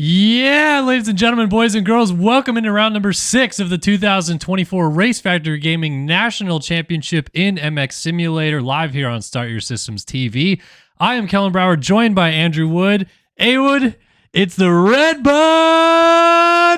Yeah, ladies and gentlemen, boys and girls, welcome into round number 6 of the 2024 RaceFactoryGaming National Championship in MX Simulator, live here on Start Your Systems TV. I am Kellen Brower, joined by Andrew Wood. Hey, Wood, it's the RedBud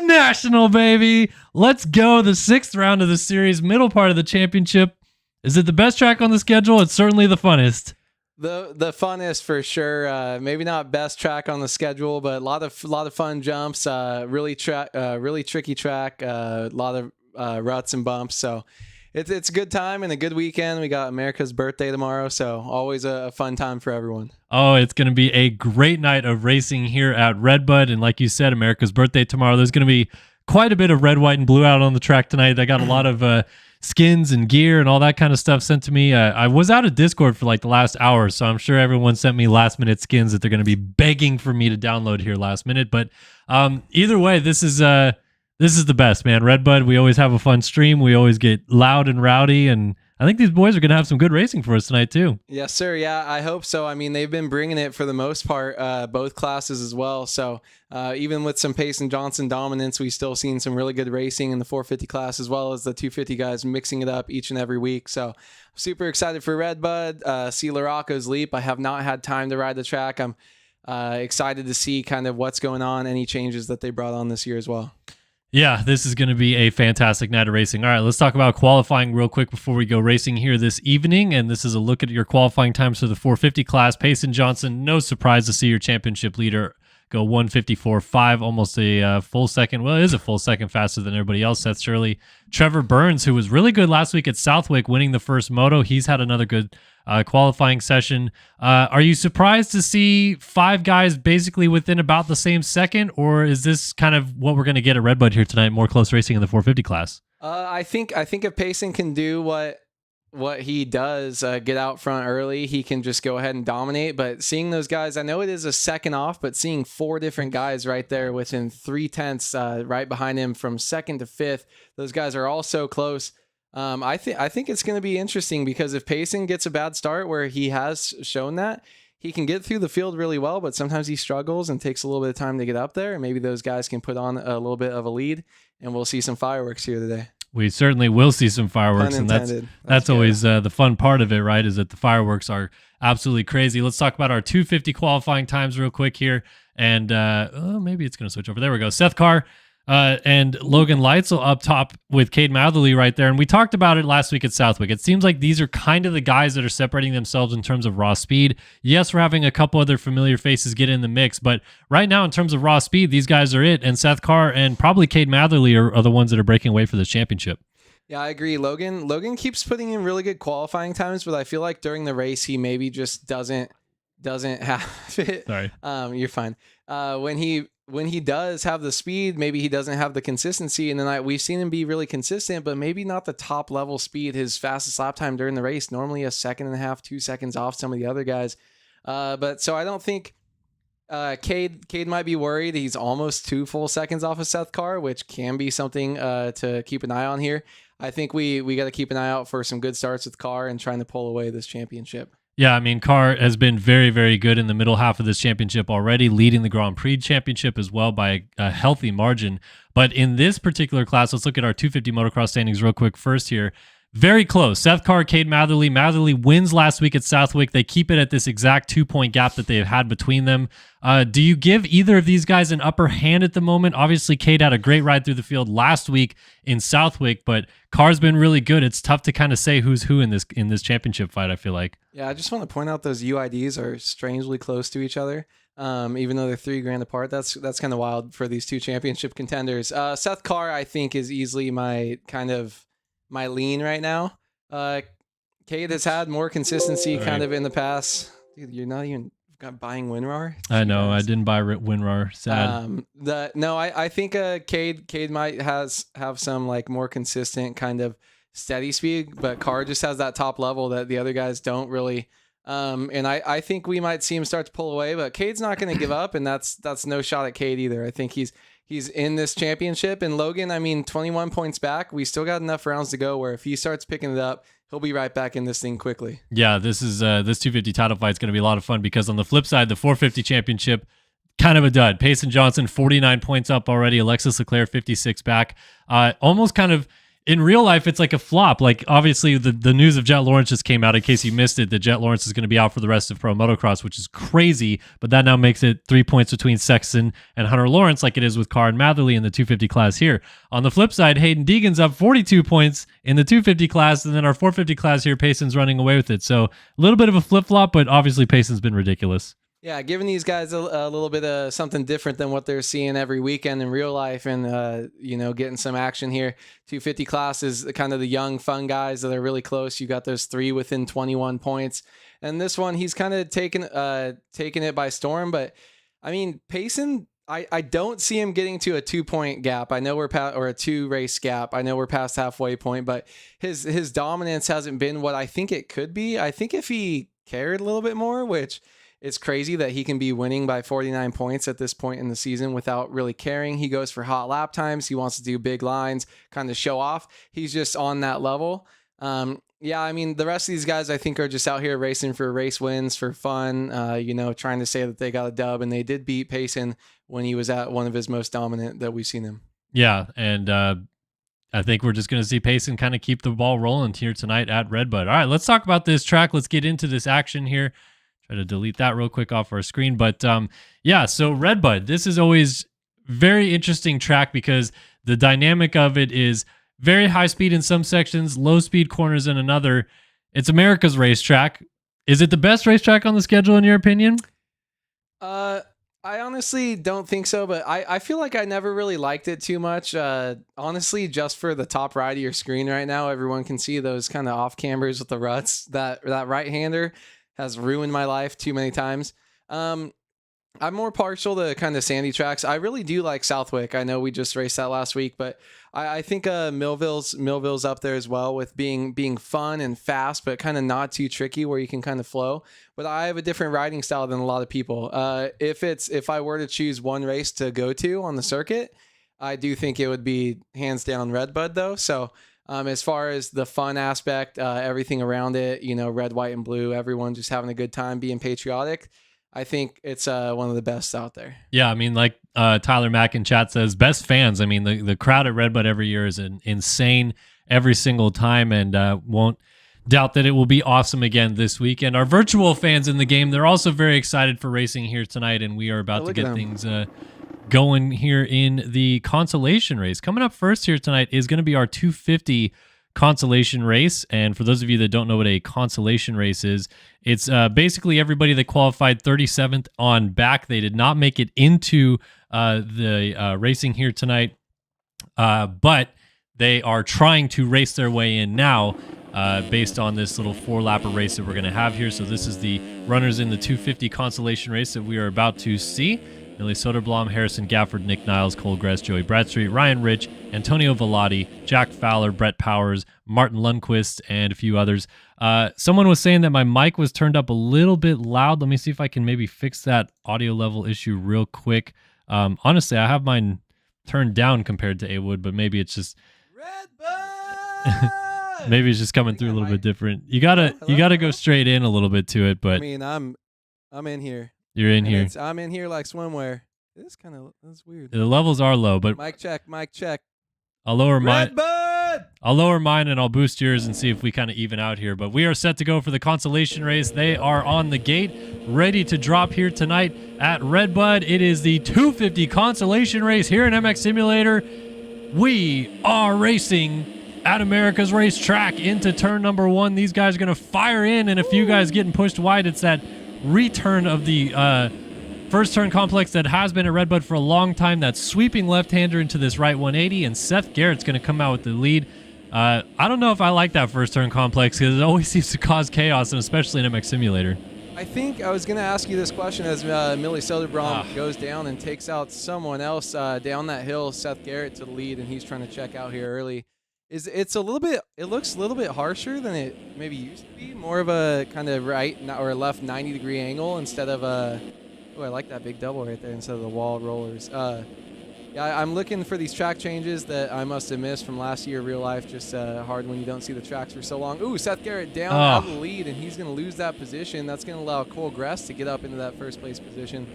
National, baby. Let's go. The 6th round of the series, middle part of the championship. Is it the best track on the schedule? It's certainly the funnest. The funnest for sure. Maybe not best track on the schedule, but a lot of fun jumps. Really tricky track. A lot of ruts and bumps. So it's a good time and a good weekend. We got America's birthday tomorrow, so always a fun time for everyone. Oh, it's going to be a great night of racing here at RedBud, and like you said, America's birthday tomorrow. There's going to be quite a bit of red, white, and blue out on the track tonight. I got a lot of skins and gear and all that kind of stuff sent to me. I was out of Discord for like the last hour, so I'm sure everyone sent me last minute skins that they're going to be begging for me to download here last minute. But either way, this is the best, man. RedBud, we always have a fun stream. We always get loud and rowdy, and I think these boys are going to have some good racing for us tonight too. Yes, sir. Yeah, I hope so. I mean, they've been bringing it for the most part, both classes as well. So even with some Pace and Johnson dominance, we've still seen some really good racing in the 450 class as well as the 250 guys mixing it up each and every week. So super excited for RedBud. See Larocco's Leap. I have not had time to ride the track. I'm excited to see kind of what's going on, any changes that they brought on this year as well. Yeah, this is going to be a fantastic night of racing. All right, let's talk about qualifying real quick before we go racing here this evening. And this is a look at your qualifying times for the 450 class. Payson Johnson, no surprise to see your championship leader go 154.5, almost a full second. Well, it is a full second faster than everybody else. Seth Shirley. Trevor Burns, who was really good last week at Southwick, winning the first moto. He's had another good qualifying session. Are you surprised to see 5 guys basically within about the same second, or is this kind of what we're going to get at RedBud here tonight, more close racing in the 450 class? I think if Payson can do what he does, get out front early, he can just go ahead and dominate. But seeing those guys, I know it is a second off, but seeing 4 different guys right there within 0.3 right behind him from 2nd to 5th, those guys are all so close. I think it's going to be interesting because if Payson gets a bad start where he has shown that, he can get through the field really well, but sometimes he struggles and takes a little bit of time to get up there. And maybe those guys can put on a little bit of a lead, and we'll see some fireworks here today. We certainly will see some fireworks, and that's always the fun part of it, right? Is that the fireworks are absolutely crazy. Let's talk about our 250 qualifying times real quick here, and maybe it's going to switch over. There we go. Seth Carr and Logan Leitzel up top with Cade Matherly right there, and we talked about it last week at Southwick. It seems like these are kind of the guys that are separating themselves in terms of raw speed. Yes, we're having a couple other familiar faces get in the mix, but right now in terms of raw speed, these guys are it, and Seth Carr and probably Cade Matherly are the ones that are breaking away for this championship. Yeah, I agree. Logan keeps putting in really good qualifying times, but I feel like during the race he maybe just doesn't have it. Sorry. You're fine. When he does have the speed, maybe he doesn't have the consistency. And then we've seen him be really consistent, but maybe not the top level speed. His fastest lap time during the race, normally 1.5 seconds, 2 seconds off some of the other guys. But so I don't think Cade might be worried. He's almost 2 full seconds off of Seth Carr, which can be something to keep an eye on here. I think we got to keep an eye out for some good starts with Carr and trying to pull away this championship. Yeah, I mean, Carr has been very, very good in the middle half of this championship already, leading the Grand Prix championship as well by a healthy margin. But in this particular class, let's look at our 250 motocross standings real quick first here. Very close. Seth Carr, Cade Matherly. Matherly wins last week at Southwick. They keep it at this exact 2-point gap that they've had between them. Do you give either of these guys an upper hand at the moment? Obviously, Cade had a great ride through the field last week in Southwick, but Carr's been really good. It's tough to kind of say who's who in this championship fight, I feel like. Yeah, I just want to point out those UIDs are strangely close to each other. Even though they're $3,000 apart, that's kind of wild for these 2 championship contenders. Seth Carr, I think, is easily my lean right now. Cade has had more consistency kind of in the past. Dude, you're not even buying WinRAR? I know, I didn't buy WinRAR. Sad. I think Cade might have some like more consistent kind of steady speed, but Carr just has that top level that the other guys don't really. And I think we might see him start to pull away, but Cade's not going to give up, and that's no shot at Cade either. I think he's in this championship, and Logan, I mean, 21 points back. We still got enough rounds to go where if he starts picking it up, he'll be right back in this thing quickly. Yeah, this 250 title fight is going to be a lot of fun because on the flip side, the 450 championship, kind of a dud. Payson Johnson, 49 points up already. Alexis Leclerc, 56 back. Almost kind of in real life, it's like a flop. Like, obviously, the news of Jet Lawrence just came out. In case you missed it, that Jet Lawrence is going to be out for the rest of Pro Motocross, which is crazy. But that now makes it 3 points between Sexton and Hunter Lawrence, like it is with Carr and Matherly in the 250 class here. On the flip side, Hayden Deegan's up 42 points in the 250 class, and then our 450 class here, Payson's running away with it. So a little bit of a flip-flop, but obviously Payson's been ridiculous. Yeah, giving these guys a little bit of something different than what they're seeing every weekend in real life, and getting some action here. 250 class is kind of the young, fun guys that are really close. You got those 3 within 21 points, and this one he's kind of taking it by storm. But I mean, Payson, I don't see him getting to a 2-point gap. I know we're past, or a 2 race gap. I know we're past halfway point, but his dominance hasn't been what I think it could be. I think if he cared a little bit more, which it's crazy that he can be winning by 49 points at this point in the season without really caring. He goes for hot lap times. He wants to do big lines, kind of show off. He's just on that level. Yeah, I mean, the rest of these guys, I think, are just out here racing for race wins, for fun, trying to say that they got a dub, and they did beat Payson when he was at one of his most dominant that we've seen him. Yeah, and I think we're just going to see Payson kind of keep the ball rolling here tonight at RedBud. All right, let's talk about this track. Let's get into this action here. Try to delete that real quick off our screen. But yeah, so RedBud, this is always very interesting track because the dynamic of it is very high speed in some sections, low speed corners in another. It's America's racetrack. Is it the best racetrack on the schedule in your opinion? I honestly don't think so, but I feel like I never really liked it too much. Honestly, just for the top right of your screen right now, everyone can see those kind of off cambers with the ruts. That right-hander has ruined my life too many times. I'm more partial to kind of sandy tracks. I really do like Southwick. I know we just raced that last week, but I think Millville's up there as well with being fun and fast, but kind of not too tricky where you can kind of flow. But I have a different riding style than a lot of people. If I were to choose one race to go to on the circuit, I do think it would be hands down RedBud though. So as far as the fun aspect, everything around it, red, white, and blue, everyone just having a good time, being patriotic, I think it's one of the best out there. Yeah, I mean, like Tyler Mack in chat says, best fans. I mean, the crowd at RedBud every year is insane every single time, and won't doubt that it will be awesome again this weekend. Our virtual fans in the game, they're also very excited for racing here tonight, and we are about to get things going here in the Consolation Race. Coming up first here tonight is going to be our 250 Consolation Race, and for those of you that don't know what a Consolation Race is, it's basically everybody that qualified 37th on back. They did not make it into the racing here tonight, but they are trying to race their way in now based on this little 4-lapper race that we're going to have here. So this is the runners in the 250 Consolation Race that we are about to see. Millie Soderblom, Harrison Gafford, Nick Niles, Cole Gress, Joey Bradstreet, Ryan Rich, Antonio Vellotti, Jack Fowler, Brett Powers, Martin Lundquist, and a few others. Someone was saying that my mic was turned up a little bit loud. Let me see if I can maybe fix that audio level issue real quick. Honestly, I have mine turned down compared to A-Wood, but maybe it's just... RedBud! Maybe it's just coming through a little bit different. You gotta go straight in a little bit to it, but... I mean, I'm in here. You're in here. I'm in here like swimwear. That's weird. The levels are low, but mic check. I'll lower mine. RedBud! I'll lower mine and I'll boost yours and see if we kind of even out here. But we are set to go for the Consolation Race. They are on the gate, ready to drop here tonight at RedBud. It is the 250 Consolation Race here in MX Simulator. We are racing at America's Racetrack into turn number 1. These guys are going to fire in, and a few guys getting pushed wide. It's that return of the first turn complex that has been at RedBud for a long time. That sweeping left-hander into this right 180, and Seth Garrett's going to come out with the lead. I don't know if I like that first turn complex because it always seems to cause chaos, and especially in MX Simulator. I think I was going to ask you this question as Millie Soderblom goes down and takes out someone else down that hill. Seth Garrett to the lead, and he's trying to check out here early. It looks a little bit harsher than it maybe used to be. More of a kind of right or left 90-degree angle instead of a. Oh, I like that big double right there instead of the wall rollers. Yeah, I'm looking for these track changes that I must have missed from last year. Real life, just hard when you don't see the tracks for so long. Ooh, Seth Garrett down out of the lead, and he's going to lose that position. That's going to allow Cole Gress to get up into that first place position.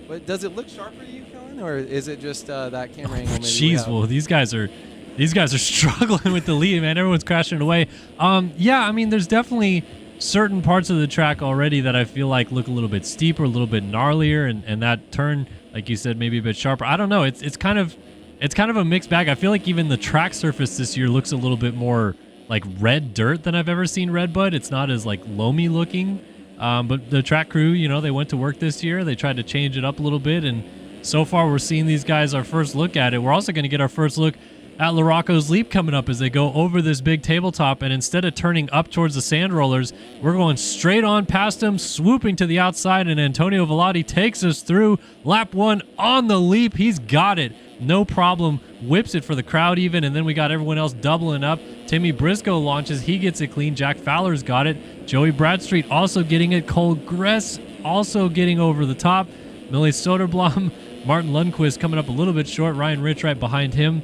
But does it look sharper to you, Kellen, or is it just that camera angle? Jeez, well, these guys are struggling with the lead, man. Everyone's crashing away. Yeah, I mean, there's definitely certain parts of the track already that I feel like look a little bit steeper, a little bit gnarlier, and that turn, like you said, maybe a bit sharper. I don't know. It's kind of a mixed bag. I feel like even the track surface this year looks a little bit more like red dirt than I've ever seen RedBud. It's not as like loamy looking. But the track crew, you know, they went to work this year. They tried to change it up a little bit, and so far we're seeing these guys our first look at it. We're also going to get our first look at Larocco's Leap coming up as they go over this big tabletop, and instead of turning up towards the sand rollers, we're going straight on past them, swooping to the outside, and Antonio Velati takes us through lap 1 on the leap. He's got it. No problem. Whips it for the crowd even, and then we got everyone else doubling up. Timmy Briscoe launches. He gets it clean. Jack Fowler's got it. Joey Bradstreet also getting it. Cole Gress also getting over the top. Millie Soderblom. Martin Lundquist coming up a little bit short. Ryan Rich right behind him.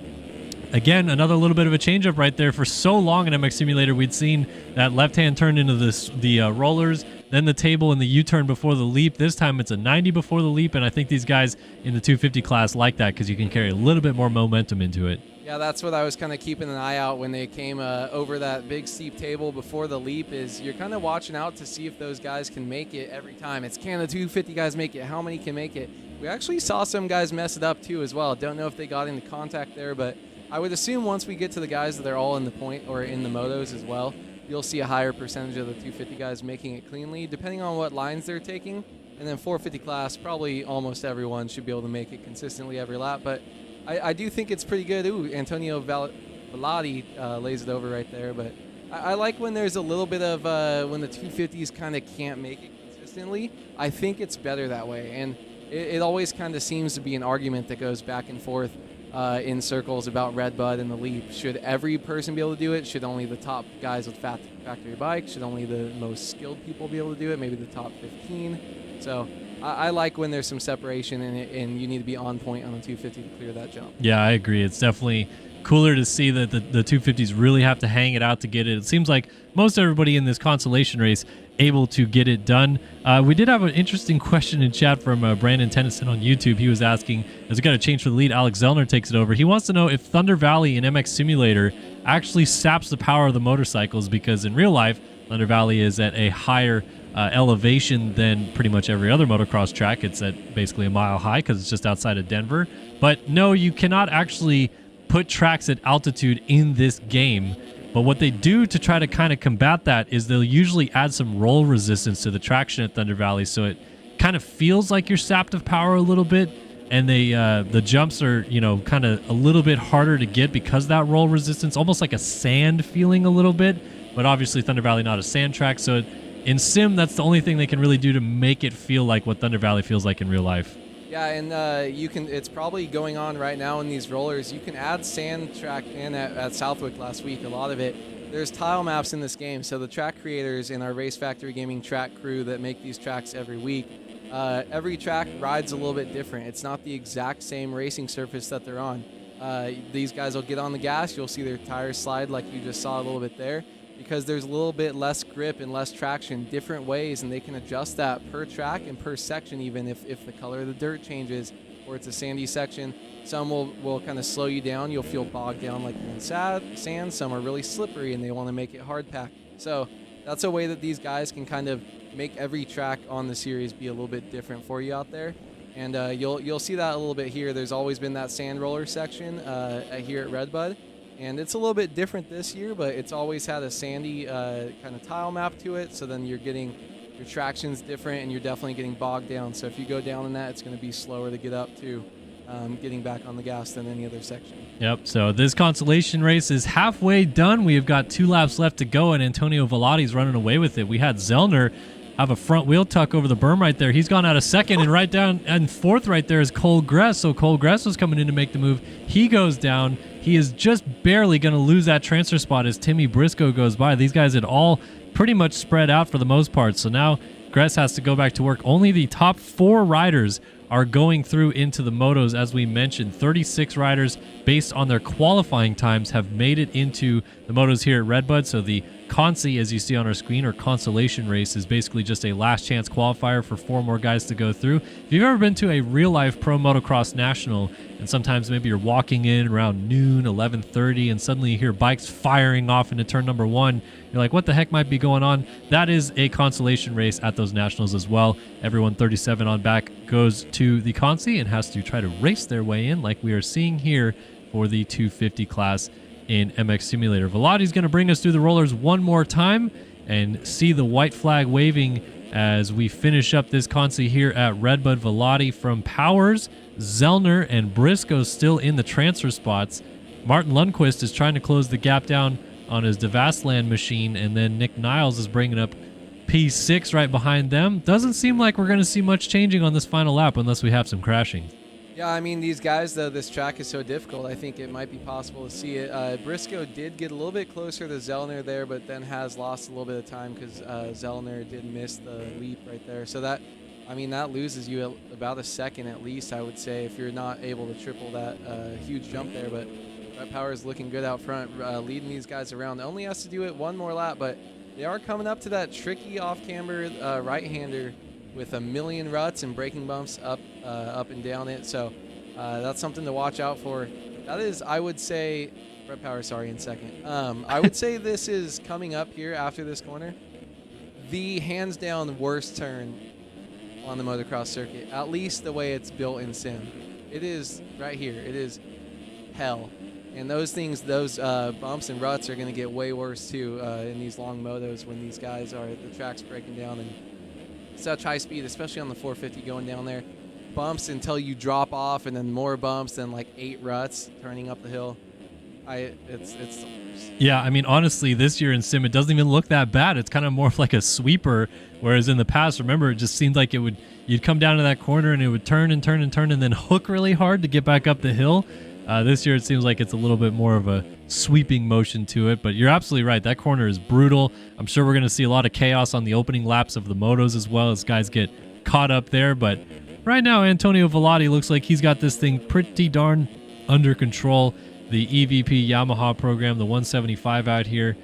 Again, another little bit of a changeup right there. For so long in MX Simulator, we'd seen that left-hand turn into the rollers, then the table and the U-turn before the leap. This time it's a 90 before the leap, and I think these guys in the 250 class like that because you can carry a little bit more momentum into it. Yeah, that's what I was kind of keeping an eye out when they came over that big steep table before the leap, is you're kind of watching out to see if those guys can make it every time. It's can the 250 guys make it? How many can make it? We actually saw some guys mess it up too as well. Don't know if they got into contact there, but I would assume once we get to the guys that are all in the point or in the motos as well, you'll see a higher percentage of the 250 guys making it cleanly, depending on what lines they're taking. And then 450 class, probably almost everyone should be able to make it consistently every lap. But I do think it's pretty good. Ooh, Antonio Velati lays it over right there. But I like when there's a little bit of when the 250s kind of can't make it consistently. I think it's better that way. And it always kind of seems to be an argument that goes back and forth in circles about RedBud and the leap. Should every person be able to do it? Should only the top guys with factory bikes? Should only the most skilled people be able to do it? Maybe the top 15? So I like when there's some separation and you need to be on point on the 250 to clear that jump. Yeah, I agree. It's definitely cooler to see that the 250s really have to hang it out to get it. It seems like most everybody in this consolation race able to get it done. We did have an interesting question in chat from Brandon Tennyson on YouTube. He was asking, as we got a change for the lead, Alex Zellner takes it over. He wants to know if Thunder Valley in MX Simulator actually saps the power of the motorcycles, because in real life, Thunder Valley is at a higher elevation than pretty much every other motocross track. It's at basically a mile high because it's just outside of Denver. But no, you cannot actually put tracks at altitude in this game. But what they do to try to kind of combat that is they'll usually add some roll resistance to the traction at Thunder Valley, so it kind of feels like you're sapped of power a little bit, and they the jumps are, you know, kind of a little bit harder to get because of that roll resistance, almost like a sand feeling a little bit. But obviously Thunder Valley not a sand track, so in sim that's the only thing they can really do to make it feel like what Thunder Valley feels like in real life. Yeah, and you can. It's probably going on right now in these rollers. You can add sand track in at Southwick last week. A lot of it. There's tile maps in this game, so the track creators in our Race Factory Gaming track crew that make these tracks every week. Every track rides a little bit different. It's not the exact same racing surface that they're on. These guys will get on the gas. You'll see their tires slide like you just saw a little bit there, because there's a little bit less grip and less traction, different ways, and they can adjust that per track and per section, even if the color of the dirt changes or it's a sandy section. Some will kind of slow you down. You'll feel bogged down like you're in sand. Some are really slippery and they want to make it hard pack. So that's a way that these guys can kind of make every track on the series be a little bit different for you out there. And you'll see that a little bit here. There's always been that sand roller section here at RedBud. And it's a little bit different this year, but it's always had a sandy kind of tile map to it. So then you're getting your traction's different, and you're definitely getting bogged down. So if you go down in that, it's going to be slower to get up to getting back on the gas than any other section. Yep. So this consolation race is halfway done. We have got 2 laps left to go, and Antonio Velati's running away with it. We had Zellner have a front wheel tuck over the berm right there. He's gone out of second, and right down and fourth right there is Cole Gress. So Cole Gress was coming in to make the move. He goes down. He is just barely going to lose that transfer spot as Timmy Briscoe goes by. These guys had all pretty much spread out for the most part. So now Gress has to go back to work. Only the top 4 riders are going through into the motos. As we mentioned, 36 riders based on their qualifying times have made it into the motos here at RedBud. So the Consi, as you see on our screen, or Consolation Race, is basically just a last chance qualifier for 4 more guys to go through. If you've ever been to a real life pro motocross national, and sometimes maybe you're walking in around noon, 11:30, and suddenly you hear bikes firing off into turn number 1, you're like, what the heck might be going on? That is a consolation race at those nationals as well. Everyone 37 on back goes to the Consi and has to try to race their way in, like we are seeing here for the 250 class in MX Simulator. Velati's going to bring us through the rollers one more time and see the white flag waving as we finish up this Consi here at RedBud. Velati from Powers, Zellner and Briscoe still in the transfer spots. Martin Lundqvist is trying to close the gap down on his Devastland machine, and then Nick Niles is bringing up P6 right behind them. Doesn't seem like we're going to see much changing on this final lap unless we have some crashing. Yeah, I mean, these guys, though, this track is so difficult, I think it might be possible to see it. Briscoe did get a little bit closer to Zellner there, but then has lost a little bit of time because Zellner did miss the leap right there. So that, I mean, that loses you about a second at least, I would say, if you're not able to triple that huge jump there. But Red Power is looking good out front, leading these guys around. Only has to do it one more lap, but they are coming up to that tricky off-camber right-hander with a million ruts and braking bumps up and down it. So that's something to watch out for. That is, I would say, Red Power, sorry, in second. I would say this is coming up here after this corner, the hands down worst turn on the motocross circuit, at least the way it's built in sim. It is right here. It is hell. And those things, those bumps and ruts are going to get way worse too in these long motos when these guys are, the track's breaking down and such high speed, especially on the 450 going down there. Bumps until you drop off, and then more bumps, then like 8 ruts turning up the hill. It's yeah, I mean, honestly, this year in sim, it doesn't even look that bad. It's kind of more of like a sweeper, whereas in the past, remember, it just seemed like you'd come down to that corner and it would turn and turn and turn and then hook really hard to get back up the hill. This year, it seems like it's a little bit more of a sweeping motion to it, but you're absolutely right. That corner is brutal. I'm sure we're going to see a lot of chaos on the opening laps of the motos as well as guys get caught up there, but right now, Antonio Velati looks like he's got this thing pretty darn under control. The EVP Yamaha program, the 175 out here,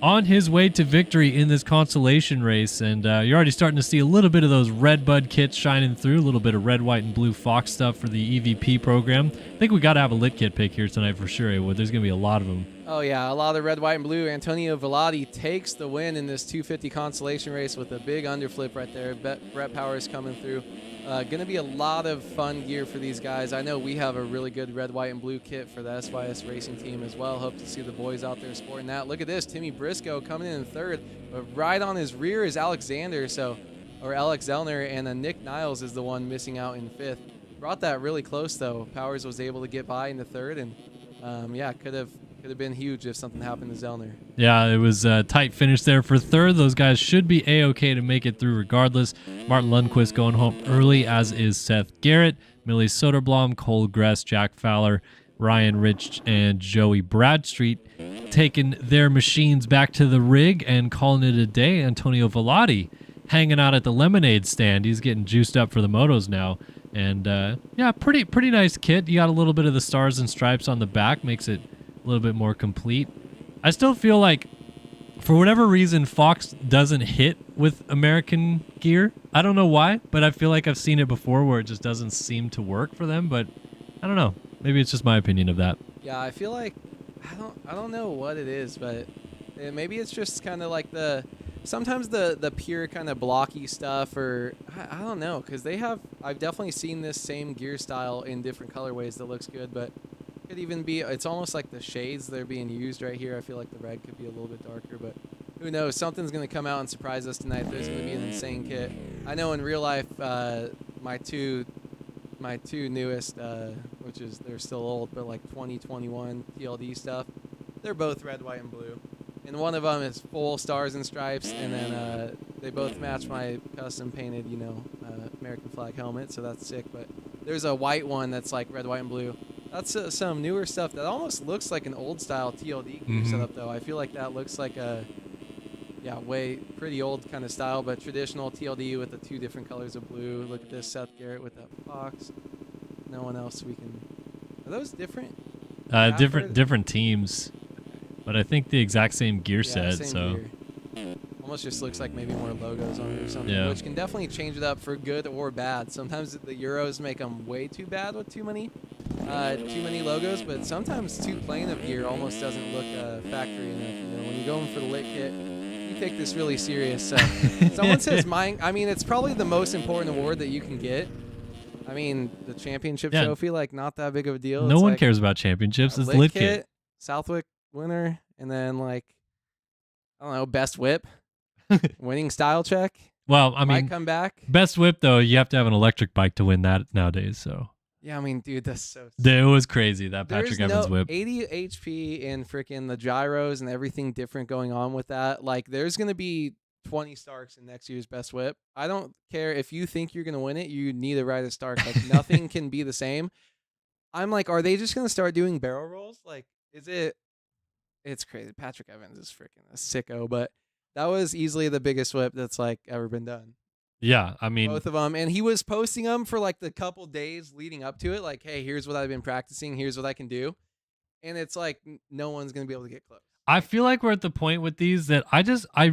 on his way to victory in this consolation race. And you're already starting to see a little bit of those RedBud kits shining through, a little bit of red, white, and blue Fox stuff for the EVP program. I think we got to have a lit kit pick here tonight for sure, Awood. There's going to be a lot of them. Oh, yeah, a lot of red, white, and blue. Antonio Velati takes the win in this 250 consolation race with a big underflip right there. Brett Powers coming through. Going to be a lot of fun gear for these guys. I know we have a really good red, white, and blue kit for the SYS racing team as well. Hope to see the boys out there sporting that. Look at this, Timmy Briscoe coming in third, but right on his rear is Alexander, or Alex Zellner, and Nick Niles is the one missing out in fifth. Brought that really close though. Powers was able to get by in the third, and yeah, could have been huge if something happened to Zellner. Yeah, it was a tight finish there for third. Those guys should be A-okay to make it through regardless. Martin Lundqvist going home early, as is Seth Garrett, Millie Soderblom, Cole Gress, Jack Fowler, Ryan Rich, and Joey Bradstreet taking their machines back to the rig and calling it a day. Antonio Velati hanging out at the lemonade stand. He's getting juiced up for the motos now. And yeah, pretty nice kit. You got a little bit of the stars and stripes on the back, makes it a little bit more complete. I still feel like, for whatever reason, Fox doesn't hit with American gear. I don't know why, but I feel like I've seen it before where it just doesn't seem to work for them. But I don't know. Maybe it's just my opinion of that. Yeah, I feel like I don't know what it is, but maybe it's just kind of like sometimes the pure kind of blocky stuff, or I don't know, because I've definitely seen this same gear style in different colorways that looks good, but could even be, it's almost like the shades that are being used right here. I feel like the red could be a little bit darker, but who knows? Something's going to come out and surprise us tonight. There's going to be an insane kit. I know in real life, my two newest, which is, they're still old, but like 2021 TLD stuff, they're both red, white, and blue. And one of them is full stars and stripes, and then they both match my custom painted, American flag helmet, so that's sick. But there's a white one that's like red, white, and blue. That's some newer stuff that almost looks like an old style TLD gear setup though. I feel like that looks like a, pretty old kind of style, but traditional TLD with the 2 different colors of blue. Look at this, Seth Garrett with that Fox. No one else we can, are those different? Different teams. but I think the exact same gear Yeah, set. same So gear. Almost just looks like maybe more logos on it or something, Yeah. which can definitely change it up for good or bad. Sometimes the Euros make them way too bad with too many logos, but sometimes too plain of gear almost doesn't look factory enough. You know, when you're going for the lit kit, you take this really serious. So someone says mine. I mean, it's probably the most important award that you can get. I mean, the championship trophy, like not that big of a deal. No it's one like cares about championships. It's lit lit kit, kit. Southwick winner, and then like I don't know, best whip. Winning style check. Well, I mean, might come back. Best whip though, you have to have an electric bike to win that nowadays. So Yeah, I mean, dude, that's so. it was crazy that Patrick There's Evans whip. 80 HP and freaking the gyros and everything different going on with that. Like, there's gonna be 20 Starks in next year's best whip. I don't care if you think you're gonna win it. You need to ride a Stark. Like nothing can be the same. I'm like, are they just gonna start doing barrel rolls? Like, is it? It's crazy. Patrick Evans is freaking a sicko, but. That was easily the biggest whip that's like ever been done. Yeah, I mean both of them, and he was posting them for like the couple days leading up to it. Like, hey, here's what I've been practicing. Here's what I can do, and it's like no one's gonna be able to get close. I feel like we're at the point with these that I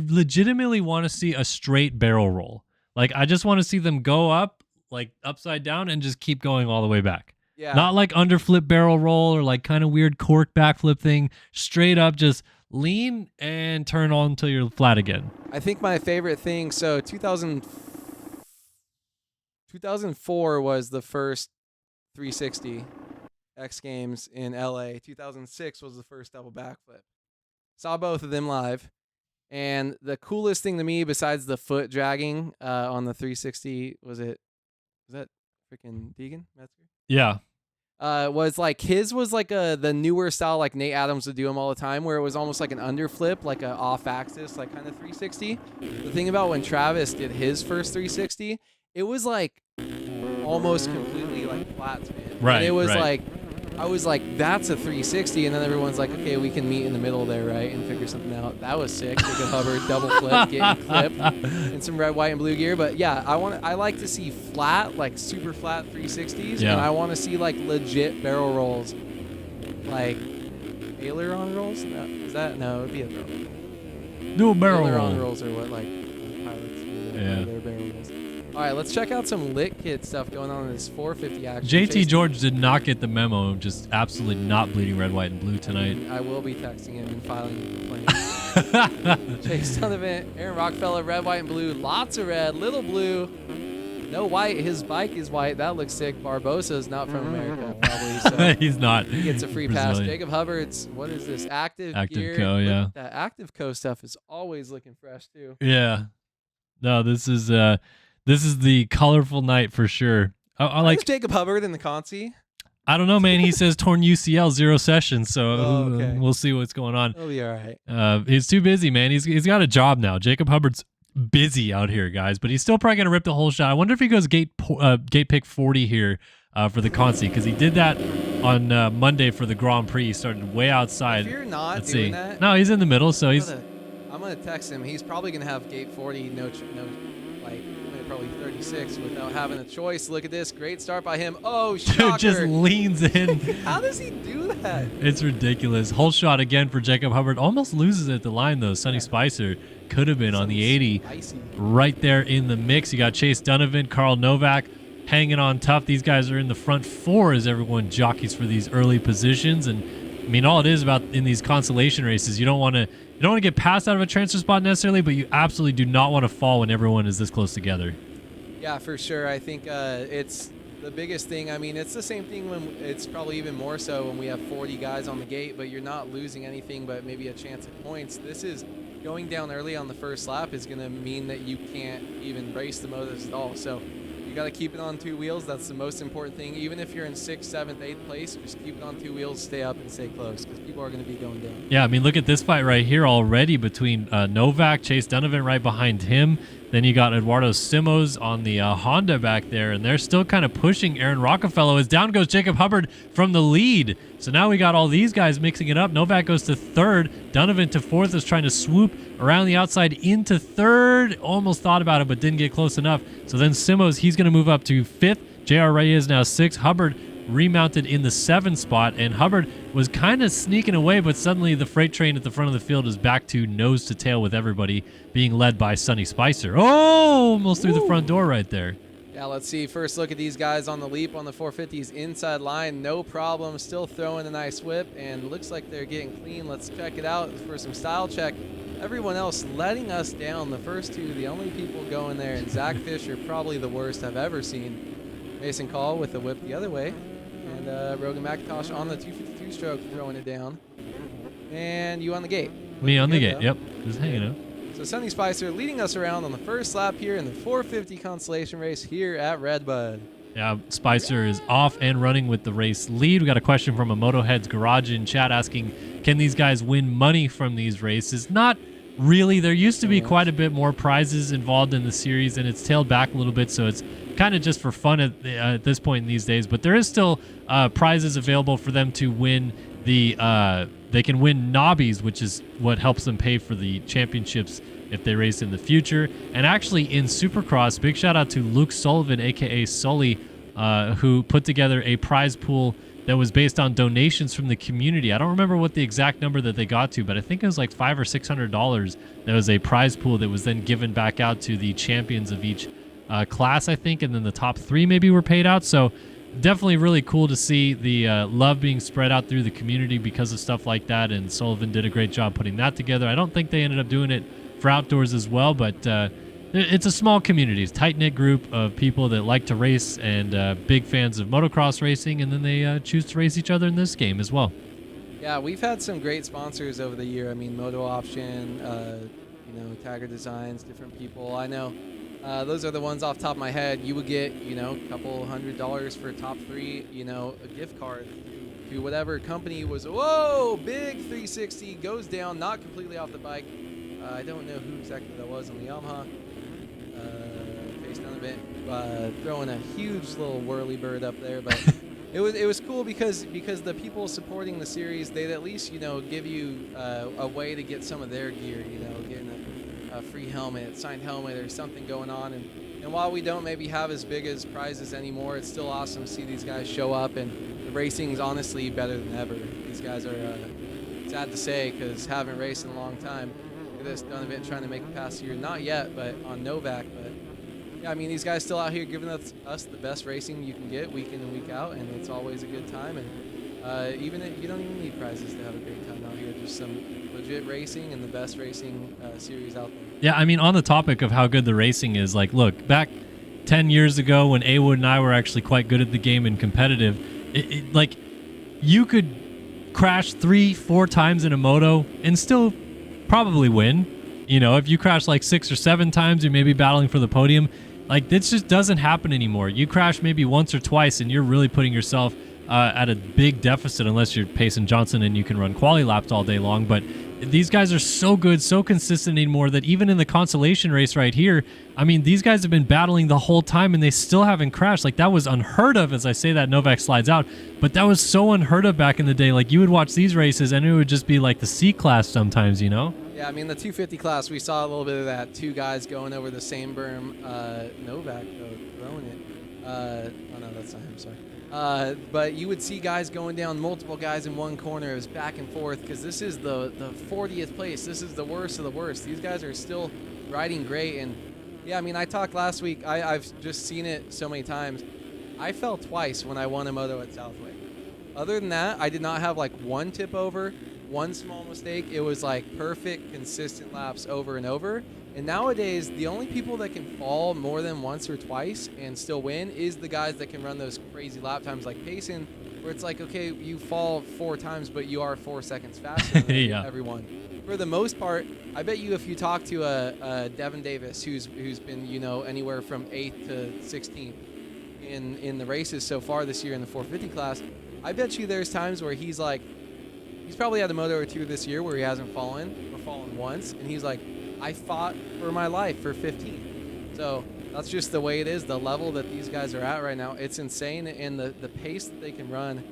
legitimately want to see a straight barrel roll. Like I just want to see them go up like upside down and just keep going all the way back. Yeah, not like underflip barrel roll or like kind of weird cork backflip thing. Straight up, just lean and turn on until you're flat again. I think my favorite thing, so 2004 was the first 360 X Games in LA. 2006 was the first double backflip. Saw both of them live. And the coolest thing to me, besides the foot dragging on the 360, was that freaking Deegan Metzger? Yeah. Was like his was like the newer style like Nate Adams would do them all the time, where it was almost like an underflip, like a off axis, like kind of 360. The thing about when Travis did his first 360, it was like almost completely like flat spin. Right. And it was right. like I was like, that's a 360, and then everyone's like, okay, we can meet in the middle there, right, and figure something out. That was sick. Jacob Hubbard double flip, getting clipped in some red, white, and blue gear. But yeah, I like to see flat, like super flat 360s, Yeah. and I want to see like legit barrel rolls, like aileron rolls. No, is that no? It'd be a barrel. Do a barrel Aileron roll. rolls are what like pilots do. Yeah. Their barrel rolls. All right, let's check out some lit kit stuff going on in this 450 action. JT George did not get the memo. Just absolutely not bleeding red, white, and blue tonight. I will be texting him and filing a complaint. Chase Donovan, Aaron Rockefeller, red, white, and blue. Lots of red, little blue. No white. His bike is white. That looks sick. Barbosa's not from America, probably. So He's not. he gets a free pass. Brazilian. Jacob Hubbard's, what is this? Active gear. Co, Look yeah. at that Active Co stuff is always looking fresh, too. Yeah. No, this is the colorful night for sure. I like Jacob Hubbard in the Consi. I don't know, man. He says torn UCL, 0 sessions, so okay. We'll see what's going on. He'll be all right. He's too busy, man. He's got a job now. Jacob Hubbard's busy out here, guys, but he's still probably gonna rip the whole shot. I wonder if he goes gate pick 40 here for the Consi, because he did that on Monday for the Grand Prix. He started way outside. If you're not Let's doing see. that, No, he's in the middle, so he's. I'm gonna text him. He's probably gonna have gate 40, like probably 36 without having a choice. Look at this, great start by him. Oh, shocker! Just leans in. How does he do that? It's ridiculous. Whole shot again for Jacob Hubbard. Almost loses at the line though. Sonny Spicer could have been on the 80. Spicy. Right there in the mix. You got Chase Donovan, Carl Novak hanging on tough. These guys are in the front four as everyone jockeys for these early positions. And I mean, all it is about in these consolation races, you don't want to get passed out of a transfer spot necessarily, but you absolutely do not want to fall when everyone is this close together. Yeah, for sure. I think it's the biggest thing. I mean, it's the same thing when it's probably even more so when we have 40 guys on the gate, but you're not losing anything but maybe a chance at points. This is going down early on the first lap is going to mean that you can't even race the Motos at all. So you got to keep it on two wheels. That's the most important thing. Even if you're in 6th, 7th, 8th place, just keep it on two wheels, stay up, and stay close because people are going to be going down. Yeah, I mean, look at this fight right here already between Novak, Chase Donovan right behind him. Then you got Eduardo Simos on the Honda back there, and they're still kind of pushing Aaron Rockefeller as down goes Jacob Hubbard from the lead. So now we got all these guys mixing it up. Novak goes to 3rd. Donovan to 4th is trying to swoop around the outside into 3rd. Almost thought about it, but didn't get close enough. So then Simos, he's going to move up to 5th. J.R. Reyes now 6th. Hubbard remounted in the 7th spot, and Hubbard was kind of sneaking away, but suddenly the freight train at the front of the field is back to nose to tail with everybody, being led by Sonny Spicer. Oh, almost through the front door right there. Yeah, let's see. First look at these guys on the leap on the 450s inside line. No problem. Still throwing a nice whip, and looks like they're getting clean. Let's check it out for some style check. Everyone else letting us down. The first two, the only people going there, and Zach Fisher, probably the worst I've ever seen. Mason Call with the whip the other way, and Rogan McIntosh on the 252 stroke throwing it down. And you on the gate. Me on the gate, yep. Just hanging out. So Sonny Spicer leading us around on the first lap here in the 450 Consolation Race here at RedBud. Yeah, Spicer is off and running with the race lead. We got a question from a Moto Heads Garage in chat asking, can these guys win money from these races? Not really. There used to be quite a bit more prizes involved in the series, and it's tailed back a little bit, so it's kind of just for fun at this point in these days. But there is still prizes available for them to win. They can win knobbies, which is what helps them pay for the championships if they race in the future. And actually in Supercross, big shout out to Luke Sullivan, aka Sully, who put together a prize pool that was based on donations from the community. I don't remember what the exact number that they got to, but I think it was like $500 or $600. That was a prize pool that was then given back out to the champions of each class, I think, and then the top 3 maybe were paid out. So definitely really cool to see the love being spread out through the community because of stuff like that, and Sullivan did a great job putting that together. I don't think they ended up doing it for outdoors as well, but it's a small community. It's a tight-knit group of people that like to race and big fans of motocross racing, and then they choose to race each other in this game as well. Yeah, we've had some great sponsors over the year. I mean, Moto Option, Tiger Designs, different people. I know those are the ones off the top of my head. You would get, a couple $100 for top 3, a gift card to whatever company was. Whoa, big 360 goes down, not completely off the bike. I don't know who exactly that was on the Yamaha. Face down a bit, throwing a huge little whirly bird up there, but it was cool because the people supporting the series, they'd at least give you a way to get some of their gear, getting a free helmet, signed helmet, or something going on. And while we don't maybe have as big as prizes anymore, it's still awesome to see these guys show up, and the racing's honestly better than ever. These guys are sad to say because haven't raced in a long time. This Donovan trying to make it past year, not yet, but on Novak. But yeah, I mean, these guys still out here giving us the best racing you can get week in and week out, and it's always a good time. And you don't even need prizes to have a great time out here. Just some legit racing and the best racing series out there. Yeah, I mean, on the topic of how good the racing is, like, look, back 10 years ago when A-Wood and I were actually quite good at the game and competitive, like, you could crash 3-4 times in a moto and still probably win. If you crash like 6 or 7 times, you're maybe battling for the podium. Like, this just doesn't happen anymore. You crash maybe once or twice and you're really putting yourself at a big deficit unless you're Payson Johnson and you can run quali laps all day long. But these guys are so good, so consistent anymore that even in the consolation race right here, I mean, these guys have been battling the whole time and they still haven't crashed. Like, that was unheard of. As I say that, Novak slides out, but that was so unheard of back in the day. Like, you would watch these races and it would just be like the C class sometimes, Yeah, I mean, the 250 class, we saw a little bit of that. 2 guys going over the same berm. Novak, though, throwing it. Oh, no, that's not him, sorry. But you would see guys going down, multiple guys in one corner. It was back and forth because this is the 40th place. This is the worst of the worst. These guys are still riding great. And, yeah, I mean, I talked last week. I've just seen it so many times. I fell twice when I won a moto at Southwick. Other than that, I did not have, like, one tip over, one small mistake. It was, like, perfect, consistent laps over and over. And nowadays, the only people that can fall more than once or twice and still win is the guys that can run those crazy lap times like Payson, where it's like, okay, you fall 4 times, but you are 4 seconds faster than yeah. everyone. For the most part, I bet you if you talk to a Devin Davis, who's been, anywhere from 8th to 16th in the races so far this year in the 450 class, I bet you there's times where he's probably had a moto or 2 this year where he hasn't fallen or fallen once, and he's like, I fought for my life for 15. So that's just the way it is, the level that these guys are at right now. It's insane, and the pace that they can run.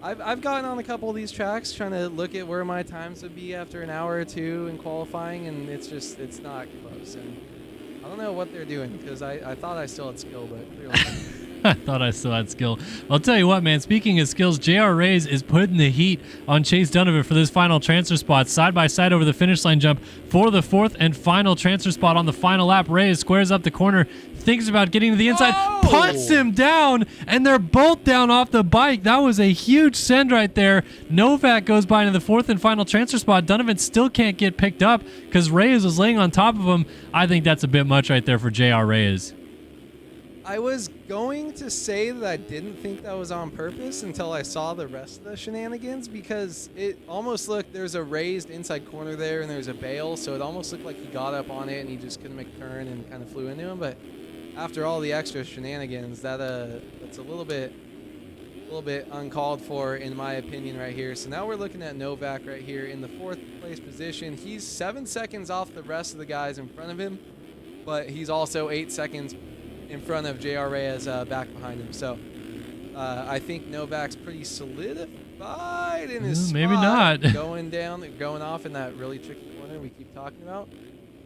I've gotten on a couple of these tracks trying to look at where my times would be after an hour or 2 in qualifying, and it's not close. And I don't know what they're doing because I thought I still had skill, but clearly. I thought I still had skill. I'll tell you what, man. Speaking of skills, JR Reyes is putting the heat on Chase Donovan for this final transfer spot. Side by side over the finish line jump for the fourth and final transfer spot on the final lap. Reyes squares up the corner, thinks about getting to the inside, punts him down, and they're both down off the bike. That was a huge send right there. Novak goes by into the fourth and final transfer spot. Donovan still can't get picked up because Reyes was laying on top of him. I think that's a bit much right there for JR Reyes. I was going to say that I didn't think that was on purpose until I saw the rest of the shenanigans, because it almost looked, there's a raised inside corner there and there's a bail, so it almost looked like he got up on it and he just couldn't make a turn and kind of flew into him. But after all the extra shenanigans, that's a little bit uncalled for in my opinion right here. So now we're looking at Novak right here in the fourth place position. He's 7 seconds off the rest of the guys in front of him, but he's also 8 seconds in front of JR Reyes back behind him. So I think Novak's pretty solidified in his spot. Maybe not. going off in that really tricky corner we keep talking about.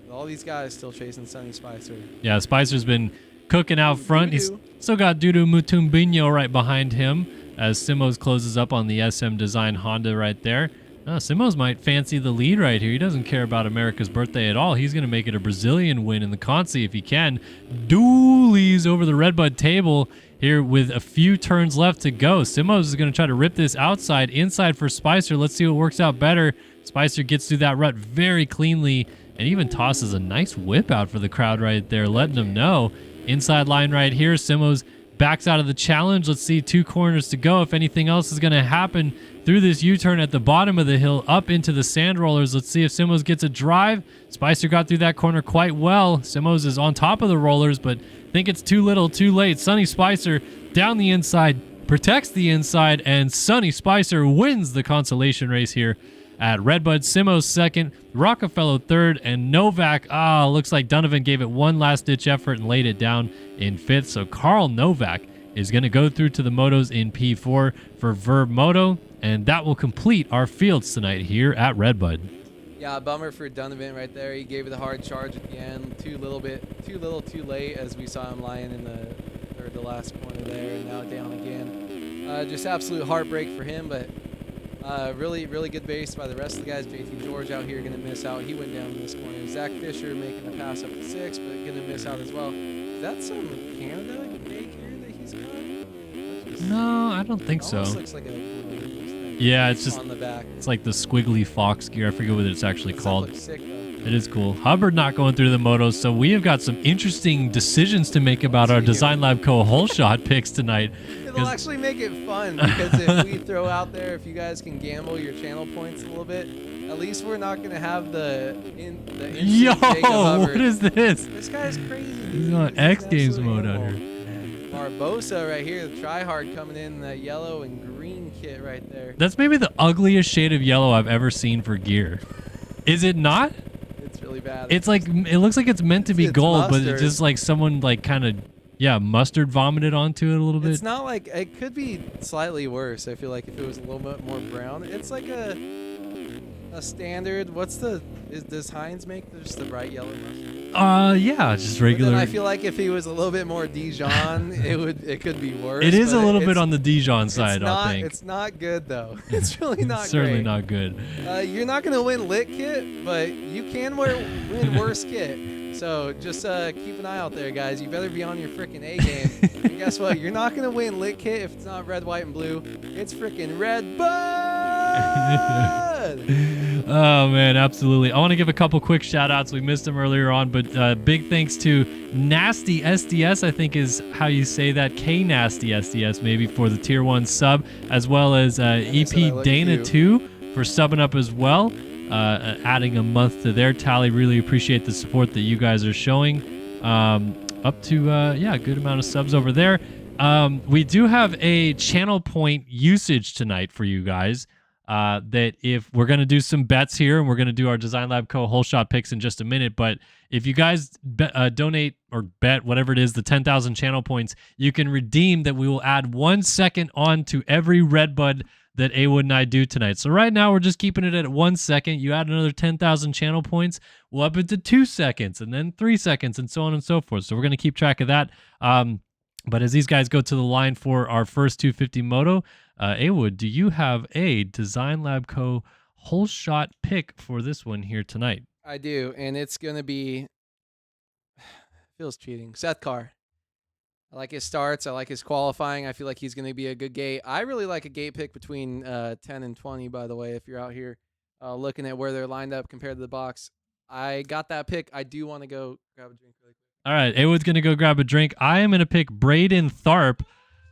With all these guys still chasing Sonny Spicer. Yeah, Spicer's been cooking out front. He's still got Dudu Mutumbinho right behind him as Simos closes up on the SM Design Honda right there. Simos might fancy the lead right here. He doesn't care about America's birthday at all. He's going to make it a Brazilian win in the Consi if he can. Doolies over the RedBud table here with a few turns left to go. Simos is going to try to rip this outside, inside for Spicer. Let's see what works out better. Spicer gets through that rut very cleanly and even tosses a nice whip out for the crowd right there, letting them know. Inside line right here. Simos backs out of the challenge. Let's see, 2 corners to go. If anything else is going to happen through this U-turn at the bottom of the hill up into the sand rollers. Let's see if Simos gets a drive. Spicer got through that corner quite well. Simos is on top of the rollers, but I think it's too little, too late. Sonny Spicer down the inside, protects the inside, and Sonny Spicer wins the consolation race here at RedBud. Simos second, Rockefeller third, and Novak, looks like Donovan gave it one last-ditch effort and laid it down in fifth. So Carl Novak is going to go through to the motos in P4 for Verb Moto, and that will complete our fields tonight here at RedBud. Yeah, bummer for Donovan right there. He gave it a hard charge at the end. Too little, too late, as we saw him lying in the third to last corner there, and now down again. Just absolute heartbreak for him, but really good base by the rest of the guys. JT George out here going to miss out. He went down in this corner. Zach Fisher making a pass up to 6, but going to miss out as well. Is that some Canada make here that he's got? No, I don't think so. Looks like a yeah, it's just on the back. It's like the squiggly fox gear. I forget what it's actually called. Looks sick, though. It is cool. Hubbard not going through the motos, so we have got some interesting decisions to make about our Design Lab Co. whole shot picks tonight. It'll actually make it fun, because if we throw out there, if you guys can gamble your channel points a little bit, at least we're not going to have the Yo, what is this? This guy's crazy. He's on X Games mode out here. Barbosa right here, the tryhard coming in that yellow and green kit right there. That's maybe the ugliest shade of yellow I've ever seen for gear. Is it not? It's really bad. It's like, it looks like it's meant to be gold, mustard. but it's just like someone like kind of, mustard vomited onto it a little bit. It's not like, it could be slightly worse. I feel like if it was a little bit more brown. It's like a standard, does Heinz make just the bright yellow mustard? Yeah, just regular. Then I feel like if he was a little bit more Dijon, it could be worse. It is a little bit on the Dijon side, I think. It's not good though. It's really not certainly great. not good. You're not gonna win lit kit, but you can win worse kit. So just keep an eye out there, guys. You better be on your freaking A game. And guess what? You're not gonna win lit kit if it's not red, white, and blue. It's freaking RedBud. Oh man, absolutely. I want to give a couple quick shout outs. We missed them earlier on, but big thanks to Nasty SDS, I think is how you say that. K Nasty SDS maybe for the tier 1 sub, as well as EP Dana 2 for subbing up as well, adding a month to their tally. Really appreciate the support that you guys are showing. Up to a good amount of subs over there. We do have a channel point usage tonight for you guys. That if we're going to do some bets here, and we're going to do our Design Lab Co. whole shot picks in just a minute, but if you guys donate or bet whatever it is, the 10,000 channel points, you can redeem that. We will add 1 second on to every RedBud that Awood and I do tonight. So right now we're just keeping it at 1 second. You add another 10,000 channel points, we'll up it to 2 seconds, and then 3 seconds, and so on and so forth. So we're going to keep track of that. But as these guys go to the line for our first 250 Moto, Awood, do you have a Design Lab Co. whole shot pick for this one here tonight? I do, and it's going to be, feels cheating, Seth Carr. I like his starts. I like his qualifying. I feel like he's going to be a good gate. I really like a gate pick between 10 and 20, by the way, if you're out here looking at where they're lined up compared to the box. I got that pick. I do want to go grab a drink really quick. All right, Awood's going to go grab a drink. I am going to pick Braden Tharp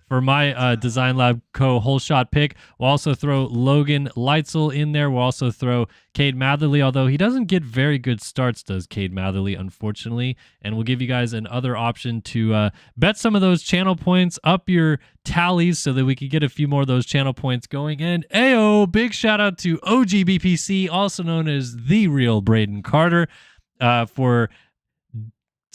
for my Design Lab Co. whole shot pick. We'll also throw Logan Leitzel in there. We'll also throw Cade Matherly, although he doesn't get very good starts, does Cade Matherly, unfortunately. And we'll give you guys another option to bet some of those channel points, up your tallies so that we can get a few more of those channel points going. And Ayo, big shout out to OGBPC, also known as The Real Braden Carter, for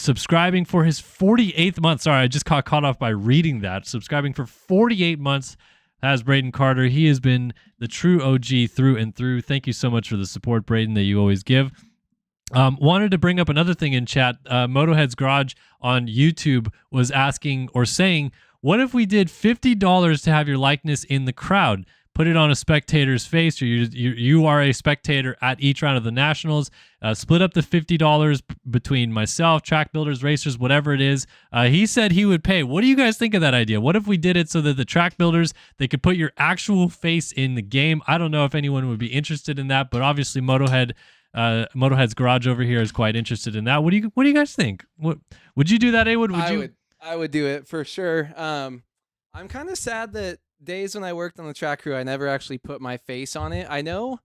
subscribing for his 48th month. Sorry, I just got caught off by reading that. Subscribing for 48 months as Braden Carter. He has been the true OG through and through. Thank you so much for the support, Braden, that you always give. Wanted to bring up another thing in chat. Motohead's Garage on YouTube was asking or saying, what if we did $50 to have your likeness in the crowd? Put it on a spectator's face, or you are a spectator at each round of the Nationals. Split up the $50 between myself, track builders, racers, whatever it is. He said he would pay. What do you guys think of that idea? What if we did it so that the track builders, they could put your actual face in the game? I don't know if anyone would be interested in that, but obviously Motohead's Garage over here is quite interested in that. What do you guys think? Would you do that, Awood? I would do it for sure. I'm kind of sad that days when I worked on the track crew, I never actually put my face on it. I know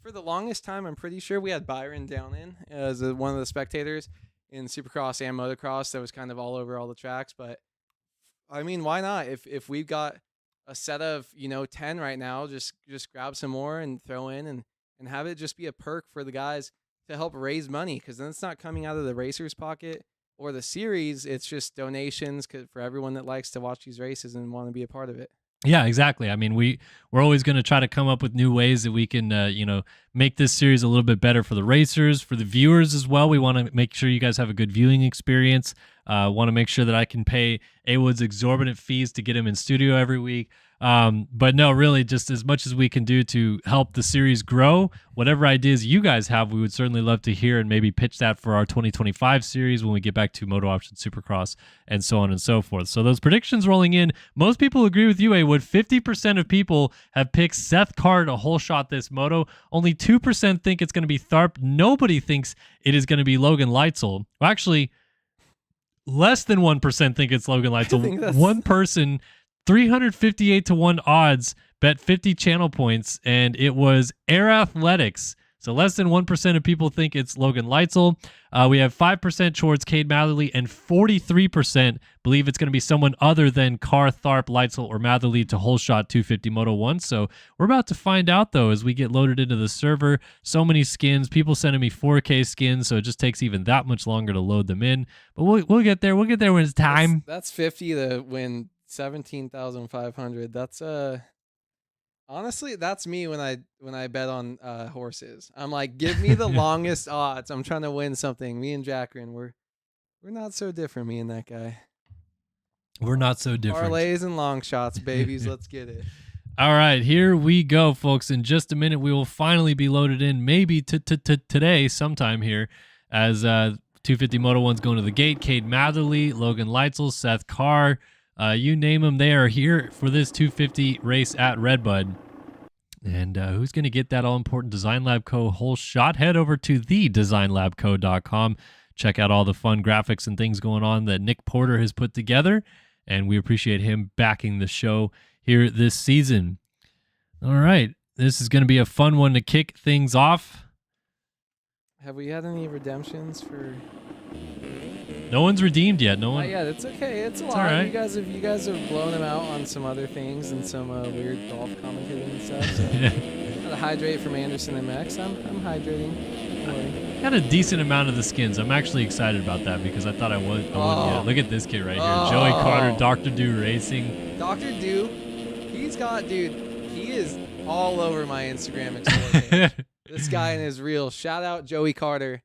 for the longest time, I'm pretty sure we had Byron down in as one of the spectators in Supercross and Motocross that was kind of all over all the tracks. But I mean, why not? If we've got a set of 10 right now, just grab some more and throw in and have it just be a perk for the guys to help raise money, because then it's not coming out of the racer's pocket or the series. It's just donations for everyone that likes to watch these races and want to be a part of it. Yeah, exactly. I mean, we're always going to try to come up with new ways that we can, make this series a little bit better for the racers, for the viewers as well. We want to make sure you guys have a good viewing experience. Want to make sure that I can pay Awood's exorbitant fees to get him in studio every week. But no, really, just as much as we can do to help the series grow, whatever ideas you guys have, we would certainly love to hear and maybe pitch that for our 2025 series when we get back to Moto Option Supercross and so on and so forth. So those predictions rolling in, most people agree with you, Awood. 50% of people have picked Seth Carr to whole shot this moto. Only 2% think it's going to be Tharp. Nobody thinks it is going to be Logan Leitzel. Well, actually, less than 1% think it's Logan Leitzel. One person, 358 to 1 odds, bet 50 channel points, and it was Air Athletics. So less than 1% of people think it's Logan Leitzel. We have 5% towards Cade Matherly, and 43% believe it's going to be someone other than Carr, Tharp, Leitzel, or Matherly to whole shot 250 Moto 1. So we're about to find out, though, as we get loaded into the server. So many skins. People sending me 4K skins, so it just takes even that much longer to load them in. But we'll get there. We'll get there when it's time. That's 50 to win 17,500. That's honestly, that's me when I bet on horses. I'm like, give me the longest odds. I'm trying to win something. Me and Jackrin, we're not so different, me and that guy. We're not so different. Parlays and long shots, babies. Let's get it. All right, here we go, folks. In just a minute, we will finally be loaded in, maybe today, sometime here, as 250 Moto 1's going to the gate. Cade Matherly, Logan Leitzel, Seth Carr, you name them, they are here for this 250 race at RedBud. And who's going to get that all-important Design Lab Co. whole shot? Head over to thedesignlabco.com. Check out all the fun graphics and things going on that Nick Porter has put together, and we appreciate him backing the show here this season. All right, this is going to be a fun one to kick things off. Have we had any redemptions for... No one's redeemed yet. No one. Yeah, that's okay. It's a lot. Right. You guys have blown them out on some other things and some weird golf commentating and stuff. So gotta hydrate from Anderson and Max. I'm hydrating. Got a decent amount of the skins. I'm actually excited about that because I thought I would. Yeah, look at this kid right here, Joey Carter, Dr. Do Racing. Dr. Do, he is all over my Instagram Explore page. This guy and his reel. Shout out Joey Carter.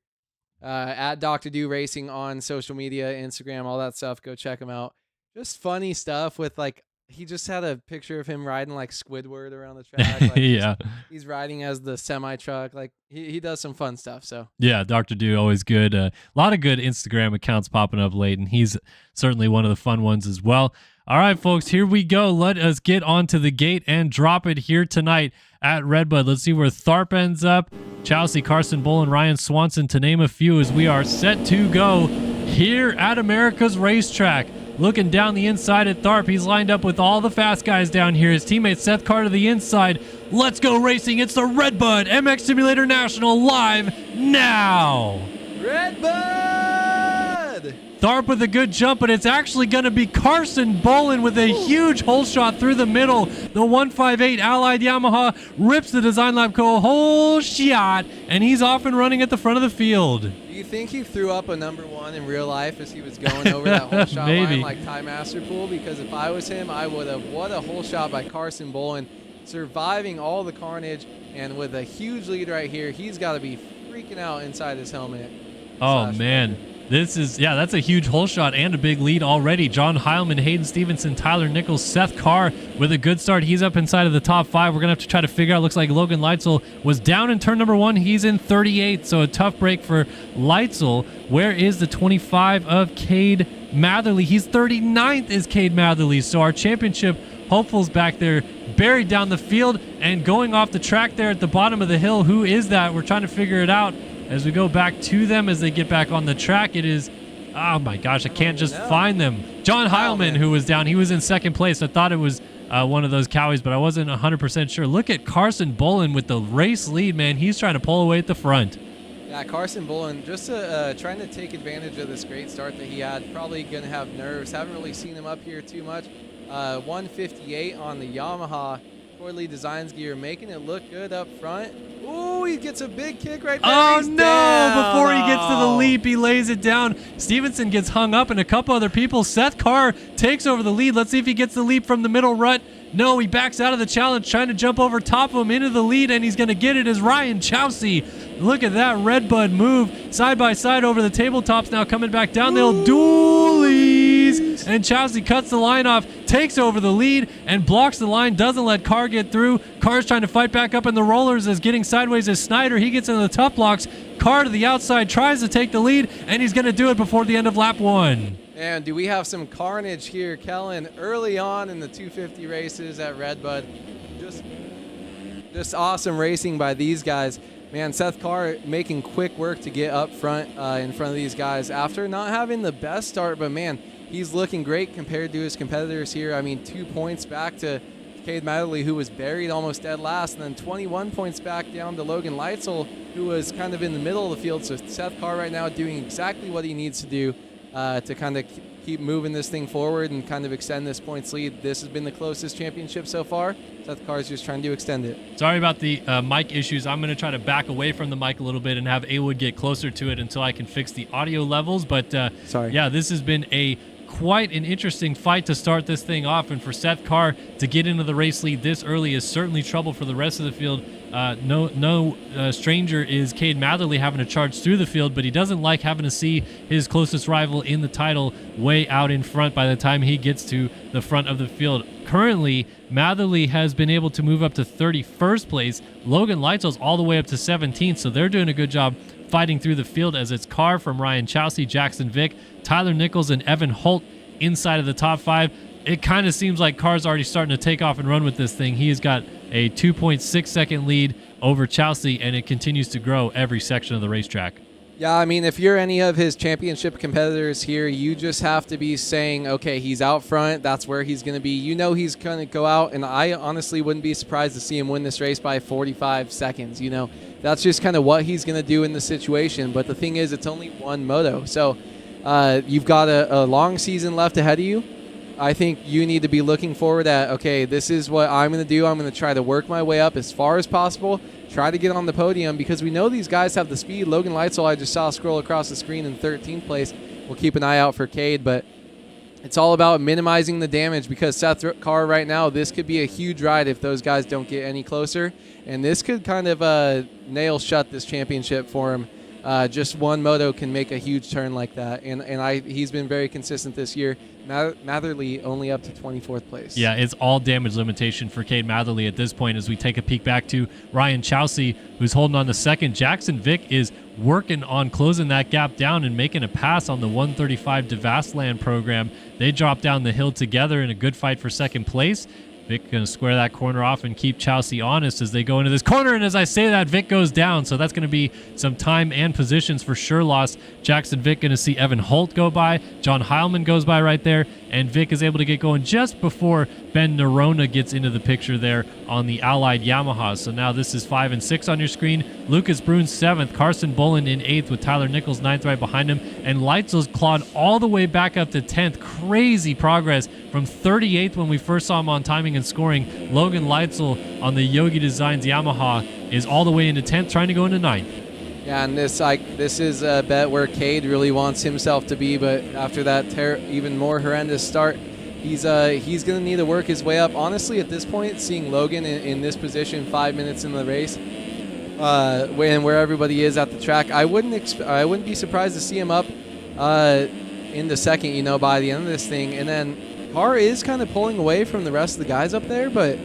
At Dr. Do Racing on social media, Instagram, all that stuff. Go check him out. Just funny stuff with like he just had a picture of him riding like Squidward around the track. Like Yeah. he's riding as the semi truck. Like he does some fun stuff. So Yeah, Dr. Do, always good. A lot of good Instagram accounts popping up late, and he's certainly one of the fun ones as well. All right, folks, here we go. Let us get onto the gate and drop it here tonight at RedBud. Let's see where Tharp ends up. Chelsea, Carson Bull, and Ryan Swanson, to name a few, as we are set to go here at America's Racetrack. Looking down the inside at Tharp, he's lined up with all the fast guys down here. His teammate Seth Carr to the inside. Let's go racing. It's the RedBud MX Simulator National live now. RedBud! Tharp with a good jump, but it's actually going to be Carson Bolin with a huge hole shot through the middle. The 158 Allied Yamaha rips the Design Lab Co. hole shot, and he's off and running at the front of the field. Do you think he threw up a #1 in real life as he was going over that whole shot line like Ty Masterpool? Because if I was him, I would have. What a whole shot by Carson Bolin, surviving all the carnage, and with a huge lead right here, he's got to be freaking out inside his helmet. Oh, man. This is, yeah, that's a huge hole shot and a big lead already. John Heilman, Hayden Stevenson, Tyler Nichols, Seth Carr with a good start. He's up inside of the top 5. We're going to have to try to figure out. Looks like Logan Leitzel was down in turn #1. He's in 38, so a tough break for Leitzel. Where is the 25 of Cade Matherly? He's 39th is Cade Matherly, so our championship hopefuls back there buried down the field and going off the track there at the bottom of the hill. Who is that? We're trying to figure it out as we go back to them as they get back on the track. It is, oh my gosh, I can't just find them. John Heilman, who was down, he was in second place. I thought it was one of those cowies, but I wasn't 100% sure. Look at Carson Bolin with the race lead, man. He's trying to pull away at the front. Yeah, Carson Bolin just trying to take advantage of this great start that he had. Probably going to have nerves. Haven't really seen him up here too much. 158 on the Yamaha Corley Designs gear, making it look good up front. Ooh, he gets a big kick right there. Oh, He's no. down. Before he gets to the leap, he lays it down. Stevenson gets hung up, and a couple other people. Seth Carr takes over the lead. Let's see if he gets the leap from the middle rut. No, he backs out of the challenge, trying to jump over top of him into the lead, and he's going to get it as Ryan Chelsea. Look at that RedBud move. Side by side over the tabletops now, coming back down. They'll dualies. And Chelsea cuts the line off, takes over the lead, and blocks the line, doesn't let Carr get through. Carr's trying to fight back up in the rollers as getting sideways as Snyder. He gets into the tough blocks. Carr to the outside, tries to take the lead, and he's going to do it before the end of lap 1. And do we have some carnage here, Kellen, early on in the 250 races at RedBud. Just awesome racing by these guys. Man, Seth Carr making quick work to get up front in front of these guys after not having the best start, but man, he's looking great compared to his competitors here. I mean, 2 points back to Cade Matherly, who was buried almost dead last, and then 21 points back down to Logan Leitzel, who was kind of in the middle of the field. So Seth Carr right now doing exactly what he needs to do to kind of keep moving this thing forward and kind of extend this points lead. This has been the closest championship so far. Seth Carr is just trying to extend it. Sorry about the mic issues. I'm going to try to back away from the mic a little bit and have A-Wood get closer to it until I can fix the audio levels. But sorry. Yeah, this has been quite an interesting fight to start this thing off, and for Seth Carr to get into the race lead this early is certainly trouble for the rest of the field. No stranger is Cade Matherly having to charge through the field, but he doesn't like having to see his closest rival in the title way out in front by the time he gets to the front of the field. Currently, Matherly has been able to move up to 31st place. Logan Leitzel's all the way up to 17th, so they're doing a good job fighting through the field as it's Carr from Ryan Chelsea, Jackson Vick, Tyler Nichols, and Evan Holt inside of the top 5. It kind of seems like Carr's already starting to take off and run with this thing. He has got a 2.6 second lead over Chelsea, and it continues to grow every section of the racetrack. Yeah, I mean, if you're any of his championship competitors here, you just have to be saying, okay, he's out front. That's where he's going to be. You know he's going to go out, and I honestly wouldn't be surprised to see him win this race by 45 seconds. You know, that's just kind of what he's going to do in the situation. But the thing is, it's only one moto. So you've got a long season left ahead of you. I think you need to be looking forward at, okay, this is what I'm going to do. I'm going to try to work my way up as far as possible, try to get on the podium, because we know these guys have the speed. Logan Leitzel, I just saw scroll across the screen in 13th place. We'll keep an eye out for Cade, but it's all about minimizing the damage, because Seth Carr right now, this could be a huge ride if those guys don't get any closer, and this could kind of nail shut this championship for him. Just one moto can make a huge turn like that, and he's been very consistent this year. Matherly only up to 24th place. Yeah, it's all damage limitation for Cade Matherly at this point as we take a peek back to Ryan Chelsea, who's holding on to second. Jackson Vick is working on closing that gap down and making a pass on the 135 Devastland program. They drop down the hill together in a good fight for second place. Vic going to square that corner off and keep Chelsea honest as they go into this corner. And as I say that, Vic goes down. So that's going to be some time and positions for sure lost. Jackson Vick going to see Evan Holt go by. John Heilman goes by right there. And Vic is able to get going just before Ben Nerona gets into the picture there on the Allied Yamaha. So now this is 5 and 6 on your screen. Lucas Bruin 7th. Carson Bullen in 8th with Tyler Nichols 9th right behind him. And Leitzel's clawed all the way back up to 10th. Crazy progress from 38th when we first saw him on timing and scoring. Logan Leitzel on the Yogi Designs Yamaha is all the way into 10th, trying to go into 9th. Yeah, and this is a bet where Cade really wants himself to be, but after that even more horrendous start, he's going to need to work his way up. Honestly, at this point, seeing Logan in this position 5 minutes into the race, where everybody is at the track, I wouldn't be surprised to see him up into second, by the end of this thing. And then Carr is kind of pulling away from the rest of the guys up there, but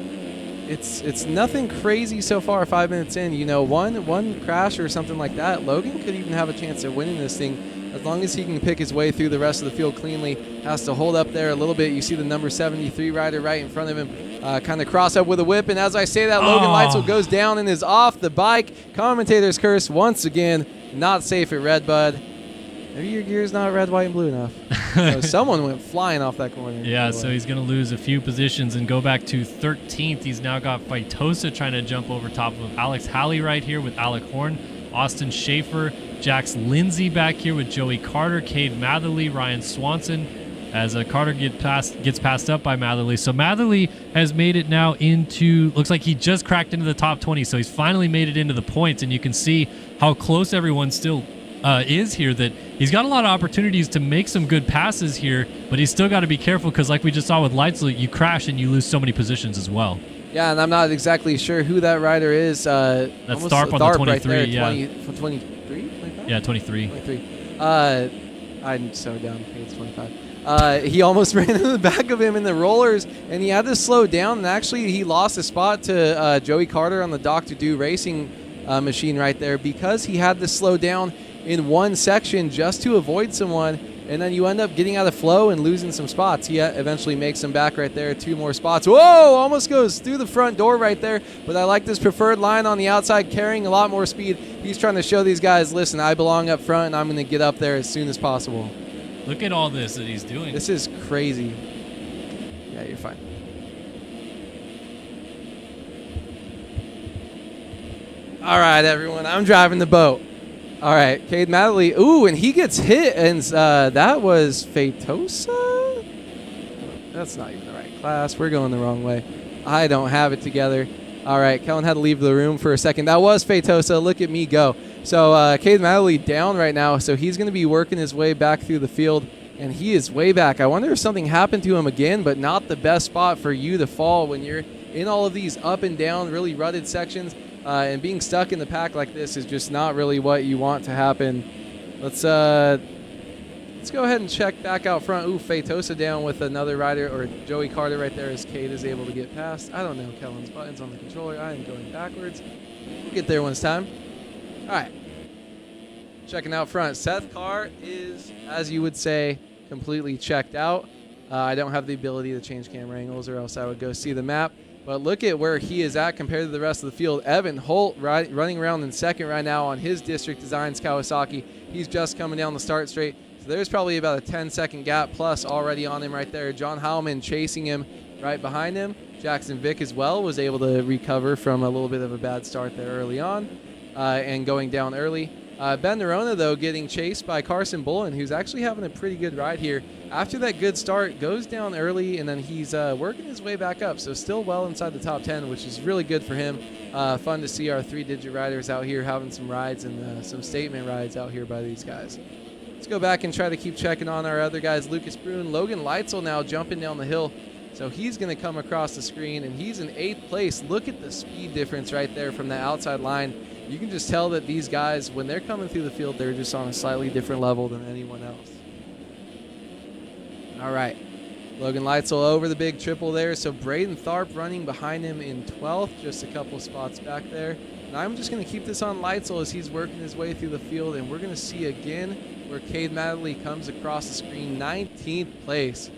it's nothing crazy so far 5 minutes in. One crash or something like that, Logan could even have a chance at winning this thing as long as he can pick his way through the rest of the field cleanly. Has to hold up there a little bit. You see the number 73 rider right in front of him kind of cross up with a whip, and as I say that, Logan Leitzel goes down and is off the bike. Commentator's curse once again. Not safe at RedBud. Maybe your gear's not red, white, and blue enough. So someone went flying off that corner. Yeah, so he's going to lose a few positions and go back to 13th. He's now got Faitosa trying to jump over top of him. Alex Halley right here with Alec Horn. Austin Schaefer. Jax Lindsay back here with Joey Carter. Cade Matherly. Ryan Swanson. As Carter gets passed up by Matherly. So Matherly has made it now into, looks like he just cracked into the top 20. So he's finally made it into the points. And you can see how close everyone still is here, that he's got a lot of opportunities to make some good passes here, but he's still got to be careful because like we just saw with Leitzel, you crash and you lose so many positions as well. Yeah, and I'm not exactly sure who that rider is. That's Tharp on the 23, right there, yeah. 23? 25? Yeah, 23. 23. I'm so dumb. It's 25. He almost ran into the back of him in the rollers, and he had to slow down, and actually he lost a spot to Joey Carter on the Dr. Do Racing machine right there because he had to slow down in one section just to avoid someone, and then you end up getting out of flow and losing some spots. He eventually makes them back right there, 2 more spots. Whoa, almost goes through the front door right there, but I like this preferred line on the outside, carrying a lot more speed. He's trying to show these guys, listen, I belong up front, and I'm going to get up there as soon as possible. Look at all this that he's doing. This is crazy. Yeah, you're fine. All right, everyone, I'm driving the boat. All right, Cade Matherly. Ooh, and he gets hit, and that was Faitosa? That's not even the right class. We're going the wrong way. I don't have it together. All right, Kellen had to leave the room for a second. That was Faitosa. Look at me go. So Cade Matherly down right now, so he's going to be working his way back through the field, and he is way back. I wonder if something happened to him again, but not the best spot for you to fall when you're in all of these up and down, really rutted sections. And being stuck in the pack like this is just not really what you want to happen. Let's go ahead and check back out front. Ooh, Faitosa down with another rider, or Joey Carter right there as Cade is able to get past. I don't know Kellen's buttons on the controller. I am going backwards. We'll get there once time. All right. Checking out front. Seth Carr is, as you would say, completely checked out. I don't have the ability to change camera angles, or else I would go see the map. But look at where he is at compared to the rest of the field. Evan Holt running around in second right now on his District Designs Kawasaki. He's just coming down the start straight. So there's probably about a 10-second gap plus already on him right there. John Heilman chasing him right behind him. Jackson Vick as well was able to recover from a little bit of a bad start there early on and going down early. Ben Nerona, though, getting chased by Carson Bullen, who's actually having a pretty good ride here. After that good start, goes down early, and then he's working his way back up. So still well inside the top 10, which is really good for him. Fun to see our 3-digit riders out here having some rides and some statement rides out here by these guys. Let's go back and try to keep checking on our other guys. Lucas Bruin, Logan Leitzel now jumping down the hill. So he's going to come across the screen, and he's in 8th place. Look at the speed difference right there from the outside line. You can just tell that these guys, when they're coming through the field, they're just on a slightly different level than anyone else. All right. Logan Leitzel over the big triple there. So Braden Tharp running behind him in 12th, just a couple spots back there. And I'm just going to keep this on Leitzel as he's working his way through the field. And we're going to see again where Cade Madley comes across the screen, 19th place.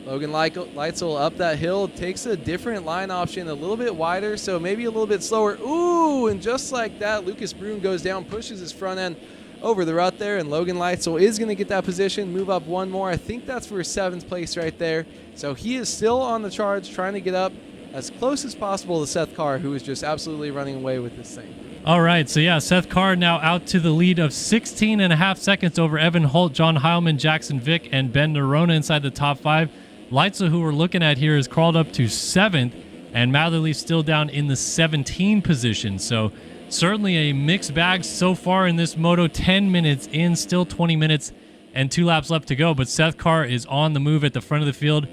Logan Leitzel up that hill, takes a different line option, a little bit wider, so maybe a little bit slower. Ooh, and just like that, Lucas Broom goes down, pushes his front end over the rut there, and Logan Leitzel is going to get that position, move up one more. I think that's for 7th place right there. So he is still on the charge, trying to get up as close as possible to Seth Carr, who is just absolutely running away with this thing. All right, so yeah, Seth Carr now out to the lead of 16.5 seconds over Evan Holt, John Heilman, Jackson Vick, and Ben Nerona inside the top 5. Leitzel, who we're looking at here, is crawled up to 7th, and Matherly's still down in the 17 position. So certainly a mixed bag so far in this moto. 10 minutes in, still 20 minutes and 2 laps left to go. But Seth Carr is on the move at the front of the field.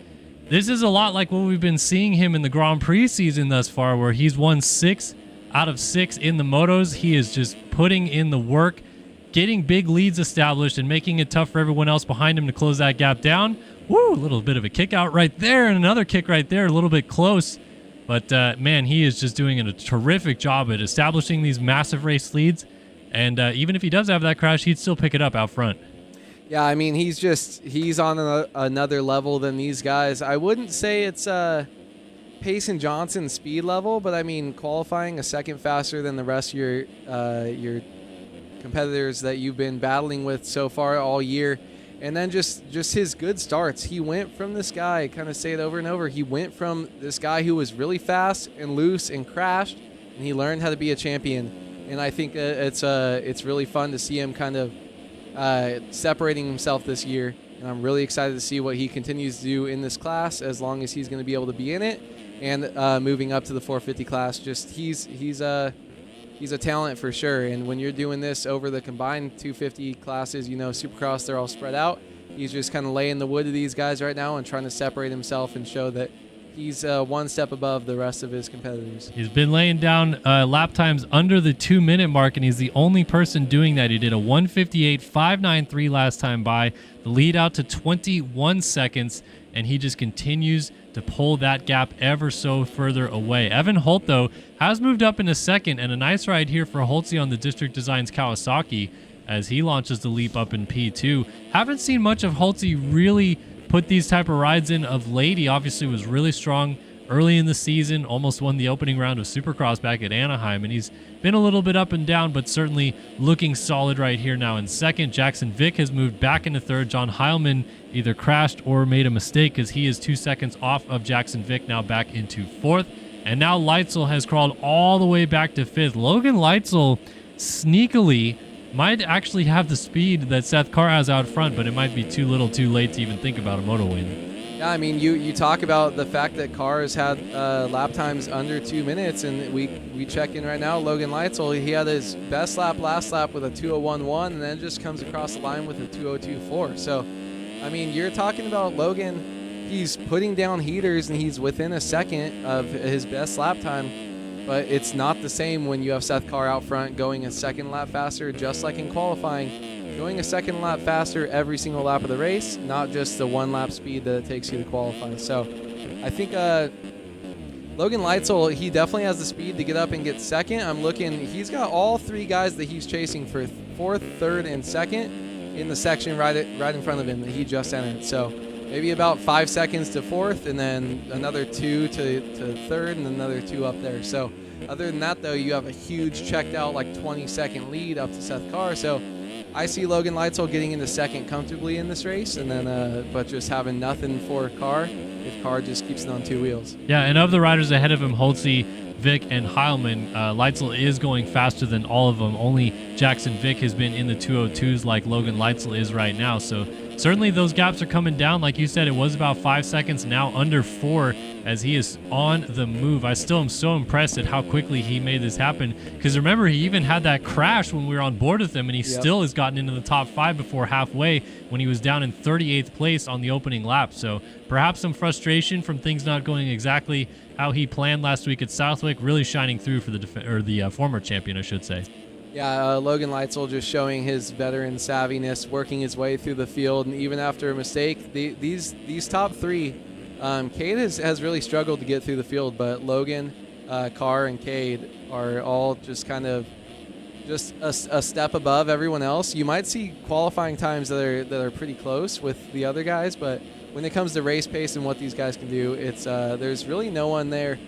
This is a lot like what we've been seeing him in the Grand Prix season thus far, where he's won 6 out of 6 in the motos. He is just putting in the work, getting big leads established, and making it tough for everyone else behind him to close that gap down. Woo, a little bit of a kick out right there, and another kick right there, a little bit close. But, man, he is just doing a terrific job at establishing these massive race leads. And even if he does have that crash, he'd still pick it up out front. Yeah, I mean, he's on another level than these guys. I wouldn't say it's Payson Johnson speed level, but, I mean, qualifying a second faster than the rest of your competitors that you've been battling with so far all year. And then just his good starts. He went from this guy, kind of say it over and over, he went from this guy who was really fast and loose and crashed, and he learned how to be a champion. And I think it's really fun to see him kind of separating himself this year. And I'm really excited to see what he continues to do in this class, as long as he's going to be able to be in it. And moving up to the 450 class, just he's a talent for sure. And when you're doing this over the combined 250 classes, you know, Supercross, they're all spread out. He's just kind of laying the wood to these guys right now and trying to separate himself and show that he's one step above the rest of his competitors. He's been laying down lap times under the 2-minute mark, and he's the only person doing that. He did a 1:58.593 last time by. The lead out to 21 seconds, and he just continues to pull that gap ever so further away. Evan Holt, though, has moved up in a second, and a nice ride here for Holtzy on the District Designs Kawasaki as he launches the leap up in P2. Haven't seen much of Holtzy really put these type of rides in of late. He obviously was really strong early in the season, almost won the opening round of Supercross back at Anaheim, and he's been a little bit up and down, but certainly looking solid right here now in second. Jackson Vick has moved back into third. John Heilman either crashed or made a mistake, because he is 2 seconds off of Jackson Vick, now back into fourth. And now Leitzel has crawled all the way back to fifth. Logan Leitzel sneakily might actually have the speed that Seth Carr has out front, but it might be too little too late to even think about a moto win. Yeah, I mean, you talk about the fact that Carr has had lap times under 2 minutes, and we check in right now. Logan Leitzel, he had his best lap last lap with a 2:01.1, and then just comes across the line with a 2:02.4. So, I mean, you're talking about Logan, he's putting down heaters, and he's within a second of his best lap time. But it's not the same when you have Seth Carr out front going a second lap faster, just like in qualifying. Going a second lap faster every single lap of the race, not just the 1 lap speed that it takes you to qualify. So I think Logan Leitzel, he definitely has the speed to get up and get second. I'm looking, he's got all 3 guys that he's chasing for fourth, third, and second in the section right in front of him that he just entered. So maybe about 5 seconds to fourth, and then another 2 to third, and another 2 up there. So other than that, though, you have a huge checked out, like 20-second lead up to Seth Carr. So I see Logan Leitzel getting into second comfortably in this race, and then but just having nothing for Carr if Carr just keeps it on 2 wheels. Yeah, and of the riders ahead of him, Holtzy, Vick, and Heilman, Leitzel is going faster than all of them. Only Jackson Vick has been in the 2:02s like Logan Leitzel is right now. So certainly those gaps are coming down. Like you said, it was about 5 seconds, now under 4 as he is on the move. I still am so impressed at how quickly he made this happen, because remember, he even had that crash when we were on board with him, and he still has gotten into the top 5 before halfway when he was down in 38th place on the opening lap. So perhaps some frustration from things not going exactly how he planned last week at Southwick, really shining through for the former champion, I should say. Yeah, Logan Leitzel just showing his veteran savviness, working his way through the field, and even after a mistake, these top three, Cade has really struggled to get through the field, but Logan, Carr, and Cade are all just kind of just a step above everyone else. You might see qualifying times that are pretty close with the other guys, but when it comes to race pace and what these guys can do, it's there's really no one there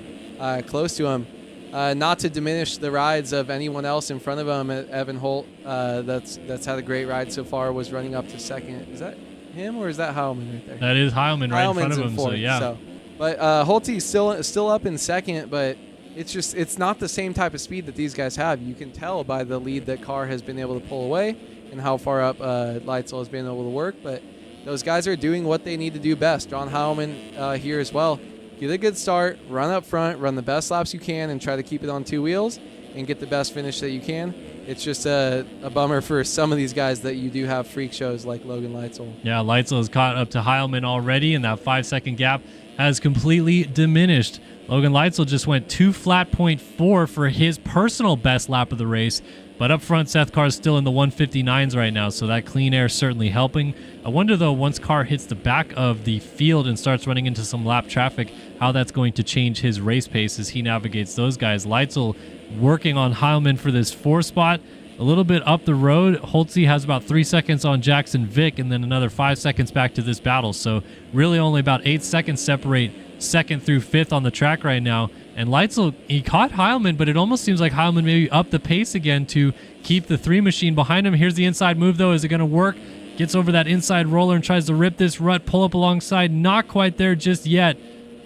close to them. Not to diminish the rides of anyone else in front of him. Evan Holt, that's had a great ride so far, was running up to second. Is that him or is that Heilman right there? That is Heilman right in front of him. Fourth, so yeah. So. But Holtzy's still up in second, but it's not the same type of speed that these guys have. You can tell by the lead that Carr has been able to pull away and how far up Leitzel has been able to work. But those guys are doing what they need to do best. John Heilman here as well. Get a good start, run up front, run the best laps you can, and try to keep it on two wheels and get the best finish that you can. It's just a bummer for some of these guys that you do have freak shows like Logan Leitzel. Yeah, Leitzel has caught up to Heilman already, and that 5-second gap has completely diminished. Logan Leitzel just went 2.4 for his personal best lap of the race. But up front, Seth Carr's still in the 159s right now, so that clean air is certainly helping. I wonder, though, once Carr hits the back of the field and starts running into some lap traffic, how that's going to change his race pace as he navigates those guys. Leitzel working on Heilman for this 4 spot. A little bit up the road, Holtzy has about 3 seconds on Jackson Vick and then another 5 seconds back to this battle. So really only about 8 seconds separate second through fifth on the track right now. And Leitzel, he caught Heilman, but it almost seems like Heilman maybe upped the pace again to keep the 3 machine behind him. Here's the inside move, though. Is it going to work? Gets over that inside roller and tries to rip this rut, pull up alongside. Not quite there just yet.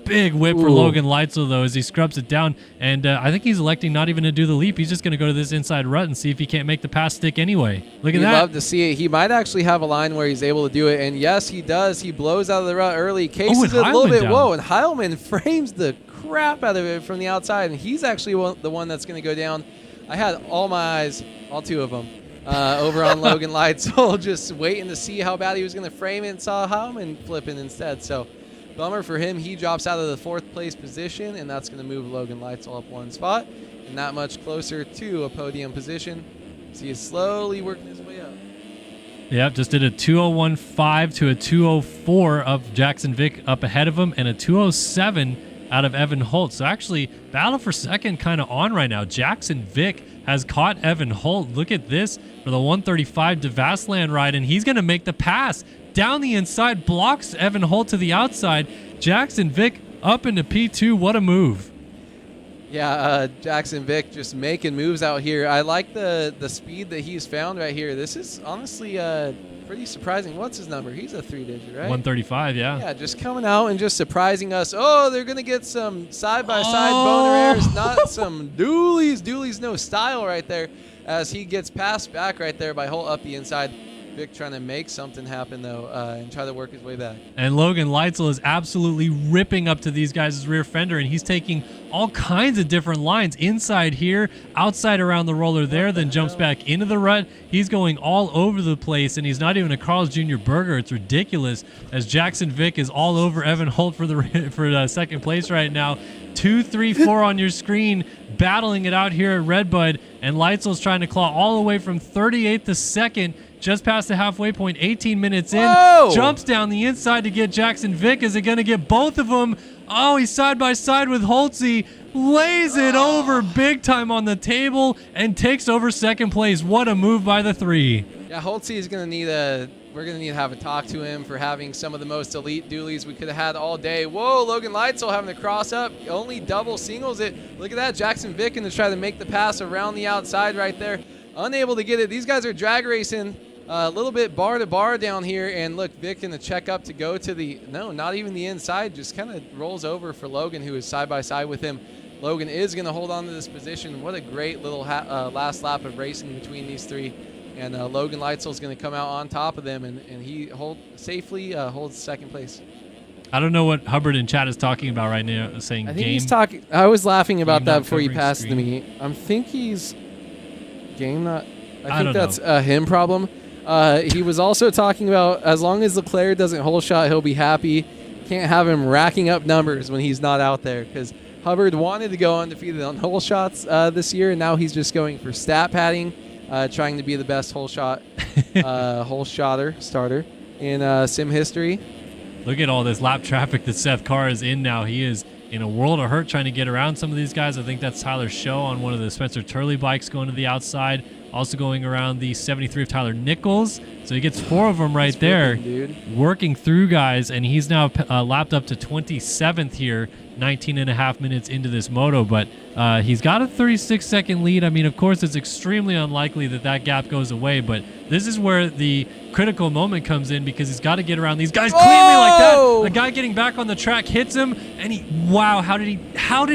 Big whip for Logan Leitzel, though, as he scrubs it down. And I think he's electing not even to do the leap. He's just going to go to this inside rut and see if he can't make the pass stick anyway. Look at that. We'd love to see it. He might actually have a line where he's able to do it. And, yes, he does. He blows out of the rut early. Cases it a little bit. Whoa, and Heilman frames the crap out of it from the outside. And he's actually the one that's going to go down. I had all my eyes, all 2 of them, over on Logan Leitzel, just waiting to see how bad he was going to frame it, and saw Heilman flipping instead. So, bummer for him. He drops out of the 4th place position, and that's going to move Logan Leitzel up 1 spot and that much closer to a podium position. So he is slowly working his way up. Yep, just did a 2:01.5 to a 2:04 of Jackson Vick up ahead of him, and a 2:07 out of Evan Holt. So actually, battle for second kind of on right now. Jackson Vick has caught Evan Holt. Look at this for the 135 to Vastland ride, and he's going to make the pass. Down the inside, blocks Evan Holt to the outside. Jackson Vick up into P2. What a move. Yeah, Jackson Vick just making moves out here. I like the speed that he's found right here. This is honestly pretty surprising. What's his number? He's a 3-digit, right? 135, yeah. Yeah, just coming out and just surprising us. Oh, they're going to get some side-by-side boner airs, not some dualies. Dualies, no style right there, as he gets passed back right there by Holt up the inside. Vic trying to make something happen, though, and try to work his way back. And Logan Leitzel is absolutely ripping up to these guys' rear fender, and he's taking all kinds of different lines. Inside here, outside around the roller there, then jumps back into the rut. He's going all over the place, and he's not even a Carl's Jr. burger. It's ridiculous, as Jackson Vick is all over Evan Holt for second place right now. 2, 3, 4 on your screen, battling it out here at RedBud, and Leitzel's trying to claw all the way from 38th to 2nd, just past the halfway point, 18 minutes in. Whoa! Jumps down the inside to get Jackson Vick. Is it going to get both of them? Oh, he's side by side with Holtzy. Lays it over big time on the table and takes over second place. What a move by the 3. Yeah, Holtzy is going to need we're going to need to have a talk to him for having some of the most elite dualies we could have had all day. Whoa, Logan Leitzel having to cross up. Only double singles it. Look at that. Jackson Vick going to try to make the pass around the outside right there. Unable to get it. These guys are drag racing a little bit bar to bar down here. And look, Vic in the check up to go to the, no, not even the inside. Just kind of rolls over for Logan, who is side by side with him. Logan is going to hold on to this position. What a great little last lap of racing between these 3. And Logan Leitzel is going to come out on top of them, and he safely holds second place. I don't know what Hubbard in chat is talking about right now, saying I think game. he's talking. I was laughing about that before you covering passed screen. to me. I think he's game not. I think don't that's a him problem. He was also talking about as long as Leclerc doesn't hole shot, he'll be happy. Can't have him racking up numbers when he's not out there, because Hubbard wanted to go undefeated on hole shots this year, and now he's just going for stat padding. trying to be the best whole shotter starter in sim history. Look at all this lap traffic that Seth Carr is in now. He is in a world of hurt trying to get around some of these guys. I think that's Tyler Show on one of the Spencer Turley bikes going to the outside. Also going around the 73 of Tyler Nichols. So he gets 4 of them right there, working through guys, and he's now lapped up to 27th here, 19 and a half minutes into this moto. But he's got a 36-second lead. I mean, of course, it's extremely unlikely that that gap goes away, but this is where the critical moment comes in because he's got to get around these guys cleanly like that. The guy getting back on the track hits him, and wow, how did he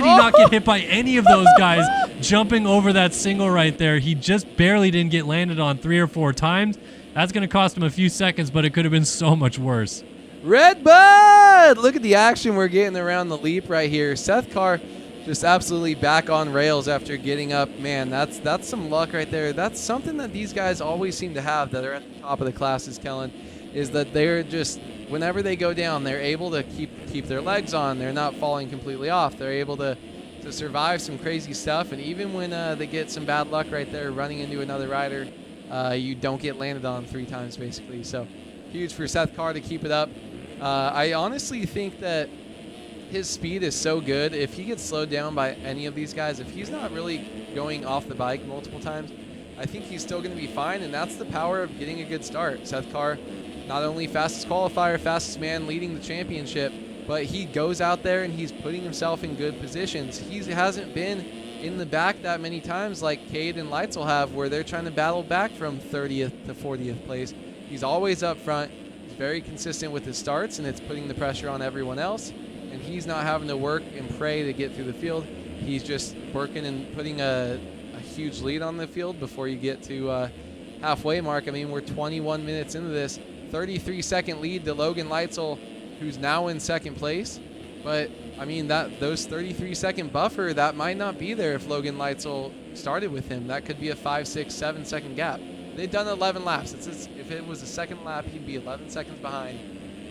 not get hit by any of those guys jumping over that single right there? He just barely didn't get landed on 3 or 4 times. That's going to cost him a few seconds, but it could have been so much worse. RedBud! Look at the action we're getting around the leap right here. Seth Carr just absolutely back on rails after getting up. Man, that's some luck right there. That's something that these guys always seem to have that are at the top of the classes, Kellen, is that they're just, whenever they go down, they're able to keep their legs on. They're not falling completely off. They're able to survive some crazy stuff, and even when they get some bad luck right there running into another rider, you don't get landed on 3 times basically. So huge for Seth Carr to keep it up. I honestly think that his speed is so good. If he gets slowed down by any of these guys, if he's not really going off the bike multiple times, I think he's still going to be fine, and that's the power of getting a good start. Seth Carr, not only fastest qualifier, fastest man leading the championship, but he goes out there and he's putting himself in good positions. He hasn't been in the back that many times like Cade and Leitzel have, where they're trying to battle back from 30th to 40th place. He's always up front. He's very consistent with his starts, and it's putting the pressure on everyone else. And he's not having to work and pray to get through the field. He's just working and putting a huge lead on the field before you get to halfway mark. I mean, we're 21 minutes into this. 33-second lead to Logan Leitzel, who's now in 2nd place. But I mean, those 33-second buffer, that might not be there if Logan Leitzel started with him. That could be a 5, 6, 7-second gap. They've done 11 laps. If it was a 2nd lap, he'd be 11 seconds behind.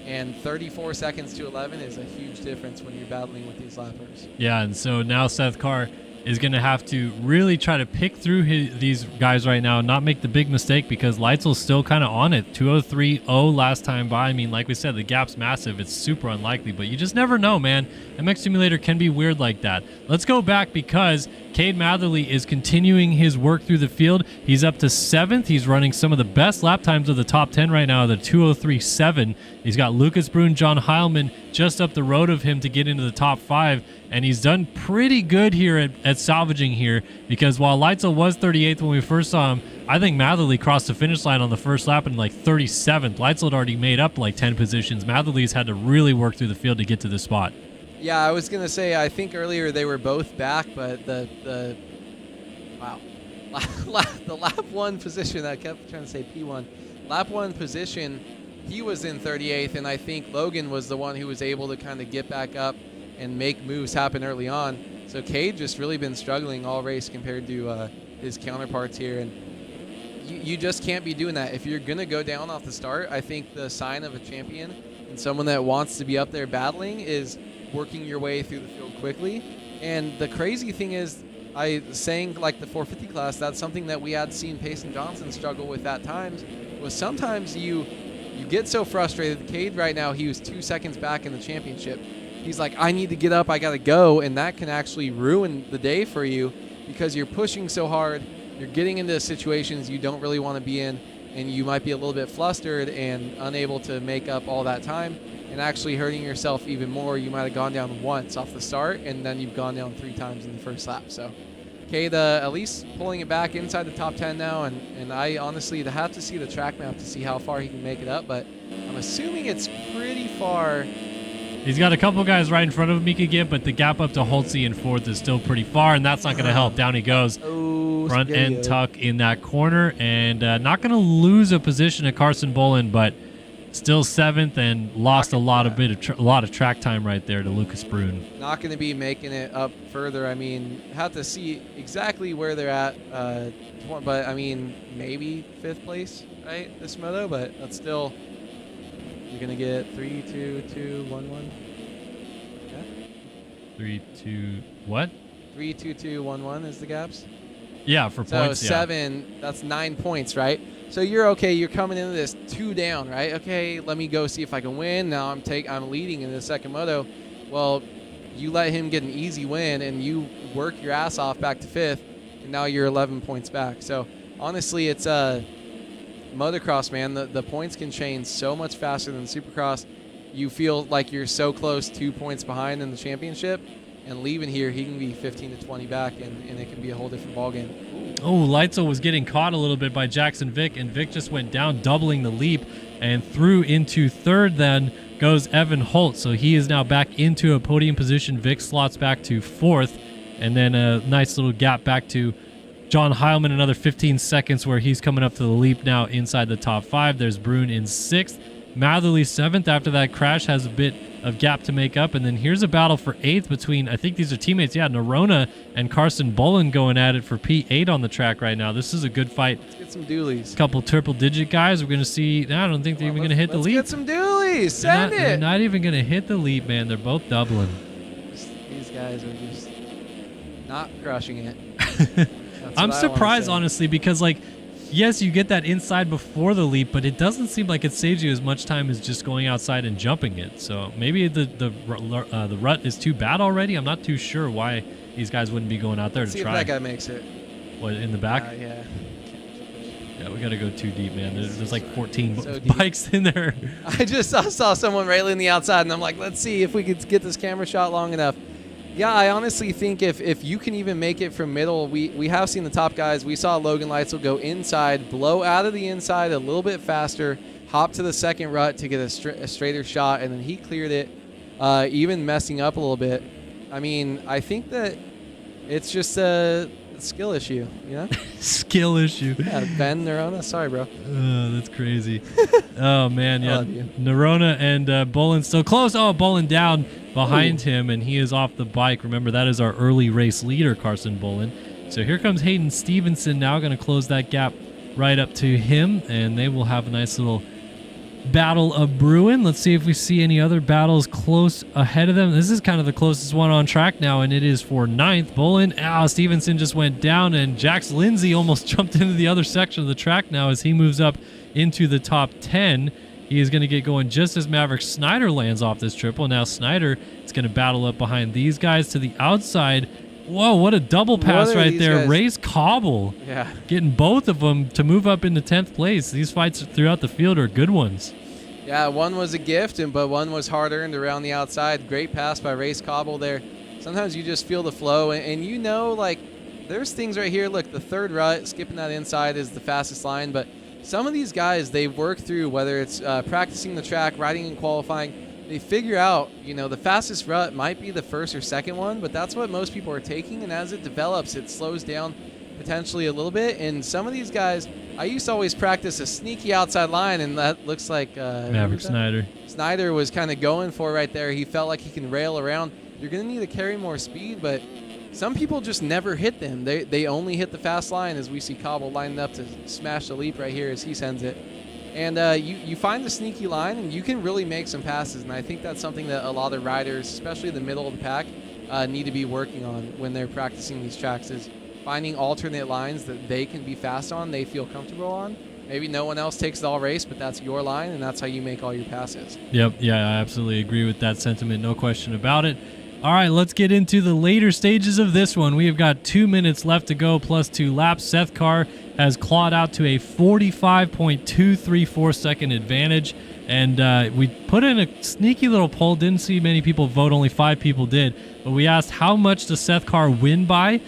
And 34 seconds to 11 is a huge difference when you're battling with these lappers. Yeah, and so now Seth Carr is going to have to really try to pick through these guys right now, not make the big mistake, because Leitzel's still kind of on it. 2:03.0 last time by. I mean, like we said, the gap's massive. It's super unlikely, but you just never know, man. MX Simulator can be weird like that. Let's go back because Cade Matherly is continuing his work through the field. He's up to 7th. He's running some of the best lap times of the top 10 right now, the 2:03.7. He's got Lucas Brune, John Heilman just up the road of him to get into the top 5. And he's done pretty good here at salvaging here, because while Leitzel was 38th when we first saw him, I think Matherly crossed the finish line on the first lap in like 37th. Leitzel had already made up like 10 positions. Matherly's had to really work through the field to get to this spot. Yeah, I was going to say, I think earlier they were both back, but the lap 1 position, I kept trying to say P1, lap 1 position, he was in 38th, and I think Logan was the one who was able to kind of get back up and make moves happen early on. So Cade just really been struggling all race compared to his counterparts here, and you just can't be doing that. If you're going to go down off the start, I think the sign of a champion and someone that wants to be up there battling is working your way through the field quickly. And the crazy thing is, saying like the 450 class, that's something that we had seen Payson Johnson struggle with at times, was sometimes you get so frustrated. Cade right now, he was 2 seconds back in the championship. He's like, I need to get up, I got to go, and that can actually ruin the day for you because you're pushing so hard, you're getting into situations you don't really want to be in, and you might be a little bit flustered and unable to make up all that time and actually hurting yourself even more. You might have gone down once off the start, and then you've gone down 3 times in the first lap. So Cade at least pulling it back inside the top 10 now, and I honestly have to see the track map to see how far he can make it up, but I'm assuming it's pretty far. He's got a couple guys right in front of him he could get, but the gap up to Holtze in 4th is still pretty far, and that's not going to help. Down he goes. Oh, front end tuck in that corner, and not going to lose a position at Carson Bolin, but still 7th and lost a lot of track time right there to Lucas Brune. Not going to be making it up further. I mean, have to see exactly where they're at, but I mean, maybe 5th place, right, this moto, but that's still. You're going to get 3, 2, 2, 1, 1. Yeah. 3, 2, what? 3, 2, 2, 1, 1 is the gaps. Yeah, for So points. 7, that's 9 points, right? So you're okay. You're coming into this 2 down, right? Okay, let me go see if I can win. Now I'm leading in the second moto. Well, you let him get an easy win, and you work your ass off back to 5th, and now you're 11 points back. So honestly, it's motocross, man. The points can change so much faster than Supercross. You feel like you're so close, 2 points behind in the championship, and leaving here, he can be 15 to 20 back, and it can be a whole different ballgame. Oh, Leitzel was getting caught a little bit by Jackson Vick, and Vick just went down, doubling the leap, and through into third. Then goes Evan Holt, so he is now back into a podium position. Vick slots back to 4th, and then a nice little gap back to John Heilman, another 15 seconds where he's coming up to the leap now inside the top 5. There's Brune in 6th. Matherly 7th after that crash, has a bit of gap to make up. And then here's a battle for 8th between, I think these are teammates, yeah, Nerona and Carson Bolin going at it for P8 on the track right now. This is a good fight. Let's get some dualies. A couple triple-digit guys. We're going to see, I don't think they're even going to hit the leap. Let's get some dualies. Send it. They're not even going to hit the leap, man. They're both doubling. These guys are just not crushing it. I'm surprised, honestly, because, like, yes, you get that inside before the leap, but it doesn't seem like it saves you as much time as just going outside and jumping it. So maybe the rut is too bad already. I'm not too sure why these guys wouldn't be going out there to see try. If that guy makes it. What, in the back? Yeah. Yeah, we got to go too deep, man. There's like 14 so bikes in there. I just saw someone railing the outside, and I'm like, let's see if we could get this camera shot long enough. Yeah, I honestly think if you can even make it from middle, we have seen the top guys. We saw Logan Leitzel go inside, blow out of the inside a little bit faster, hop to the second rut to get a straighter shot, and then he cleared it, even messing up a little bit. I mean, I think that it's just a skill issue, you know? Skill issue. Yeah, Ben Nerona. Sorry, bro. That's crazy. Oh, man. Yeah. I love you. Nerona and Bolin still close. Oh, Bolin down behind him, and he is off the bike. Remember, that is our early race leader, Carson Bolin. So here comes Hayden Stevenson now, going to close that gap right up to him, and they will have a nice little battle of brewing. Let's see if we see any other battles close ahead of them. This is kind of the closest one on track now, and it is for 9th. Bolin, Stevenson just went down, and Jax Lindsay almost jumped into the other section of the track now as he moves up into the top 10. He is going to get going just as Maverick Snyder lands off this triple. Now Snyder is going to battle up behind these guys to the outside. Whoa, what a double pass right there. Guys? Race Cobble. Yeah. Getting both of them to move up into 10th place. These fights throughout the field are good ones. Yeah, one was a gift, but one was hard-earned around the outside. Great pass by Race Cobble there. Sometimes you just feel the flow, and you know, like, there's things right here. Look, the third rut, skipping that inside is the fastest line, but some of these guys, they've worked through, whether it's practicing the track, riding and qualifying, they figure out, you know, the fastest rut might be the first or second one, but that's what most people are taking, and as it develops, it slows down potentially a little bit. And some of these guys, I used to always practice a sneaky outside line, and that looks like Maverick Snyder. Snyder was kind of going for right there. He felt like he can rail around. You're going to need to carry more speed, but some people just never hit them. They only hit the fast line, as we see Cobble lining up to smash the leap right here as he sends it. And you find the sneaky line, and you can really make some passes. And I think that's something that a lot of riders, especially the middle of the pack, need to be working on when they're practicing these tracks, is finding alternate lines that they can be fast on, they feel comfortable on. Maybe no one else takes it all race, but that's your line, and that's how you make all your passes. Yep, yeah, I absolutely agree with that sentiment. No question about it. All right, let's get into the later stages of this one. We have got 2 minutes left to go plus 2 laps. Seth Carr has clawed out to a 45.234 second advantage. And we put in a sneaky little poll. Didn't see many people vote. Only 5 people did. But we asked, how much does Seth Carr win by?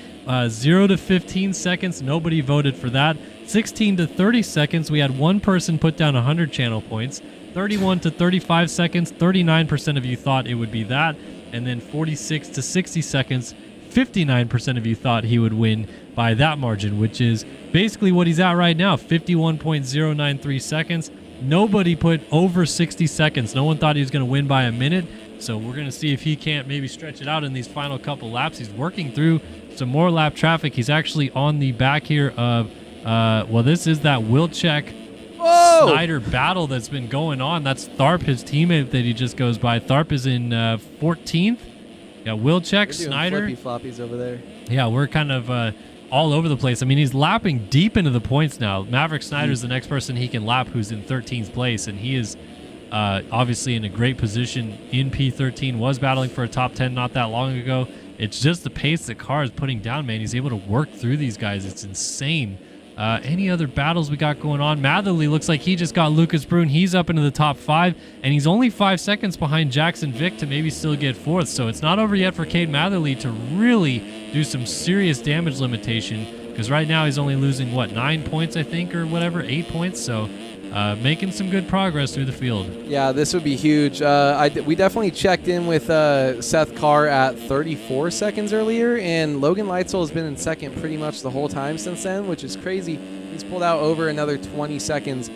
0 to 15 seconds. Nobody voted for that. 16 to 30 seconds. We had one person put down 100 channel points. 31 to 35 seconds. 39% of you thought it would be that. And then 46 to 60 seconds, 59% of you thought he would win by that margin, which is basically what he's at right now, 51.093 seconds. Nobody put over 60 seconds. No one thought he was going to win by a minute. So we're going to see if he can't maybe stretch it out in these final couple laps. He's working through some more lap traffic. He's actually on the back here of, this is that Wilczek Snyder battle that's been going on. That's Tharp, his teammate that he just goes by. Tharp is in 14th. Yeah, Wilczek, We're doing Snyder. flippy floppies over there. Yeah, we're kind of all over the place. I mean, he's lapping deep into the points now. Maverick Snyder's the next person he can lap who's in 13th place, and he is obviously in a great position in P13, was battling for a top 10 not that long ago. It's just the pace that Carr is putting down, man. He's able to work through these guys. It's insane. Any other battles we got going on? Matherly looks like he just got Lucas Brune. He's up into the top 5, and he's only 5 seconds behind Jackson Vick to maybe still get 4th. So it's not over yet for Cade Matherly to really do some serious damage limitation, because right now he's only losing, what, 9 points, I think, or whatever, 8 points. So making some good progress through the field. Yeah, this would be huge. We definitely checked in with Seth Carr at 34 seconds earlier, and Logan Leitzel has been in second pretty much the whole time since then, which is crazy. He's pulled out over another 20 seconds.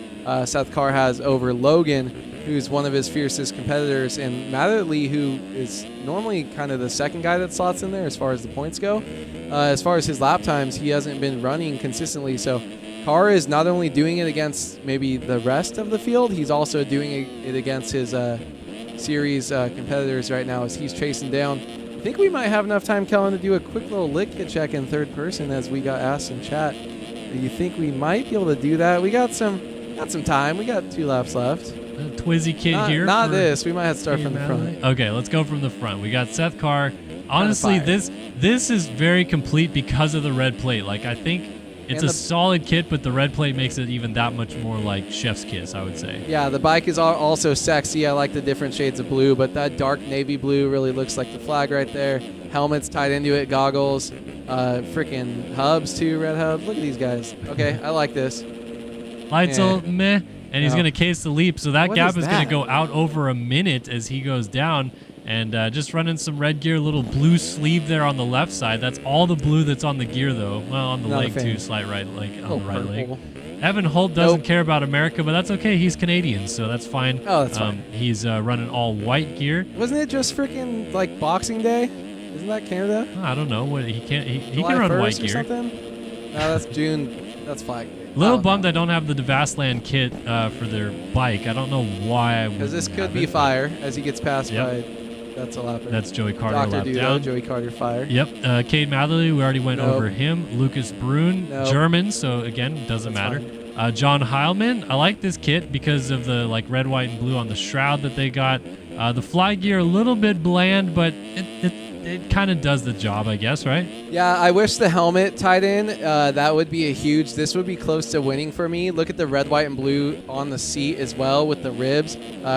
Seth Carr has over Logan, who's one of his fiercest competitors, and Matherly, who is normally kind of the second guy that slots in there as far as the points go. As far as his lap times, he hasn't been running consistently, so Carr is not only doing it against maybe the rest of the field, he's also doing it against his series competitors right now as he's chasing down. I think we might have enough time, Kellen, to do a quick little lit kit check in third person, as we got asked in chat. Do you think we might be able to do that? We got some time. We got 2 laps left. Twizzy kid here. Not this. We might have to start from the front. Okay, let's go from the front. We got Seth Carr. Honestly, this is very complete because of the red plate. Like, I think it's a solid kit, but the red plate makes it even that much more like chef's kiss, I would say. Yeah, the bike is also sexy. I like the different shades of blue, but that dark navy blue really looks like the flag right there. Helmets tied into it, goggles, freaking hubs too, red hubs. Look at these guys. Okay, I like this. Leitzel, meh. And he's going to case the leap, so that gap is going to go out over a minute as he goes down. And just running some red gear, little blue sleeve there on the left side. That's all the blue that's on the gear, though. Well, on the leg, too, slight right leg, on the right leg. Evan Holt doesn't care about America, but that's okay. He's Canadian, so that's fine. Oh, that's fine. He's running all white gear. Wasn't it just freaking, like, Boxing Day? Isn't that Canada? I don't know. He can run white gear. Something? No, that's June. That's Flag Day. Little bummed I don't have the Devastland kit for their bike. I don't know why. Because this could be fire as he gets passed by. That's a lapper. That's Joey Carter lap down. Joey Carter fire. Yep. Cade Matherly, we already went over him. Lucas Brune, German, so again, doesn't matter. John Heilman, I like this kit because of the red, white, and blue on the shroud that they got. The fly gear a little bit bland, but it kind of does the job, I guess, right? Yeah, I wish the helmet tied in. That would be this would be close to winning for me. Look at the red, white, and blue on the seat as well with the ribs.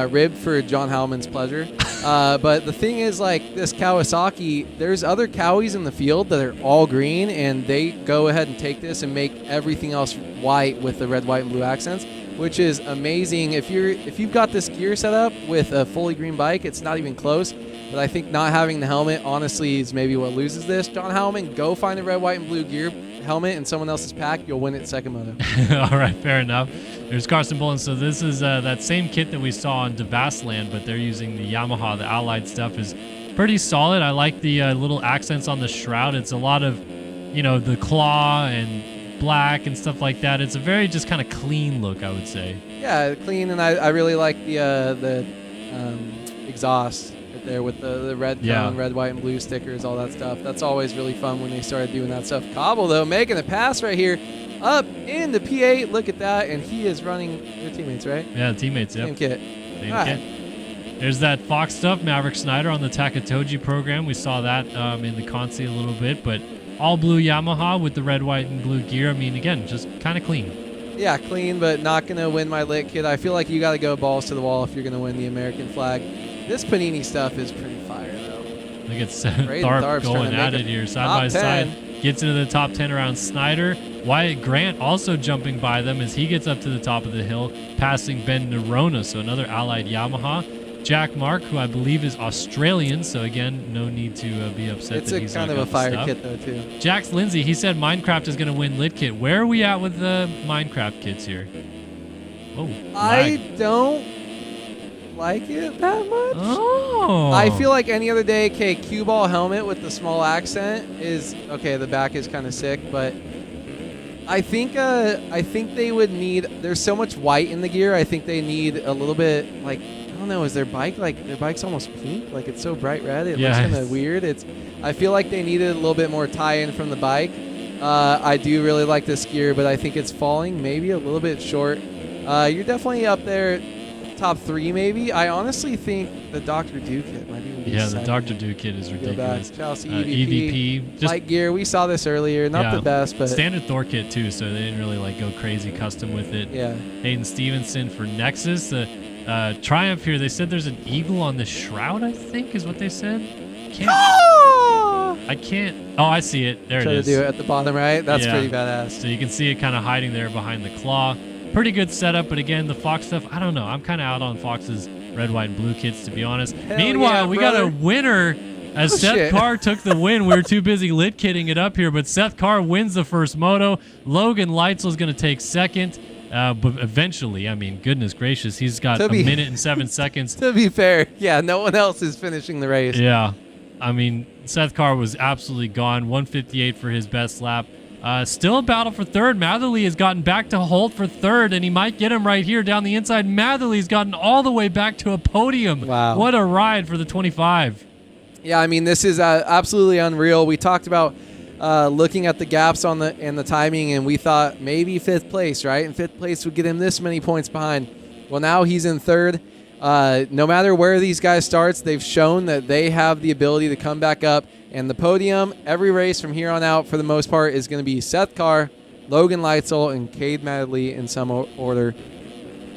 Rib for John Howman's pleasure. But the thing is, like, this Kawasaki, there's other Cowies in the field that are all green, and they go ahead and take this and make everything else white with the red, white, and blue accents, which is amazing. If you've got this gear set up with a fully green bike, it's not even close. But I think not having the helmet, honestly, is maybe what loses this. John Howman, go find a red, white, and blue gear helmet in someone else's pack. You'll win it second moto. All right, fair enough. There's Carson Bullen. So this is that same kit that we saw on Devastland, but they're using the Yamaha. The Allied stuff is pretty solid. I like the little accents on the shroud. It's a lot of, the claw and black and stuff like that. It's a very just kind of clean look, I would say. Yeah, clean, and I really like the exhaust there with the red cone, red, white, and blue stickers, all that stuff. That's always really fun when they started doing that stuff. Cobble, though, making a pass right here up in the P8. Look at that, and he is running their teammates, right? Yeah, teammates, Same kit. Same kit. There's that Fox stuff, Maverick Snyder on the Takatoji program. We saw that in the Consi a little bit, but all blue Yamaha with the red, white, and blue gear. I mean, again, just kind of clean. Yeah, clean, but not going to win my lit kit. I feel like you got to go balls to the wall if you're going to win the American flag. This Panini stuff is pretty fire, though. Look at Tharp going at it here, side by side. Gets into the top 10 around Snyder. Wyatt Grant also jumping by them as he gets up to the top of the hill, passing Ben Nerona, so another Allied Yamaha. Jack Mark, who I believe is Australian, so again, no need to be upset that he's kind of a fire kit, though, too. Jax Lindsay, he said Minecraft is going to win lit kit. Where are we at with the Minecraft kits here? Oh, I don't like it that much. Oh. I feel like any other day, cue ball helmet with the small accent is okay. The back is kind of sick, but I think they would need. There's so much white in the gear. I think they need a little bit, like, I don't know. Is their bike's almost pink? Like it's so bright red. It Yeah. looks kind of weird. I feel like they needed a little bit more tie-in from the bike. I do really like this gear, but I think it's falling maybe a little bit short. You're definitely up there, top 3 maybe. I honestly think the Dr. Duke kit might even be Yeah, the second. Dr. Duke kit is ridiculous. Chelsea EVP. Just light gear. We saw this earlier. Not the best, but standard Thor kit too, so they didn't really like go crazy custom with it. yeah. Hayden Stevenson for Nexus. Triumph here. They said there's an eagle on the shroud, I think is what they said. I can't. Oh, I see it. There Try it to is. do it at the bottom right. That's Yeah. pretty badass. So you can see it kind of hiding there behind the claw. Pretty good setup, but again, the Fox stuff, I don't know. I'm kind of out on Fox's red, white, and blue kits, to be honest. Hell Meanwhile, yeah, we got a brother. winner as Seth shit. Carr took the win. We were too busy lit kitting it up here, but Seth Carr wins the first moto. Logan Leitzel's going to take second, but eventually, I mean, goodness gracious, he's got a minute and 7 seconds. To be fair, yeah, no one else is finishing the race. Yeah. I mean, Seth Carr was absolutely gone. 158 for his best lap. Still a battle for third. Matherly has gotten back to Holt for third, and he might get him right here down the inside. Matherly's gotten all the way back to a podium. Wow. What a ride for the 25. Yeah, I mean, this is absolutely unreal. We talked about looking at the gaps on the timing, and we thought maybe 5th place, right? And 5th place would get him this many points behind. Well, now he's in third. No matter where these guys starts, they've shown that they have the ability to come back up. And the podium, every race from here on out, for the most part, is going to be Seth Carr, Logan Leitzel, and Cade Madley in some order.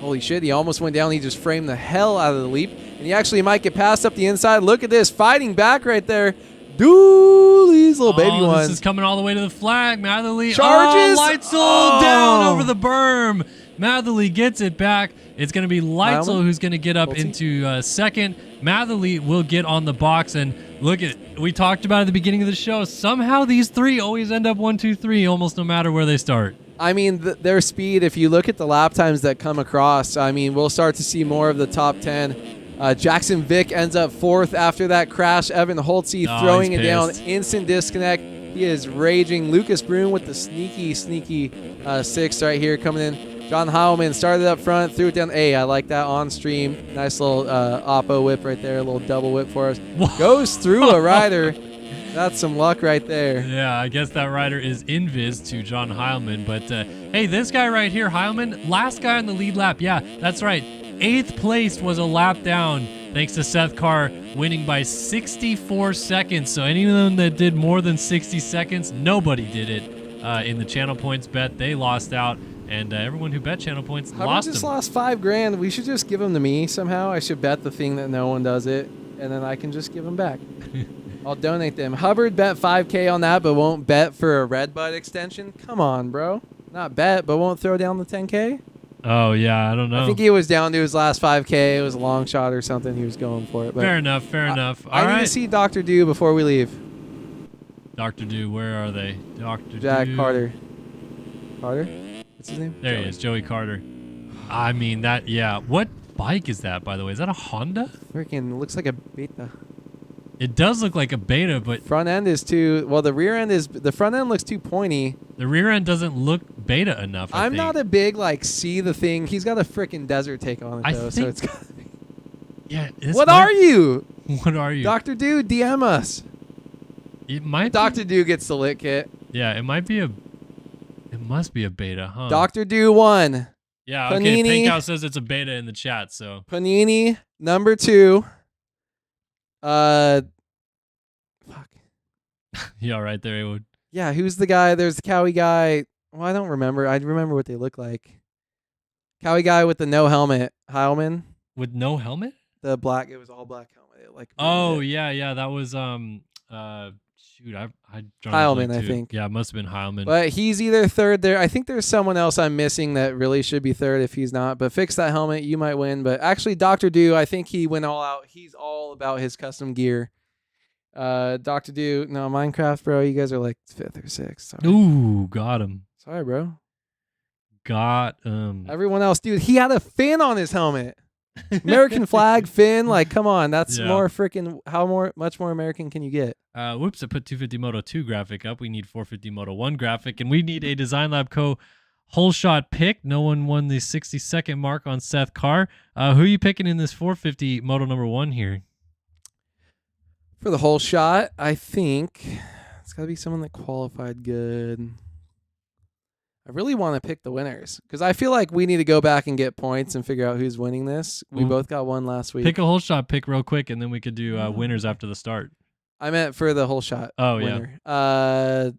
Holy shit, he almost went down. He just framed the hell out of the leap. And he actually might get passed up the inside. Look at this, fighting back right there. Dooley's little baby one. This is coming all the way to the flag. Matherly Charges. Leitzel down over the berm. Matherly gets it back. It's going to be Leitzel who's going to get up into second. Matherly will get on the box, and look at, we talked about at the beginning of the show, somehow these three always end up 1, 2, 3 almost no matter where they start. I mean, their speed, if you look at the lap times that come across, I mean, we'll start to see more of the top 10. Jackson Vick ends up 4th after that crash. Evan Holtze throwing it down. Instant disconnect. He is raging. Lucas Broom with the sneaky 6th right here coming in. John Heilman started up front, threw it down. Hey, I like that on stream. Nice little oppo whip right there, a little double whip for us. Goes through a rider. That's some luck right there. Yeah, I guess that rider is invis to John Heilman. But hey, this guy right here, Heilman, last guy on the lead lap. Yeah, that's right. 8th place was a lap down thanks to Seth Carr winning by 64 seconds. So anyone that did more than 60 seconds, nobody did it. In the channel points bet, they lost out. And everyone who bet channel points lost just them. lost $5,000. We should just give them to me somehow. I should bet the thing that no one does it, and then I can just give them back. I'll donate them. Hubbard bet $5K on that, but won't bet for a RedBud extension. Come on, bro. Not bet, but won't throw down the 10K. Oh yeah, I don't know. I think he was down to his last 5K. It was a long shot or something. He was going for it. But fair enough. Fair enough. I need to see Dr. Do before we leave. Dr. Do, where are they? Dr. Jack Do. Carter. Carter? What's his name? There he is, Joey Carter. I mean that. Yeah. What bike is that, by the way? Is that a Honda? Freaking looks like a Beta. It does look like a Beta, but Front end is too. Well, the rear end is. The front end looks too pointy. the rear end doesn't look Beta enough. I I'm think. not a big like see the thing. He's got a freaking desert take on it though, so it's. Yeah. What are you? What are you? Dr. Dude, DM us. It might. Dr. Dude gets the lit kit. Yeah, it might be a. It must be a Beta, huh? Dr. Do 1. Yeah. Panini. Okay. Pink House says it's a Beta in the chat. So. Panini number 2. Fuck. Yeah. Right there, it would. Yeah, who's the guy? There's the Cowie guy. Well, I don't remember. I remember what they look like. Cowie guy with the no helmet. Heilman. With no helmet? The black. It was all black helmet. Oh yeah. That was shoot, I Heilman, I think. Yeah, it must have been Heilman. But he's either third there. I think there's someone else I'm missing that really should be third if he's not. But fix that helmet, you might win. But actually, Dr. Do, I think he went all out. He's all about his custom gear. Dr. Do, no, Minecraft, bro. You guys are like 5th or 6th. Sorry. Ooh, got him. Sorry, bro. Got Everyone else, dude, he had a fin on his helmet. American flag, fin, like, come on. That's more freaking, much more American can you get? Whoops, I put 250 Moto 2 graphic up. We need 450 Moto 1 graphic, and we need a Design Lab Co. hole shot pick. No one won the 60-second mark on Seth Carr. Who are you picking in this 450 Moto number 1 here? For the hole shot, I think it's got to be someone that qualified good. I really want to pick the winners because I feel like we need to go back and get points and figure out who's winning this. We both got one last week. Pick a hole shot pick real quick, and then we could do winners after the start. I meant for the hole shot. Oh, winner. yeah.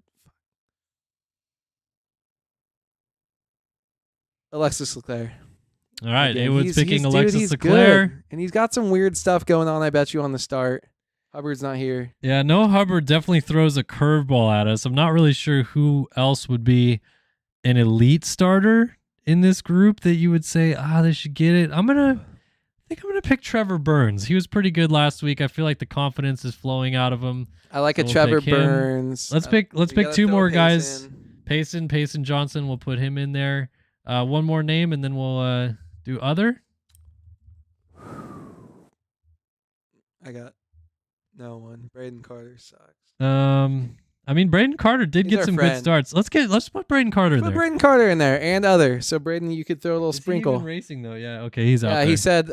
Alexis Leclerc. All right, Again, Awood's picking dude, Alexis Leclerc. Good. And he's got some weird stuff going on, I bet you, on the start. Hubbard's not here. Yeah, Noah Hubbard definitely throws a curveball at us. I'm not really sure who else would be an elite starter in this group that you would say, they should get it. I think I'm gonna pick Trevor Burns. He was pretty good last week. I feel like the confidence is flowing out of him. I like a Trevor Burns. Let's pick 2 more guys. Payson Johnson. We'll put him in there. One more name, and then we'll do other. I got no one. Braden Carter sucks. I mean, Braden Carter did get some good starts. Let's put Braden Carter in there. Put Braden Carter in there and other. So Braden, you could throw a little sprinkle. He even racing though, yeah. Okay, he's out. Yeah, he said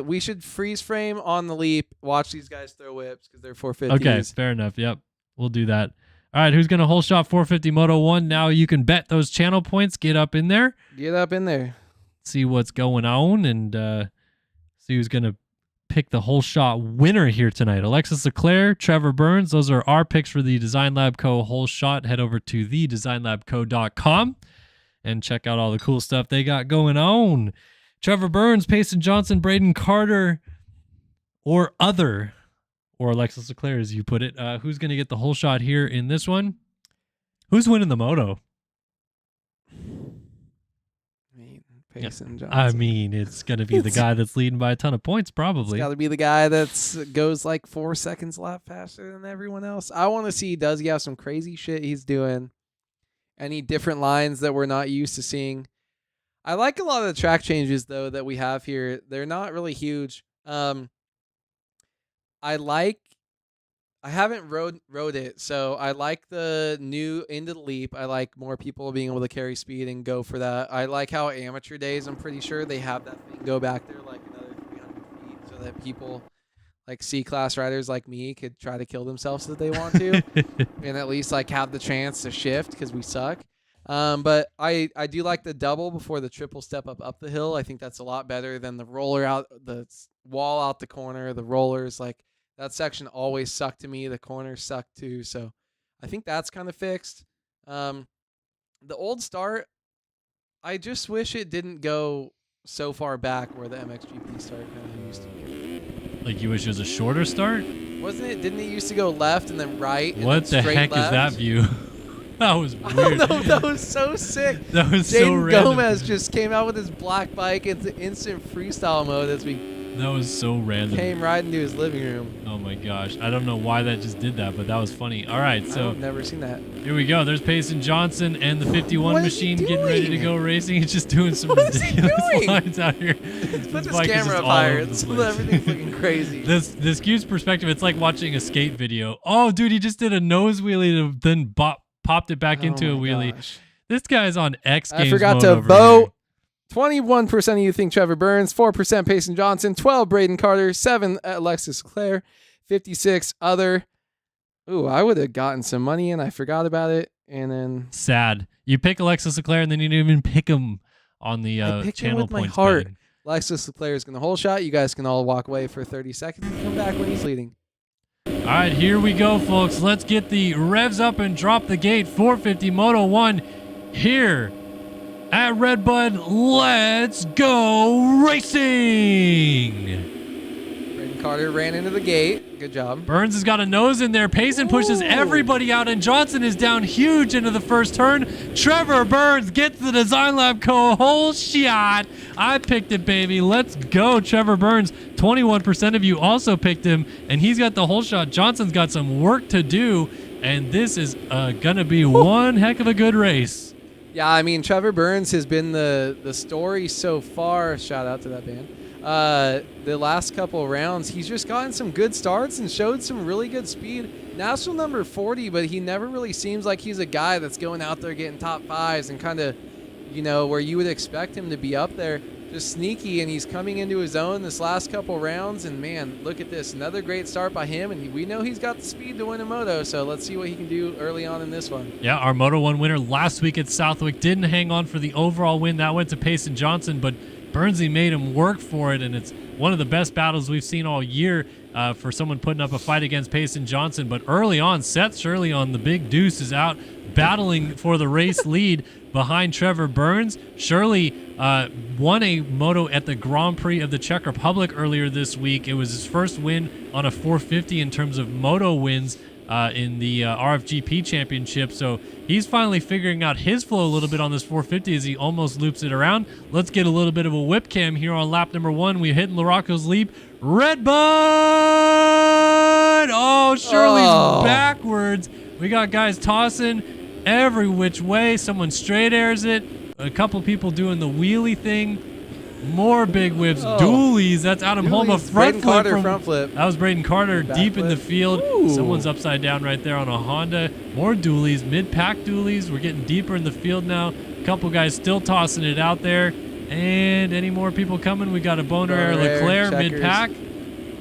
we should freeze frame on the leap. Watch these guys throw whips because they're 450s. Okay, fair enough. Yep, we'll do that. All right, who's gonna hole shot 450 Moto 1? Now you can bet those channel points. Get up in there. Get up in there. See what's going on and see who's gonna pick the whole shot winner here tonight. Alexis Leclerc, Trevor Burns. Those are our picks for the Design Lab Co. whole shot. Head over to thedesignlabco.com and check out all the cool stuff they got going on. Trevor Burns, Payson Johnson, Braden Carter, or other, or Alexis Leclerc as you put it. Who's going to get the whole shot here in this one? Who's winning the moto? Payson Johnson. I mean, it's going to be the guy that's leading by a ton of points, probably. It's got to be the guy that goes like 4 seconds a lap faster than everyone else. I want to see, does he have some crazy shit he's doing? Any different lines that we're not used to seeing? I like a lot of the track changes, though, that we have here. They're not really huge. I haven't rode it, so I like the new into the leap. I like more people being able to carry speed and go for that. I like how amateur days, I'm pretty sure they have that thing go back there like another 300 feet so that people like C-class riders like me could try to kill themselves if they want to and at least like have the chance to shift because we suck. But I do like the double before the triple step up the hill. I think that's a lot better than the roller out, the wall out the corner, the rollers. Like that section always sucked to me. The corners suck too. So I think that's kind of fixed. The old start, I just wish it didn't go so far back where the MXGP start kind of used to be. Like you wish it was a shorter start? Wasn't it? Didn't it used to go left and then right? And what then the heck left? is that view? That was weird. I don't know. That was so sick. That was Jaden so random. Gomez just came out with his black bike into instant freestyle mode as we That was so random. came right into his living room. Oh my gosh. I don't know why that just did that, but that was funny. All right, so I've never seen that. here we go. There's Payson Johnson and the 51 What is he machine getting ready to doing? go racing. He's just doing some What is he ridiculous doing? lines out here. Put this bike is camera just up all higher over the so place. that everything's looking crazy. This Q's perspective, it's like watching a skate video. Oh, dude, he just did a nose wheelie and then popped it back into a my wheelie. gosh. This guy's on X Games I forgot mode to over vote. here. 21% of you think Trevor Burns, 4% Payson Johnson, 12 Braden Carter, 7 Alexis Leclerc, 56 other. Ooh, I would have gotten some money and I forgot about it. And then Sad. You pick Alexis Leclerc and then you didn't even pick him on the I picked him channel with my points. heart. betting. Alexis Leclerc is going to hole shot. You guys can all walk away for 30 seconds and come back when he's leading. All right, here we go, folks. Let's get the revs up and drop the gate. 450 Moto 1 here at RedBud. Let's go racing. Braden Carter ran into the gate. Good job. Burns has got a nose in there. Payson pushes Ooh. everybody out, and Johnson is down huge into the first turn. Trevor Burns gets the Design Lab Co. whole shot. I picked it, baby. Let's go, Trevor Burns. 21% of you also picked him, and he's got the whole shot. Johnson's got some work to do, and this is going to be one heck of a good race. Yeah, I mean, Trevor Burns has been the story so far. Shout out to that band. The last couple of rounds, he's just gotten some good starts and showed some really good speed. National number 40, but he never really seems like he's a guy that's going out there getting top fives and kind of you know, where you would expect him to be up there, just sneaky, and he's coming into his own this last couple rounds. And man, look at this, another great start by him, and we know he's got the speed to win a moto, so let's see what he can do early on in this one. Yeah, our Moto 1 winner last week at Southwick didn't hang on for the overall win. That went to Payson Johnson, but Burnsy made him work for it, and it's one of the best battles we've seen all year for someone putting up a fight against Payson Johnson. But early on, Seth Shirley on the big deuce is out battling for the race lead behind Trevor Burns. Shirley won a moto at the Grand Prix of the Czech Republic earlier this week. It was his first win on a 450 in terms of moto wins in the RFGP Championship. So he's finally figuring out his flow a little bit on this 450 as he almost loops it around. Let's get a little bit of a whip cam here on lap number 1. We're hitting LaRocco's leap. RedBud! Oh, Shirley's backwards. We got guys tossing every which way. Someone straight airs it. A couple people doing the wheelie thing. More big whips, dualies. That's Adam Holma front flip. Front flip. That was Braden Carter deep in the field. Ooh. Someone's upside down right there on a Honda. More dualies, mid-pack dualies. We're getting deeper in the field now. A couple guys still tossing it out there. And any more people coming? We got a Boner Air Leclerc mid-pack.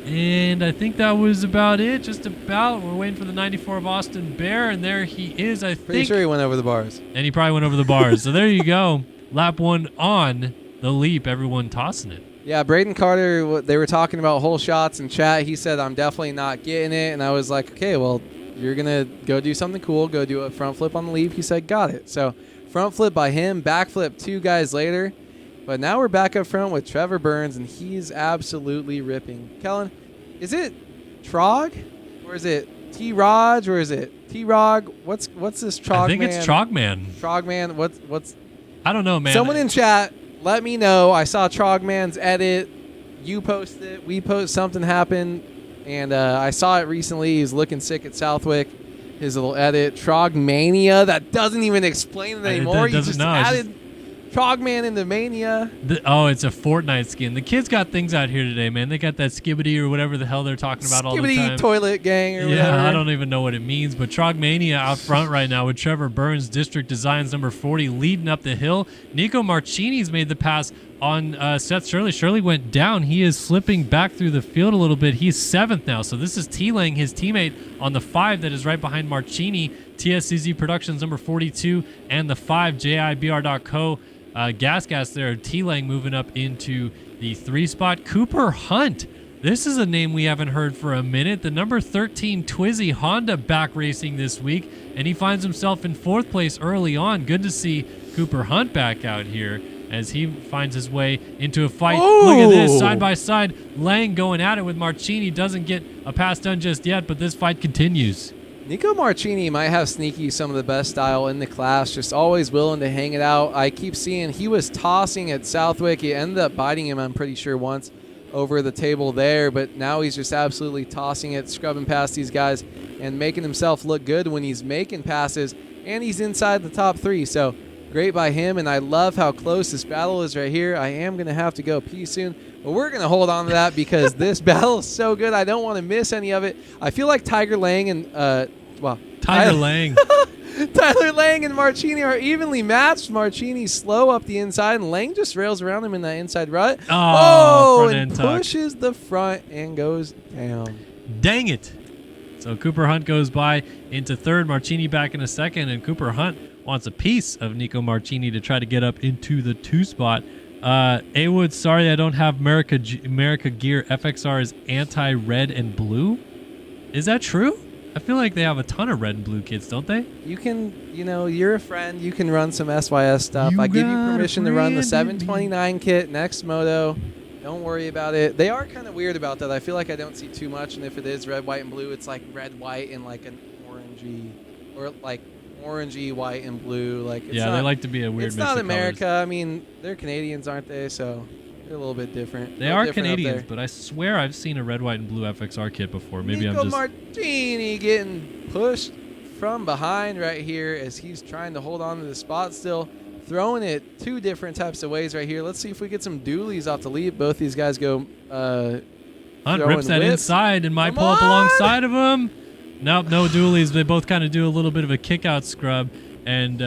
And I think that was about it. Just about. We're waiting for the 94 of Austin Bear, and there he is, I think. Pretty sure he went over the bars. And he probably went over the bars. So there you go. Lap 1 on the leap. Everyone tossing it. Yeah, Braden Carter, they were talking about hole shots in chat. He said, I'm definitely not getting it. And I was like, okay, well, you're going to go do something cool. Go do a front flip on the leap. He said, got it. So front flip by him, back flip 2 guys later. But now we're back up front with Trevor Burns, and he's absolutely ripping. Kellen, is it Trog? Or is it T-Raj? Or is it T-Rog? What's this Trog I think man? it's Trogman. Trogman, what's... I don't know, man. Someone in chat, let me know. I saw Trogman's edit. You posted it. We post something happened. And I saw it recently. He's looking sick at Southwick. His little edit. Trogmania. That doesn't even explain it anymore. You just added Trogman into Mania. It's a Fortnite skin. The kids got things out here today, man. They got that skibbity or whatever the hell they're talking about all the time. Skibbity toilet gang or whatever. Yeah, I don't even know what it means. But Trogmania out front right now with Trevor Burns, District Designs number 40, leading up the hill. Nico Marchini's made the pass on Seth Shirley. Shirley went down. He is slipping back through the field a little bit. He's 7th now. So this is T-Lang, his teammate, on the 5 that is right behind Marchini. TSCZ Productions number 42 and the 5 JIBR.co. Gas there. T-Lang moving up into the 3 spot. Cooper Hunt. This is a name we haven't heard for a minute. The number 13 Twizy Honda back racing this week, and he finds himself in 4th place early on. Good to see Cooper Hunt back out here as he finds his way into a fight. Ooh. Look at this, side by side. Lang going at it with Marchini. Doesn't get a pass done just yet, but this fight continues. Nico Marchini might have sneaky some of the best style in the class, just always willing to hang it out. I keep seeing he was tossing at Southwick. He ended up biting him, I'm pretty sure, once over the table there, but now he's just absolutely tossing it, scrubbing past these guys, and making himself look good when he's making passes, and he's inside the top 3. So great by him, and I love how close this battle is right here. I am going to have to go pee soon, but we're going to hold on to that because this battle is so good. I don't want to miss any of it. I feel like Tiger Lang and, Tiger Lang. Tyler Lang and Marchini are evenly matched. Marchini's slow up the inside, and Lang just rails around him in that inside rut. And pushes the front and goes down. Dang it. So Cooper Hunt goes by into 3rd. Marchini back in a 2nd, and Cooper Hunt wants a piece of Nico Marchini to try to get up into the 2 spot. A-Wood, sorry I don't have America Gear. FXR is anti-red and blue. Is that true? I feel like they have a ton of red and blue kits, don't they? You can, you're a friend. You can run some SYS stuff. I give you permission to run the 729 kit next moto. Don't worry about it. They are kind of weird about that. I feel like I don't see too much, and if it is red, white, and blue, it's like red, white, and like an orangey, or like orangey, white, and blue. Like it's they like to be a weird mix of colors. It's not America. I mean, they're Canadians, aren't they? So they're a little bit different. They are Canadians, but I swear I've seen a red, white, and blue FXR kit before. Maybe Nico I'm just... Martini getting pushed from behind right here as he's trying to hold on to the spot still. Throwing it 2 different types of ways right here. Let's see if we get some dualies off the lead. Both these guys go Hunt rips that inside and might pull up alongside of him. Nope, no dualies. They both kind of do a little bit of a kick-out scrub. And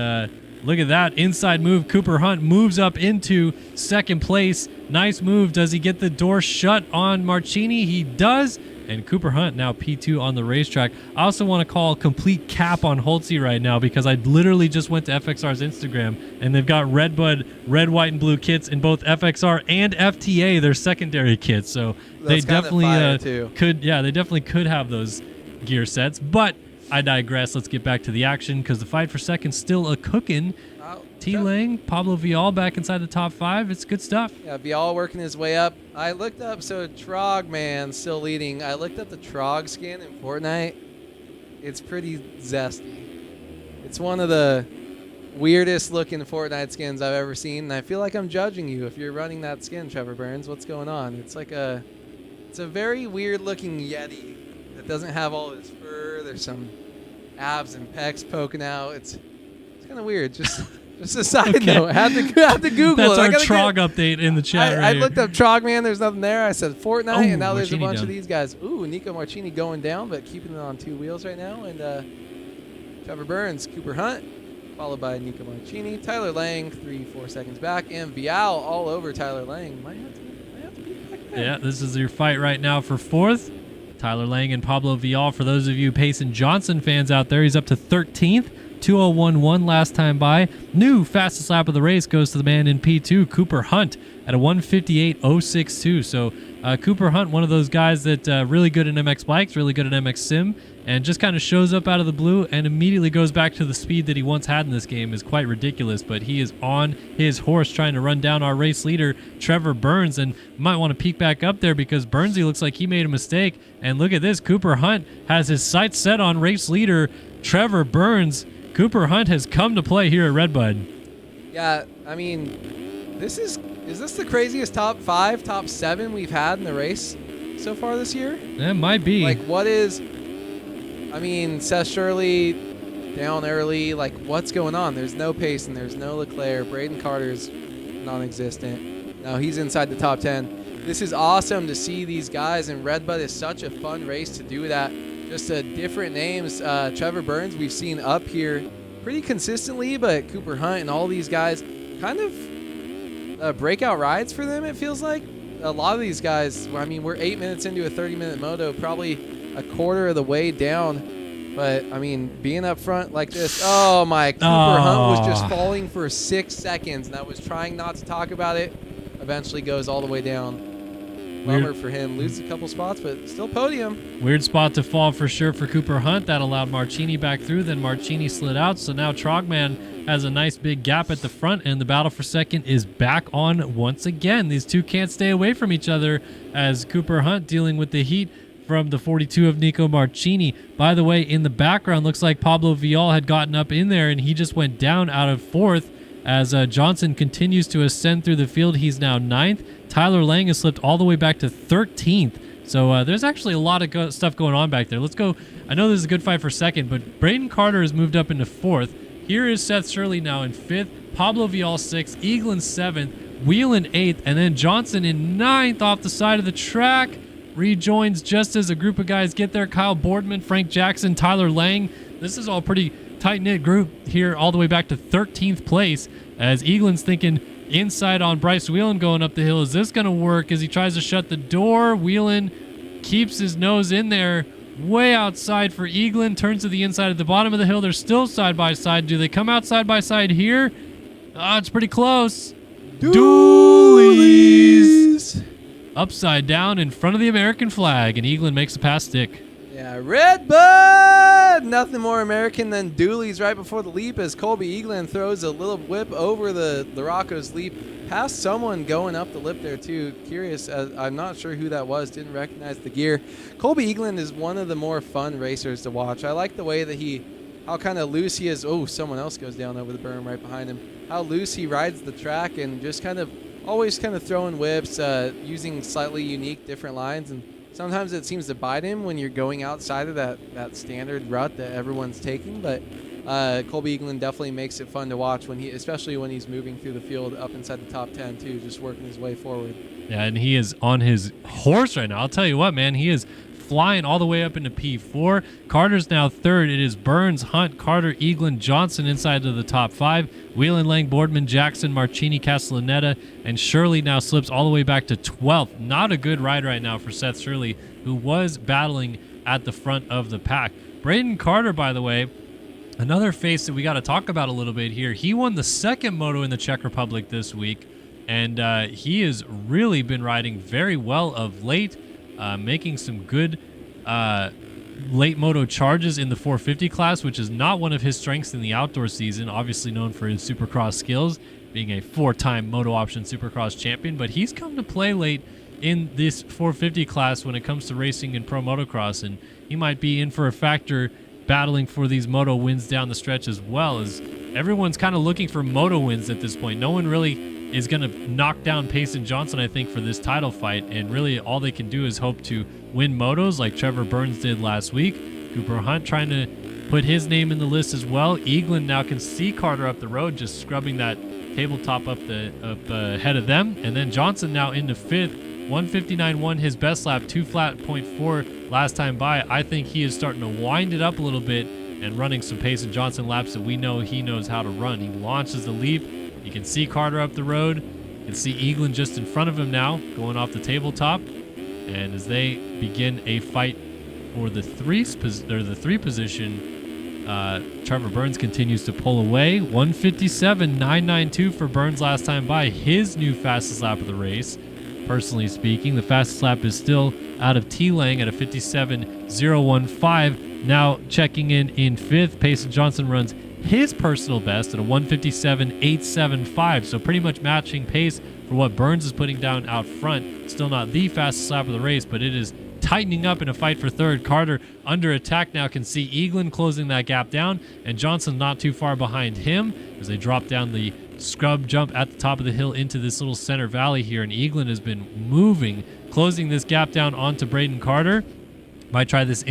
Look at that inside move. Cooper Hunt moves up into second place. Nice move. Does he get the door shut on Marchini? He does. And Cooper Hunt now P2 on the racetrack. I also want to call a complete cap on Holtzy right now because I literally just went to FXR's Instagram and they've got RedBud, red, white, and blue kits in both FXR and FTA, their secondary kits. So they definitely could have those gear sets. But I digress. Let's get back to the action because the fight for second still a cooking. T. Lang, Pablo Vial back inside the top 5. It's good stuff. Yeah, Vial working his way up. I looked up, so Trogman still leading. I looked up the Trog skin in Fortnite. It's pretty zesty. It's one of the weirdest looking Fortnite skins I've ever seen, and I feel like I'm judging you if you're running that skin, Trevor Burns. What's going on? It's a very weird looking Yeti that doesn't have all his fur. There's some abs and pecs poking out. It's kind of weird. Just a side note. I had to Google That's it. That's our Trog update in the chat. I looked up Trogman. There's nothing there. I said Fortnite, and now there's a Marchini bunch down. of these guys. Ooh, Nico Marchini going down, but keeping it on 2 wheels right now. And Trevor Burns, Cooper Hunt, followed by Nico Marchini. Tyler Lang, 3-4 seconds back. And Vial all over Tyler Lang. Might have to be back there. Yeah, this is your fight right now for fourth. Tyler Lang and Pablo Vial. For those of you Payson Johnson fans out there, he's up to 13th. 2:01.1 last time by. New fastest lap of the race goes to the man in P2, Cooper Hunt, at a 1:58.062. So Cooper Hunt, one of those guys that really good in MX bikes, really good in MX Sim, and just kind of shows up out of the blue and immediately goes back to the speed that he once had in this game. Is quite ridiculous, but he is on his horse trying to run down our race leader, Trevor Burns, and might want to peek back up there because Burnsy looks like he made a mistake. And look at this, Cooper Hunt has his sights set on race leader, Trevor Burns. Cooper Hunt has come to play here at RedBud. Yeah, I mean, is this the craziest top 5, top 7 we've had in the race so far this year? It might be. Like, Seth Shirley down early. Like, what's going on? There's no Payson. There's no Leclerc. Braden Carter's non-existent. Now he's inside the top 10. This is awesome to see these guys, and RedBud is such a fun race to do that. Just different names. Trevor Burns we've seen up here pretty consistently, but Cooper Hunt and all these guys kind of breakout rides for them, it feels like. A lot of these guys, I mean, we're 8 minutes into a 30-minute moto, probably a quarter of the way down. But, I mean, being up front like this, oh my, Cooper Hunt was just falling for 6 seconds, and I was trying not to talk about it. Eventually goes all the way down. Bummer for him. Loses a couple spots, but still podium. Weird spot to fall for sure for Cooper Hunt. That allowed Marchini back through. Then Marchini slid out. So now Trogman has a nice big gap at the front, and the battle for second is back on once again. These two can't stay away from each other as Cooper Hunt dealing with the heat from the 42 of Nico Marchini. By the way, in the background, looks like Pablo Vial had gotten up in there, and he just went down out of fourth. As Johnson continues to ascend through the field, he's now 9th. Tyler Lang has slipped all the way back to 13th. So there's actually a lot of stuff going on back there. Let's go. I know this is a good fight for second, but Braden Carter has moved up into 4th. Here is Seth Shirley now in 5th. Pablo Vial 6th. Eaglin 7th. Whelan 8th. And then Johnson in 9th off the side of the track. Rejoins just as a group of guys get there. Kyle Boardman, Frank Jackson, Tyler Lang. This is all pretty tight-knit group here all the way back to 13th place as Eaglin's thinking inside on Bryce Whelan going up the hill. Is this going to work as he tries to shut the door? Whelan keeps his nose in there way outside for Eaglin, turns to the inside at the bottom of the hill. They're still side by side. Do they come out side by side here? It's pretty close. Doolies! Upside down in front of the American flag, and Eaglin makes a pass stick. Yeah, RedBud! Nothing more American than Doolies right before the leap as Colby Eaglin throws a little whip over the Rocco's leap. Past someone going up the lip there too. Curious, I'm not sure who that was. Didn't recognize the gear. Colby Eaglin is one of the more fun racers to watch. I like the way that how kind of loose he is. Oh, someone else goes down over the berm right behind him. How loose he rides the track and just always throwing whips, using slightly unique different lines, and sometimes it seems to bite him when you're going outside of that standard rut that everyone's taking. But Colby Eaglin definitely makes it fun to watch especially when he's moving through the field up inside the top 10 too, just working his way forward. Yeah, and he is on his horse right now. I'll tell you what, man, he is flying all the way up into P4. Carter's now third. It is Burns, Hunt, Carter, Eaglin, Johnson inside of the top 5. Whelan, Lang, Boardman, Jackson, Marchini, Castellaneta, and Shirley now slips all the way back to 12th. Not a good ride right now for Seth Shirley, who was battling at the front of the pack. Braden Carter, by the way, another face that we got to talk about a little bit here. He won the second moto in the Czech Republic this week, and he has really been riding very well of late, making some good late moto charges in the 450 class, which is not one of his strengths in the outdoor season, obviously known for his supercross skills, being a 4-time moto option supercross champion, but he's come to play late in this 450 class when it comes to racing in pro motocross, and he might be in for a factor battling for these moto wins down the stretch, as well as everyone's kind of looking for moto wins at this point. No one really is going to knock down Payson Johnson, I think, for this title fight, and really all they can do is hope to win motos like Trevor Burns did last week. Cooper Hunt trying to put his name in the list as well. Eaglin now can see Carter up the road, just scrubbing that tabletop up ahead of them, and then Johnson now into 5th. 159.1 his best lap, 2.4 last time by. I think he is starting to wind it up a little bit and running some Payson Johnson laps that we know he knows how to run. He launches the leap. You can see Carter up the road. You can see Eaglin just in front of him now, going off the tabletop. And as they begin a fight for the three position, Trevor Burns continues to pull away. 157.992 for Burns last time by, his new fastest lap of the race. Personally speaking, the fastest lap is still out of T-Lang at a 57.015. Now checking in 5th, Payson Johnson runs his personal best at a 157.875. So pretty much matching pace for what Burns is putting down out front. Still not the fastest lap of the race, but it is tightening up in a fight for third. Carter under attack now, can see Eaglin closing that gap down, and Johnson not too far behind him as they drop down the scrub jump at the top of the hill into this little center valley here, and Eaglin has been moving, closing this gap down onto Braden Carter. Might try this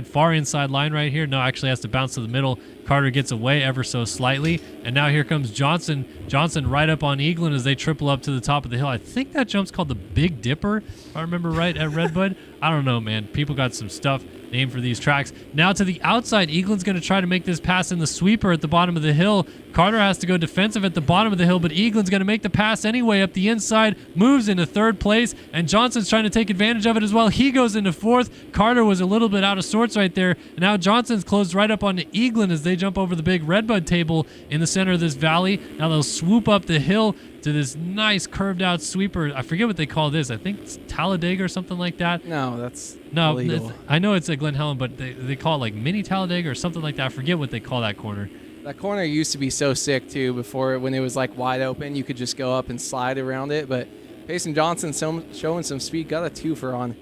far inside line right here. No, actually has to bounce to the middle. Carter gets away ever so slightly, and now here comes Johnson. Johnson right up on Eaglin as they triple up to the top of the hill. I think that jump's called the Big Dipper, if I remember right, at RedBud. I don't know, man. People got some stuff named for these tracks. Now to the outside, Eaglin's going to try to make this pass in the sweeper at the bottom of the hill. Carter has to go defensive at the bottom of the hill, but Eaglin's going to make the pass anyway up the inside, moves into 3rd place, and Johnson's trying to take advantage of it as well. He goes into 4th. Carter was a little bit out of sorts right there. And now Johnson's closed right up onto Eaglin as they jump over the big RedBud table in the center of this valley. Now they'll swoop up the hill to this nice curved out sweeper. I forget what they call this. I think it's Talladega or something like that. No, that's no. illegal. I know it's at Glen Helen, but they call it like mini Talladega or something like that. I forget what they call that corner. That corner used to be so sick too before, when it was like wide open. You could just go up and slide around it. But Payson Johnson showing some speed. Got a twofer on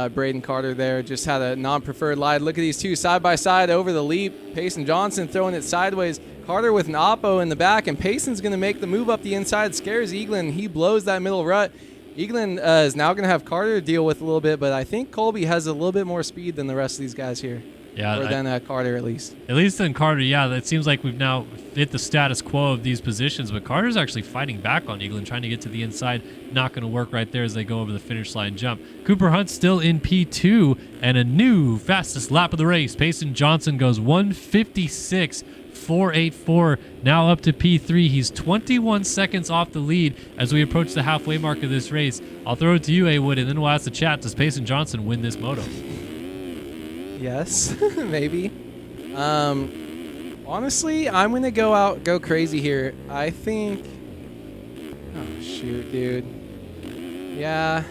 Braden Carter there. Just had a non-preferred line. Look at these two side by side over the leap. Payson Johnson throwing it sideways. Carter with an oppo in the back, and Payson's going to make the move up the inside. Scares Eaglin. He blows that middle rut. Eaglin is now going to have Carter to deal with a little bit, but I think Colby has a little bit more speed than the rest of these guys here. Yeah, or than Carter at least. At least than Carter, yeah. That seems like we've now hit the status quo of these positions, but Carter's actually fighting back on Eaglin, trying to get to the inside. Not going to work right there as they go over the finish line jump. Cooper Hunt still in P2, and a new fastest lap of the race. Payson Johnson goes 156.484, now up to P3. He's 21 seconds off the lead as we approach the halfway mark of this race. I'll throw it to you, A-Wood, and then we'll ask the chat, does Payson Johnson win this moto? Yes, maybe. Honestly, I'm going to go crazy here. I think... Oh, shoot, dude. Yeah.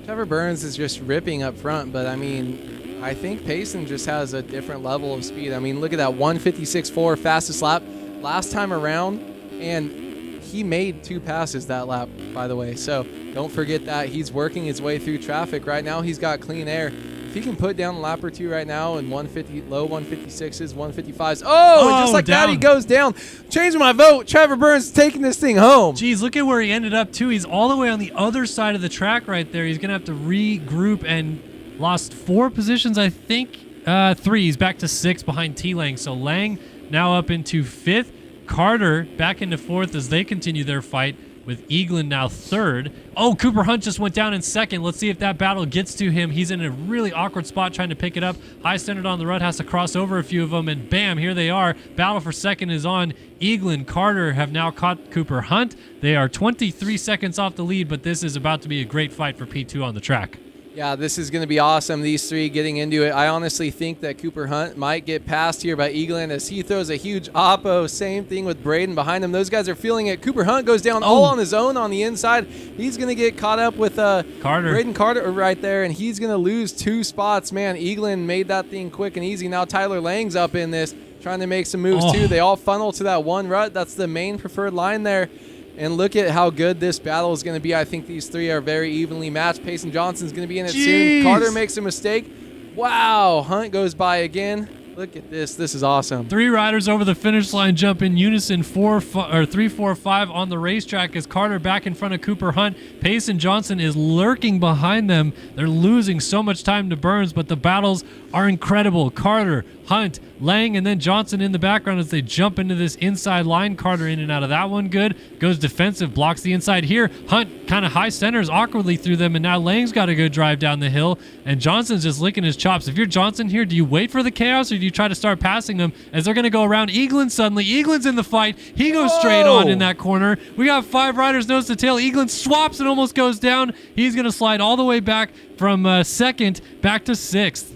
Trevor Burns is just ripping up front, but I mean, I think Payson just has a different level of speed. I mean, look at that 156.4 fastest lap last time around, and he made 2 passes that lap, by the way. So don't forget that. He's working his way through traffic right now. He's got clean air. If he can put down a lap or 2 right now in 150, low 156s, 155s. Oh, just like down. that, he goes down. Changing my vote. Trevor Burns taking this thing home. Jeez, look at where he ended up, too. He's all the way on the other side of the track right there. He's going to have to regroup and lost 4 positions, I think. 3. He's back to 6 behind T-Lang. So Lang now up into 5th. Carter back into 4th as they continue their fight. with Eaglin now third. Oh, Cooper Hunt just went down in second. Let's see if that battle gets to him. He's in a really awkward spot trying to pick it up. High standard on the rut, has to cross over a few of them, and bam, here they are. Battle for second is on. Eaglin, Carter have now caught Cooper Hunt. They are 23 seconds off the lead, but this is about to be a great fight for P2 on the track. Yeah, this is going to be awesome, these three getting into it. I honestly think that Cooper Hunt might get passed here by Eaglin as he throws a huge oppo. Same thing with Braden behind him. Those guys are feeling it. Cooper Hunt goes down all on his own on the inside. He's going to get caught up with Braden Carter right there, and he's going to lose 2 spots. Man, Eaglin made that thing quick and easy. Now Tyler Lang's up in this, trying to make some moves too. They all funnel to that one rut. That's the main preferred line there. And look at how good this battle is going to be. I think these three are very evenly matched. Payson Johnson's going to be in it soon. Carter makes a mistake. Wow. Hunt goes by again. Look at this. This is awesome. 3 riders over the finish line jump in unison, 3, 4, 5 on the racetrack as Carter back in front of Cooper Hunt. Payson Johnson is lurking behind them. They're losing so much time to Burns, but the battles are incredible. Carter, Hunt, Lang, and then Johnson in the background as they jump into this inside line. Carter in and out of that one good. Goes defensive, blocks the inside here. Hunt kind of high centers awkwardly through them, and now Lang's got a good drive down the hill, and Johnson's just licking his chops. If you're Johnson here, do you wait for the chaos or do you try to start passing them as they're going to go around Eaglin suddenly? Eaglin's in the fight. He goes straight on in that corner. We got 5 riders nose to tail. Eaglin swaps and almost goes down. He's going to slide all the way back from second back to 6th.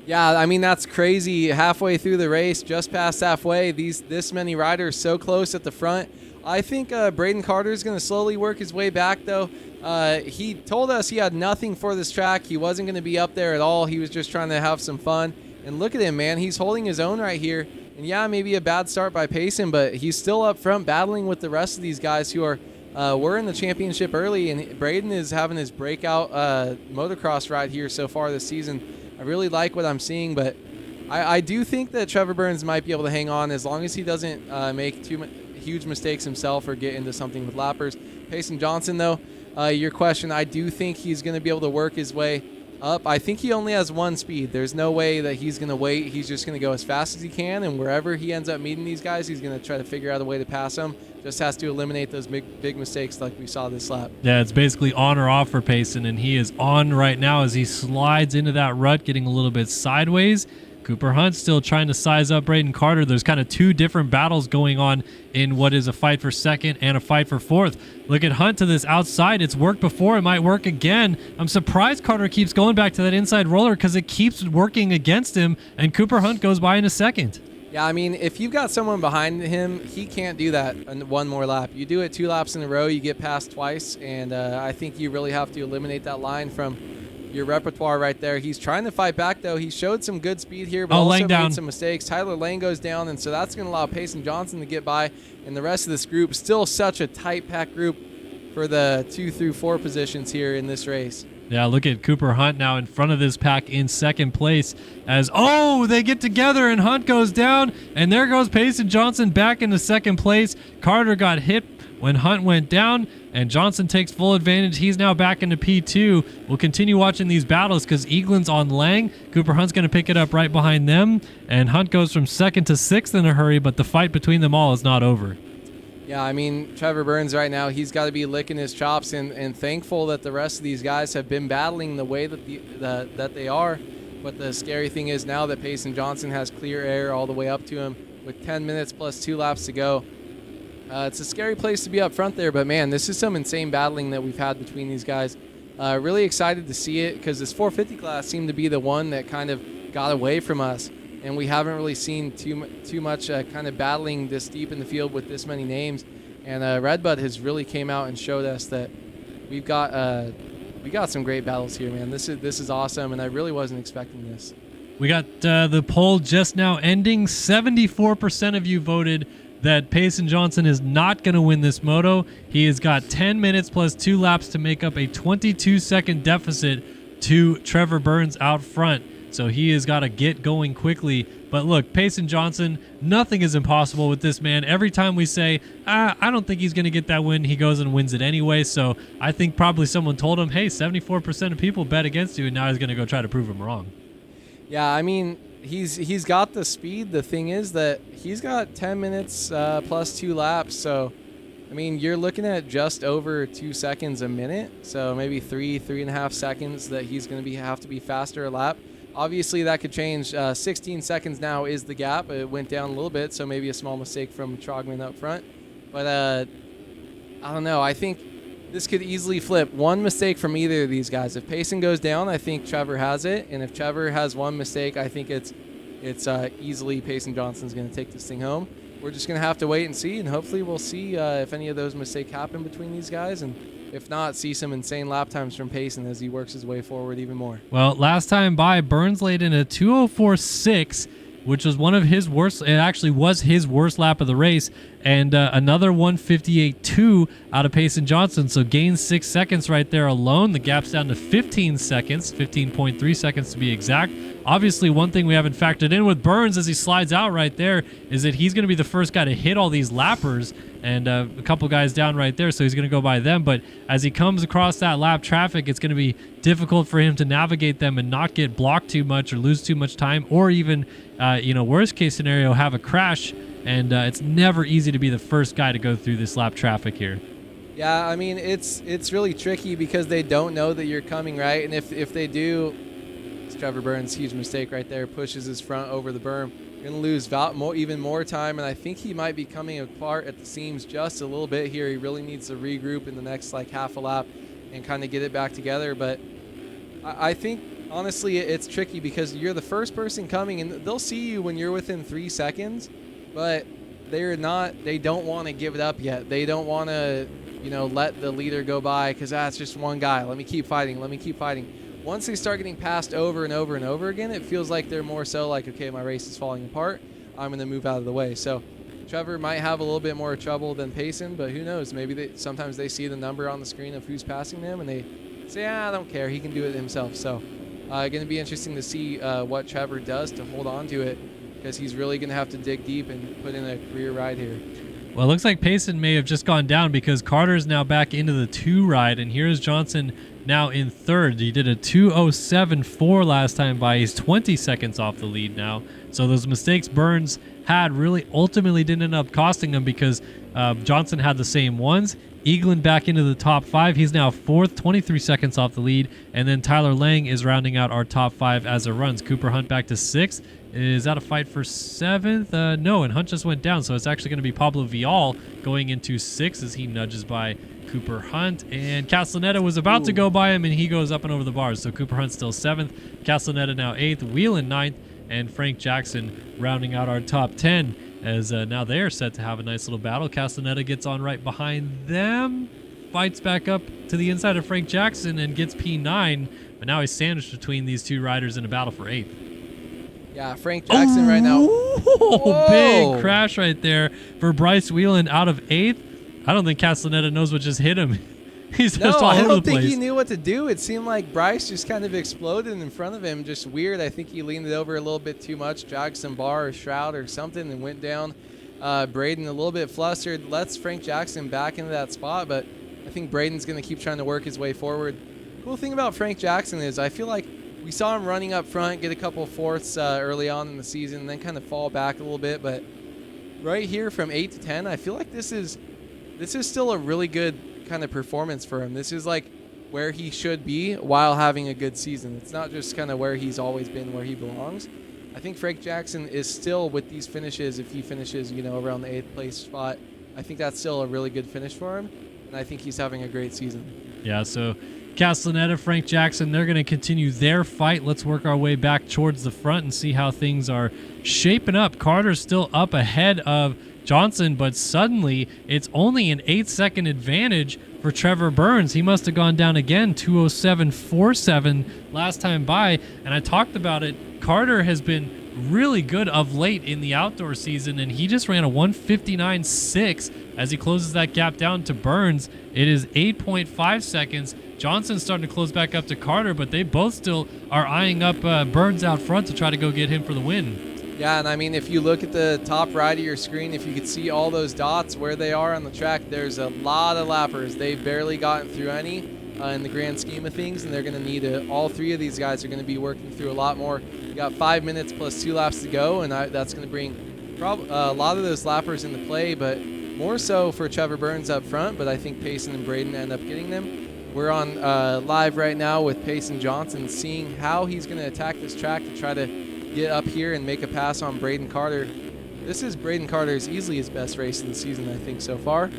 Yeah, I mean, that's crazy. Halfway through the race, just past halfway, this many riders so close at the front. I think Braden Carter is going to slowly work his way back, though. He told us he had nothing for this track. He wasn't going to be up there at all. He was just trying to have some fun. And look at him, man. He's holding his own right here. And yeah, maybe a bad start by Payson, but he's still up front battling with the rest of these guys who are were in the championship early. And Braden is having his breakout motocross ride here so far this season. I really like what I'm seeing, but I do think that Trevor Burns might be able to hang on as long as he doesn't make too huge mistakes himself or get into something with lappers. Payson Johnson, though, your question, I do think he's going to be able to work his way up. I think he only has 1 speed. There's no way that he's going to wait. He's just going to go as fast as he can, and wherever he ends up meeting these guys, he's going to try to figure out a way to pass them. Just has to eliminate those big mistakes like we saw this lap. Yeah, it's basically on or off for Payson, and he is on right now as he slides into that rut, getting a little bit sideways. Cooper Hunt still trying to size up Braden Carter. There's kind of 2 different battles going on in what is a fight for second and a fight for 4th. Look at Hunt to this outside. It's worked before. It might work again. I'm surprised Carter keeps going back to that inside roller because it keeps working against him, and Cooper Hunt goes by in a second. Yeah, I mean, if you've got someone behind him, he can't do that in 1 more lap. You do it 2 laps in a row, you get passed twice, and I think you really have to eliminate that line from your repertoire right there. He's trying to fight back, though. He showed some good speed here, but also made some mistakes. Tyler Lang goes down, and so that's going to allow Payson Johnson to get by, and the rest of this group, still such a tight-packed group for the 2 through 4 positions here in this race. Yeah, look at Cooper Hunt now in front of this pack in second place as, they get together and Hunt goes down, and there goes Payson Johnson back into second place. Carter got hit when Hunt went down, and Johnson takes full advantage. He's now back into P2. We'll continue watching these battles because Eaglin's on Lang. Cooper Hunt's going to pick it up right behind them, and Hunt goes from 2nd to 6th in a hurry, but the fight between them all is not over. Yeah, I mean, Trevor Burns right now, he's got to be licking his chops and thankful that the rest of these guys have been battling the way that they are. But the scary thing is now that Payson Johnson has clear air all the way up to him with 10 minutes plus 2 laps to go. It's a scary place to be up front there, but man, this is some insane battling that we've had between these guys. Really excited to see it because this 450 class seemed to be the one that kind of got away from us. And we haven't really seen too much kind of battling this deep in the field with this many names. And RedBud has really came out and showed us that we got some great battles here, man. This is awesome, and I really wasn't expecting this. We got the poll just now ending. 74% of you voted that Payson Johnson is not going to win this moto. He has got 10 minutes plus 2 laps to make up a 22-second deficit to Trevor Burns out front. So he has got to get going quickly. But look, Payson Johnson, nothing is impossible with this man. Every time we say, I don't think he's going to get that win, he goes and wins it anyway. So I think probably someone told him, hey, 74% of people bet against you, and now he's going to go try to prove him wrong. Yeah, I mean, he's got the speed. The thing is that he's got 10 minutes plus 2 laps. So I mean, you're looking at just over 2 seconds a minute, so maybe 3.5 seconds that he's going to have to be faster a lap. Obviously, that could change. 16 seconds now is the gap. It went down a little bit, so maybe a small mistake from Trogman up front. But I don't know. I think this could easily flip. One mistake from either of these guys. If Payson goes down, I think Trevor has it, and if Trevor has one mistake, I think it's easily Payson Johnson's going to take this thing home. We're just going to have to wait and see, and hopefully we'll see if any of those mistakes happen between these guys, and if not, see some insane lap times from Payson as he works his way forward even more. Well, last time by, Burns laid in a 2:04.6, which was one of his worst. It actually was his worst lap of the race, and another 1:58.2 out of Payson Johnson. So gains 6 seconds right there alone. The gap's down to 15 seconds, 15.3 seconds to be exact. Obviously, one thing we haven't factored in with Burns as he slides out right there is that he's going to be the first guy to hit all these lappers, and a couple guys down right there, so he's going to go by them. But as he comes across that lap traffic, it's going to be difficult for him to navigate them and not get blocked too much or lose too much time, or even, worst case scenario, have a crash. And it's never easy to be the first guy to go through this lap traffic here. Yeah, I mean, it's really tricky because they don't know that you're coming, right? And if they do, it's Trevor Burns, huge mistake right there, pushes his front over the berm. You're going to lose even more time, and I think he might be coming apart at the seams just a little bit here. He really needs to regroup in the next half a lap and kind of get it back together. But I think, honestly, it's tricky because you're the first person coming, and they'll see you when you're within 3 seconds, but they don't want to give it up yet. They don't want to, let the leader go by because it's just one guy. Let me keep fighting. Once they start getting passed over and over and over again, it feels like they're more so like, okay, my race is falling apart. I'm going to move out of the way. So Trevor might have a little bit more trouble than Payson, but who knows? Maybe sometimes they see the number on the screen of who's passing them, and they say, I don't care. He can do it himself. So going to be interesting to see what Trevor does to hold on to it, because he's really going to have to dig deep and put in a career ride here. Well, it looks like Payson may have just gone down because Carter's now back into the 2 ride, and here's Johnson now in 3rd. He did a 2:07.4 last time by. He's 20 seconds off the lead now. So those mistakes Burns had really ultimately didn't end up costing him because Johnson had the same ones. Eaglin back into the top 5. He's now 4th, 23 seconds off the lead. And then Tyler Lang is rounding out our top 5 as it runs. Cooper Hunt back to 6th. Is that a fight for 7th? No, and Hunt just went down. So it's actually going to be Pablo Vial going into 6th as he nudges by Cooper Hunt. And Castellaneta was about to go by him, and he goes up and over the bars. So Cooper Hunt still 7th. Castellaneta now 8th. Whelan 9th. And Frank Jackson rounding out our top 10. As now they are set to have a nice little battle. Castellaneta gets on right behind them, fights back up to the inside of Frank Jackson and gets P9, but now he's sandwiched between these 2 riders in a battle for 8th. Yeah, Frank Jackson right now. Whoa. Big crash right there for Bryce Whelan out of 8th. I don't think Castellaneta knows what just hit him. He's just all over the place. I don't think he knew what to do. It seemed like Bryce just kind of exploded in front of him. Just weird. I think he leaned it over a little bit too much, dragged some bar or shroud or something, and went down. Braden a little bit flustered. Lets Frank Jackson back into that spot, but I think Braden's going to keep trying to work his way forward. Cool thing about Frank Jackson is I feel like we saw him running up front, get a couple fourths early on in the season, and then kind of fall back a little bit. But right here from 8 to 10, I feel like this is still a really good kind of performance for him. This is like where he should be while having a good season. It's not just kind of where he's always been, where he belongs. I think Frank Jackson is still, with these finishes, if he finishes, around the 8th place spot, I think that's still a really good finish for him, and I think he's having a great season. Yeah, so Castellaneta, Frank Jackson, they're going to continue their fight. Let's work our way back towards the front and see how things are shaping up. Carter's still up ahead of Johnson, but suddenly it's only an 8-second advantage for Trevor Burns. He must have gone down again, 2:07.47 last time by, and I talked about it. Carter has been really good of late in the outdoor season, and he just ran a 1:59.6 as he closes that gap down to Burns. It is 8.5 seconds. Johnson's starting to close back up to Carter, but they both still are eyeing up Burns out front to try to go get him for the win. Yeah, and I mean, if you look at the top right of your screen, if you could see all those dots where they are on the track, there's a lot of lappers. They've barely gotten through any in the grand scheme of things, and they're going to need all 3 of these guys are going to be working through a lot more. You got 5 minutes plus 2 laps to go, and that's going to bring a lot of those lappers into play, but more so for Trevor Burns up front, but I think Payson and Braden end up getting them. We're on live right now with Payson Johnson, seeing how he's going to attack this track to try to get up here and make a pass on Braden Carter. This is Braden Carter's easily his best race of the season, I think, so far.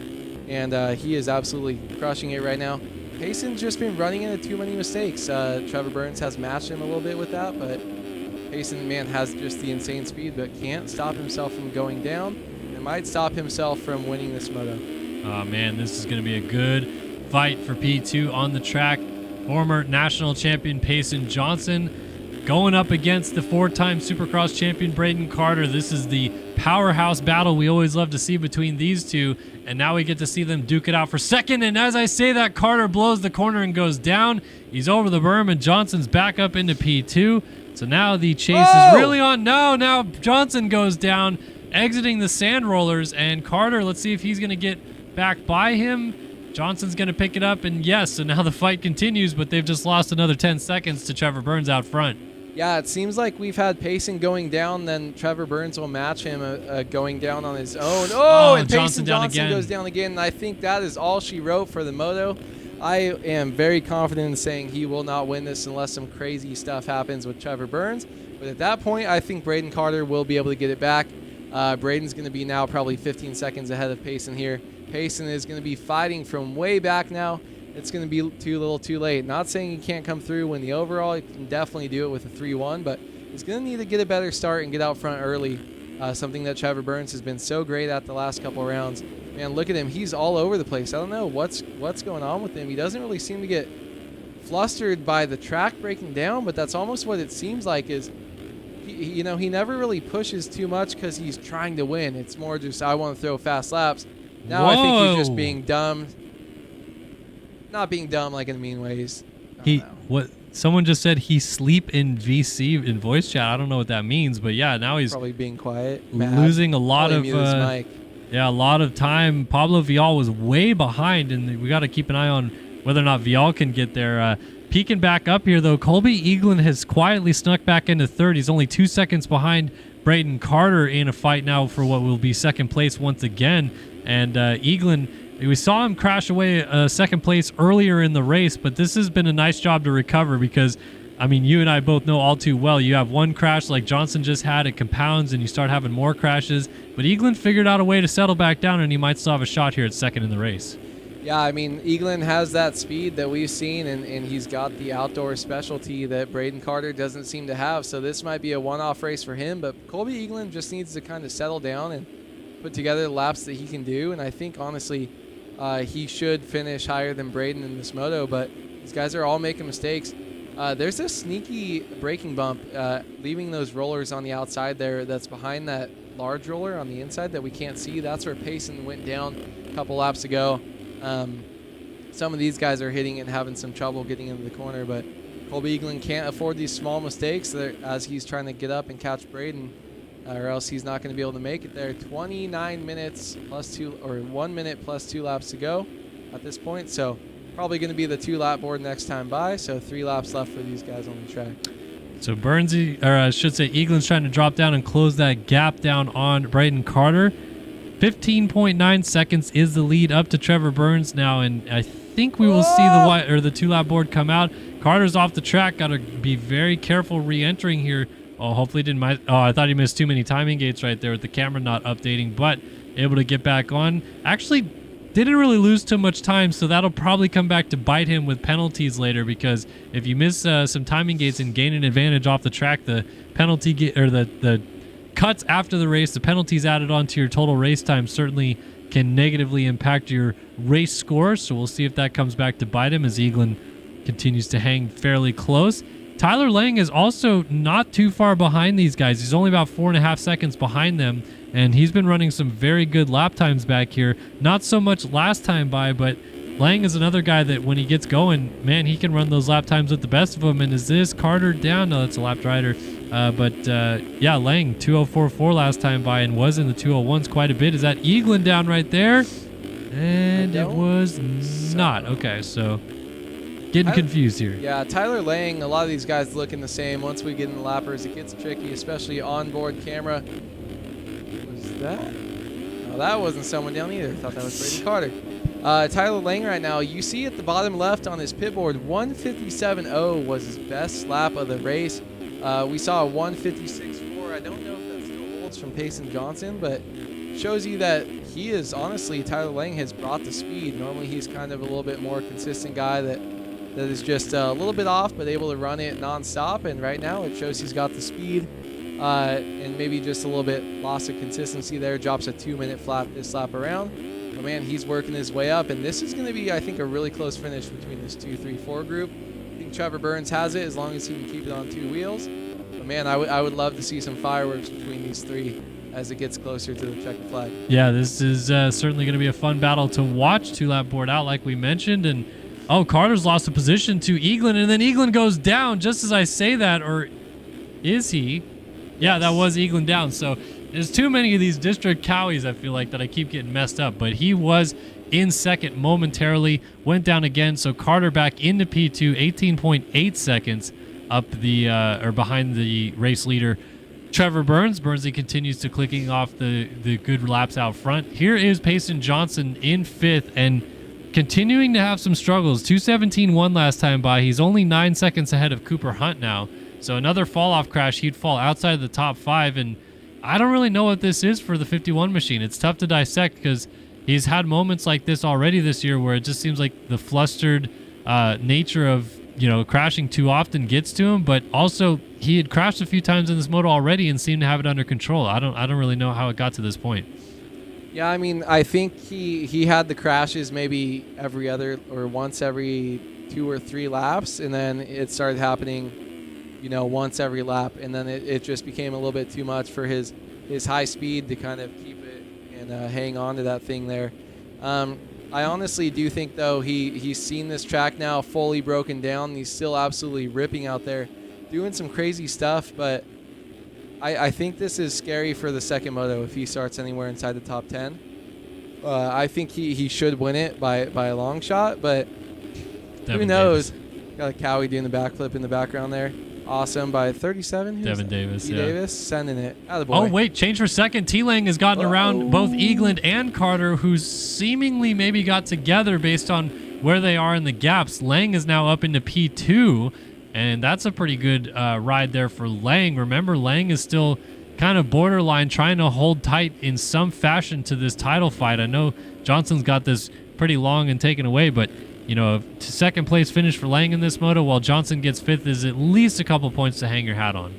And he is absolutely crushing it right now. Payson's just been running into too many mistakes. Trevor Burns has matched him a little bit with that, but Payson, man, has just the insane speed, but can't stop himself from going down. And might stop himself from winning this moto. Oh, man, this is going to be a good fight for P2 on the track. Former national champion Payson Johnson going up against the 4-time Supercross champion Braden Carter. This is the powerhouse battle we always love to see between these two, and now we get to see them duke it out for second. And as I say that, Carter blows the corner and goes down. He's over the berm, and Johnson's back up into P2. So now the chase is really on. No, now Johnson goes down, exiting the sand rollers, and Carter, let's see if he's going to get back by him. Johnson's going to pick it up, and yes, so now the fight continues, but they've just lost another 10 seconds to Trevor Burns out front. Yeah, it seems like we've had Payson going down, then Trevor Burns will match him going down on his own. Oh, and Payson Johnson goes down again, and I think that is all she wrote for the moto. I am very confident in saying he will not win this unless some crazy stuff happens with Trevor Burns. But at that point, I think Braden Carter will be able to get it back. Braden's going to be now probably 15 seconds ahead of Payson here. Payson is going to be fighting from way back now. It's going to be too little too late. Not saying he can't come through win the overall. He can definitely do it with a 3-1, but he's going to need to get a better start and get out front early, something that Trevor Burns has been so great at the last couple rounds. Man, look at him. He's all over the place. I don't know what's going on with him. He doesn't really seem to get flustered by the track breaking down, but that's almost what it seems like is, he never really pushes too much because he's trying to win. It's more just, I want to throw fast laps. Now I think he's just being dumb. Not being dumb like in mean ways. Someone just said he sleep in VC in voice chat. I don't know what that means, but yeah, now he's probably being quiet, losing a lot of a lot of time. Pablo Vial was way behind, and we got to keep an eye on whether or not Vial can get there. Peeking back up here though, Colby Eaglin has quietly snuck back into third. He's only 2 seconds behind Braden Carter in a fight now for what will be second place once again. And Eaglin, we saw him crash away second place earlier in the race, but this has been a nice job to recover because, I mean, you and I both know all too well, you have one crash like Johnson just had, it compounds and you start having more crashes, but Eaglin figured out a way to settle back down and he might still have a shot here at second in the race. Yeah, I mean, Eaglin has that speed that we've seen, and he's got the outdoor specialty that Braden Carter doesn't seem to have, so this might be a one-off race for him, but Colby Eaglin just needs to kind of settle down and put together the laps that he can do, and I think, honestly, he should finish higher than Braden in this moto, but these guys are all making mistakes. There's a sneaky braking bump leaving those rollers on the outside there that's behind that large roller on the inside that we can't see. That's where Payson went down a couple laps ago. Some of these guys are hitting and having some trouble getting into the corner, but Colby Eaglin can't afford these small mistakes as he's trying to get up and catch Braden, or else he's not going to be able to make it there. 29 minutes plus 2, or 1 minute plus 2 laps to go at this point, so probably going to be the 2-lap board next time by, so 3 laps left for these guys on the track. So Burnsy, or I should say Eaglin's trying to drop down and close that gap down on Braden Carter. 15.9 seconds is the lead up to Trevor Burns now, and I think we will see the 2-lap board come out. Carter's off the track. Got to be very careful re-entering here. Oh, hopefully didn't miss. Oh, I thought he missed too many timing gates right there with the camera not updating, but able to get back on. Actually, didn't really lose too much time, so that'll probably come back to bite him with penalties later, because if you miss some timing gates and gain an advantage off the track, the penalty the cuts after the race, the penalties added onto your total race time certainly can negatively impact your race score. So we'll see if that comes back to bite him as Eaglin continues to hang fairly close. Tyler Lang is also not too far behind these guys. He's only about 4.5 seconds behind them, and he's been running some very good lap times back here. Not so much last time by, but Lang is another guy that when he gets going, man, he can run those lap times with the best of them. And is this Carter down? No, that's a lap rider. Yeah, Lang, 2:04.4 last time by and was in the 2:01s quite a bit. Is that Eaglin down right there? And it was not. Okay, so getting confused here. Yeah, Tyler Lang, a lot of these guys looking the same. Once we get in the lappers, it gets tricky, especially onboard camera. Was that? No, that wasn't someone down either. I thought that was Braden Carter. Tyler Lang right now, you see at the bottom left on his pit board, 157.0 was his best lap of the race. We saw a 156.4. I don't know if that still holds from Payson Johnson, but shows you that he is, honestly, Tyler Lang has brought the speed. Normally he's kind of a little bit more consistent guy that is just a little bit off but able to run it nonstop, and right now it shows he's got the speed and maybe just a little bit loss of consistency there. Drops a 2-minute flat this lap around, but man, he's working his way up, and this is going to be, I think, a really close finish between this 2, 3, 4 group. I think Trevor Burns has it as long as he can keep it on 2 wheels, but man, I would love to see some fireworks between these 3 as it gets closer to the checkered flag. Yeah, this is certainly going to be a fun battle to watch. 2-lap board out like we mentioned, and Carter's lost a position to Eaglin, and then Eaglin goes down just as I say that, or is he? Yeah, that was Eaglin down. So there's too many of these district cowies, I feel like, that I keep getting messed up. But he was in second momentarily, went down again. So Carter back into P2, 18.8 seconds up the or behind the race leader, Trevor Burns. Burnsy continues to clicking off the good laps out front. Here is Payson Johnson in 5th and continuing to have some struggles. 2:17.1 last time by. He's only 9 seconds ahead of Cooper Hunt now. So another fall-off crash, he'd fall outside of the top 5, and I don't really know what this is for the 51 machine. It's tough to dissect because he's had moments like this already this year where it just seems like the flustered nature of, crashing too often gets to him, but also he had crashed a few times in this moto already and seemed to have it under control. I don't really know how it got to this point. Yeah, I mean, I think he had the crashes maybe every other or once every 2 or 3 laps, and then it started happening, once every lap, and then it just became a little bit too much for his high speed to kind of keep it and hang on to that thing there. I honestly do think, though, he's seen this track now fully broken down. He's still absolutely ripping out there, doing some crazy stuff, but I think this is scary for the second moto if he starts anywhere inside the top 10. I think he should win it by a long shot, but who knows? Got a Cowie doing the backflip in the background there. Awesome by 37. Devin Davis. Yeah. Davis sending it. Attaboy. Oh, wait, change for second. T-Lang has gotten around both Eagland and Carter, who seemingly maybe got together based on where they are in the gaps. Lang is now up into P2. And that's a pretty good ride there for Lang. Remember, Lang is still kind of borderline trying to hold tight in some fashion to this title fight. I know Johnson's got this pretty long and taken away, but, second place finish for Lang in this moto while Johnson gets 5th is at least a couple points to hang your hat on.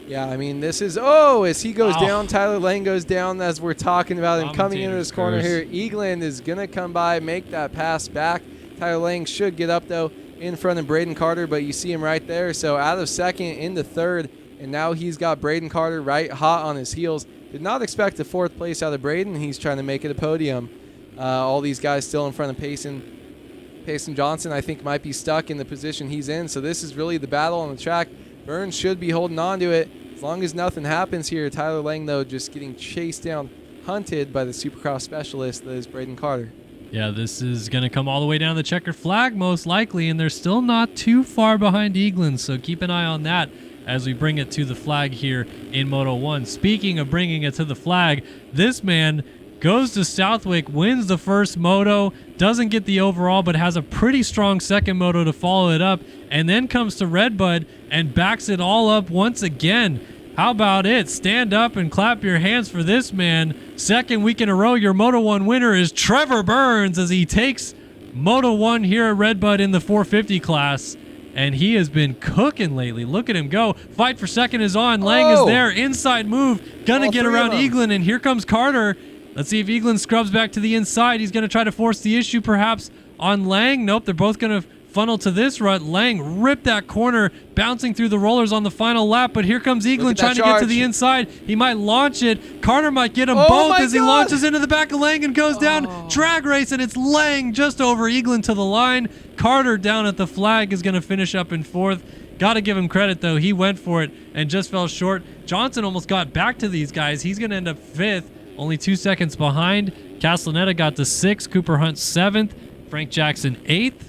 Yeah, I mean, this is, as he goes down, Tyler Lang goes down as we're talking about him coming into this corner here. Eagland is going to come by, make that pass back. Tyler Lang should get up, though, in front of Braden Carter, but you see him right there. So out of second into third, and now he's got Braden Carter right hot on his heels. Did not expect a 4th place out of Braden. He's trying to make it a podium. All these guys still in front of Payson Johnson, I think, might be stuck in the position he's in. So this is really the battle on the track. Burns should be holding on to it as long as nothing happens here. Tyler Lang, though, just getting chased down, hunted by the Supercross specialist that is Braden Carter. Yeah, this is going to come all the way down the checkered flag most likely, and they're still not too far behind Eagland, so keep an eye on that as we bring it to the flag here in Moto 1. Speaking of bringing it to the flag, this man goes to Southwick, wins the first moto, doesn't get the overall, but has a pretty strong second moto to follow it up, and then comes to RedBud and backs it all up once again. How about it? Stand up and clap your hands for this man. Second week in a row, your Moto 1 winner is Trevor Burns as he takes Moto 1 here at RedBud in the 450 class. And he has been cooking lately. Look at him go. Fight for second is on. Lang is there. Inside move. Gonna get around Eagland, and here comes Carter. Let's see if Eagland scrubs back to the inside. He's going to try to force the issue perhaps on Lang. Nope, they're both going to funnel to this rut. Lang ripped that corner, bouncing through the rollers on the final lap, but here comes Eagland trying to get to the inside. He might launch it. Carter might get him both as he launches into the back of Lang and goes down. Drag race, and it's Lang just over Eagland to the line. Carter down at the flag is going to finish up in 4th. Got to give him credit, though. He went for it and just fell short. Johnson almost got back to these guys. He's going to end up 5th. Only 2 seconds behind. Castellaneta got to 6th. Cooper Hunt 7th. Frank Jackson 8th.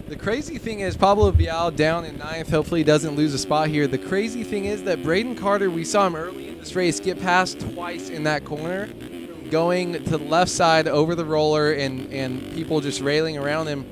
The crazy thing is Pablo Vial down in 9th. Hopefully he doesn't lose a spot here. The crazy thing is that Braden Carter, we saw him early in this race get past twice in that corner. going to the left side over the roller and people just railing around him.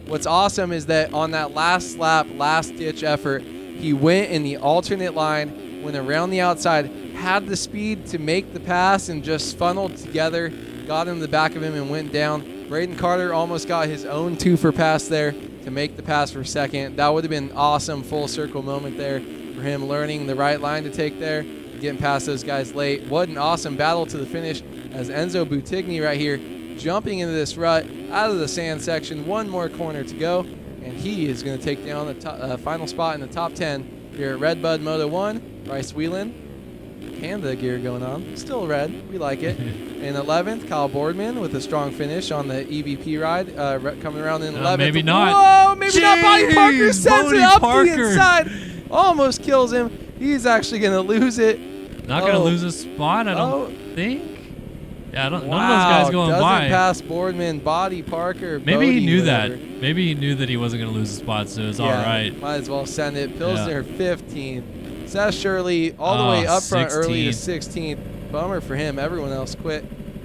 What's awesome is that on that last lap, last ditch effort, he went in the alternate line, went around the outside, had the speed to make the pass and just funneled together, got in the back of him and went down. Braden Carter almost got his own 2-for pass there to make the pass for second. That would have been awesome full circle moment there for him, learning the right line to take there, getting past those guys late. What an awesome battle to the finish as Enzo Butigny right here jumping into this rut out of the sand section. One more corner to go, and he is going to take down the final spot in the top 10 here at RedBud Moto 1. Bryce Whelan, Panda gear going on. Still red. We like it. In 11th, Kyle Boardman with a strong finish on the EVP ride, coming around in 11th. Maybe not. Whoa, maybe not. Bonnie Parker sends it up Parker. the inside. Almost kills him. He's actually going to lose it. Not going to lose a spot, I don't think. Yeah, none of those guys going doesn't by. Pass Boardman, Body Parker. Maybe Bodie, he knew whatever. that. Maybe he knew that he wasn't going to lose a spot, so it was all right. Might as well send it. Pilsner 15th. Seth Shirley all the way up front early to 16th. Bummer for him. Everyone else quit.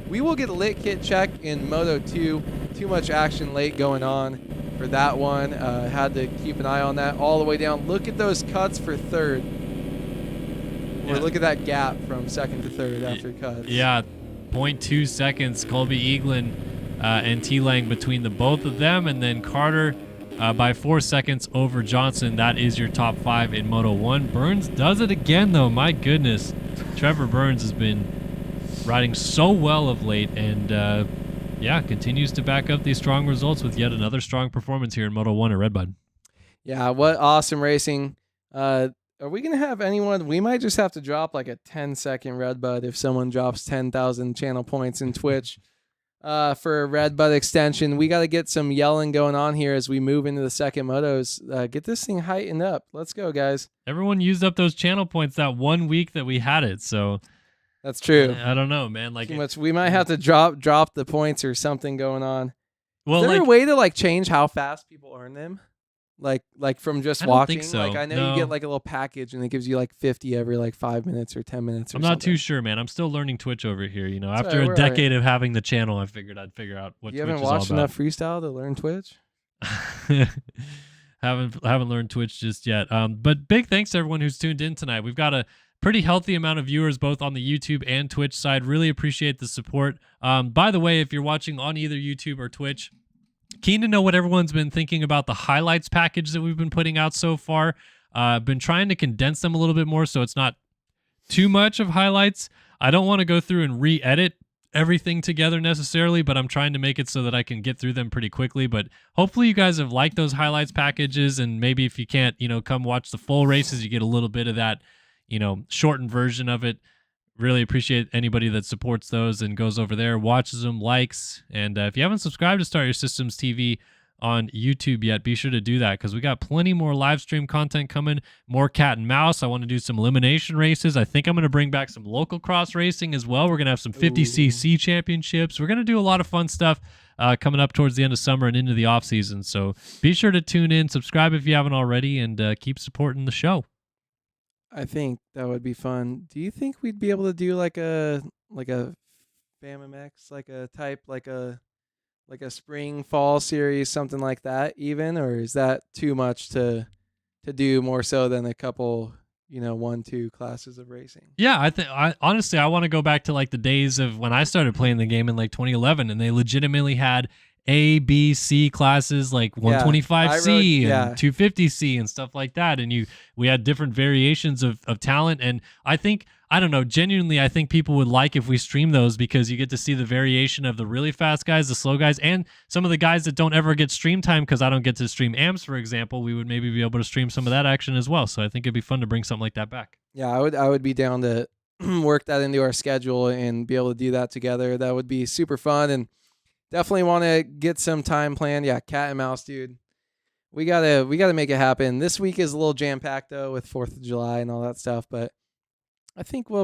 We will get a lit kit check in Moto 2. Too much action late going on for that one. Had to keep an eye on that all the way down. Look at those cuts for third. Or look at that gap from second to third after cuts. Yeah, 0.2 seconds. Colby Eaglin and T-Lang between the both of them, and then Carter by 4 seconds over Johnson. That is your top 5 in Moto 1. Burns does it again, though. My goodness. Trevor Burns has been riding so well of late, and continues to back up these strong results with yet another strong performance here in Moto 1 at RedBud. Yeah, what awesome racing. Are we going to have anyone? We might just have to drop like a 10-second RedBud if someone drops 10,000 channel points in Twitch for a RedBud extension. We got to get some yelling going on here as we move into the second motos. Get this thing heightened up. Let's go, guys. Everyone used up those channel points that 1 week that we had it, so... That's true. I don't know, man. Like too much. We might have to drop the points or something going on. Well, is there a way to like change how fast people earn them? Like from just watching? I don't think so. Like I know you get like a little package and it gives you like 50 every like 5 minutes or 10 minutes. I'm not too sure, man. I'm still learning Twitch over here. You know, after right, a decade of having the channel, I figured I'd figure out what you Twitch haven't is all watched about. enough freestyle to learn Twitch? haven't learned Twitch just yet. But big thanks to everyone who's tuned in tonight. We've got a pretty healthy amount of viewers both on the YouTube and Twitch side. Really appreciate the support. By the way, if you're watching on either YouTube or Twitch, keen to know what everyone's been thinking about the highlights package that we've been putting out so far. I've been trying to condense them a little bit more so it's not too much of highlights. I don't want to go through and re-edit everything together necessarily, but I'm trying to make it so that I can get through them pretty quickly. But hopefully you guys have liked those highlights packages, and maybe if you can't, come watch the full races, you get a little bit of that shortened version of it. Really appreciate anybody that supports those and goes over there, watches them, likes. And if you haven't subscribed to Start Your Systems TV on YouTube yet, be sure to do that because we got plenty more live stream content coming, more cat and mouse. I want to do some elimination races. I think I'm going to bring back some local cross racing as well. We're going to have some 50cc championships. We're going to do a lot of fun stuff coming up towards the end of summer and into the off season. So be sure to tune in, subscribe if you haven't already, and keep supporting the show. I think that would be fun. Do you think we'd be able to do like a FAMMX, like a spring fall series, something like that even, or is that too much to do more so than a couple, 1-2 classes of racing? Yeah, I honestly want to go back to like the days of when I started playing the game in like 2011, and they legitimately had A, B, C classes like 125C and 250C and stuff like that. And we had different variations of talent. And genuinely, I think people would like if we stream those because you get to see the variation of the really fast guys, the slow guys, and some of the guys that don't ever get stream time because I don't get to stream AMS, for example. We would maybe be able to stream some of that action as well. So I think it'd be fun to bring something like that back. Yeah, I would be down to work that into our schedule and be able to do that together. That would be super fun. And definitely want to get some time planned. Yeah, cat and mouse, dude. We gotta make it happen. This week is a little jam packed though with 4th of July and all that stuff. But I think we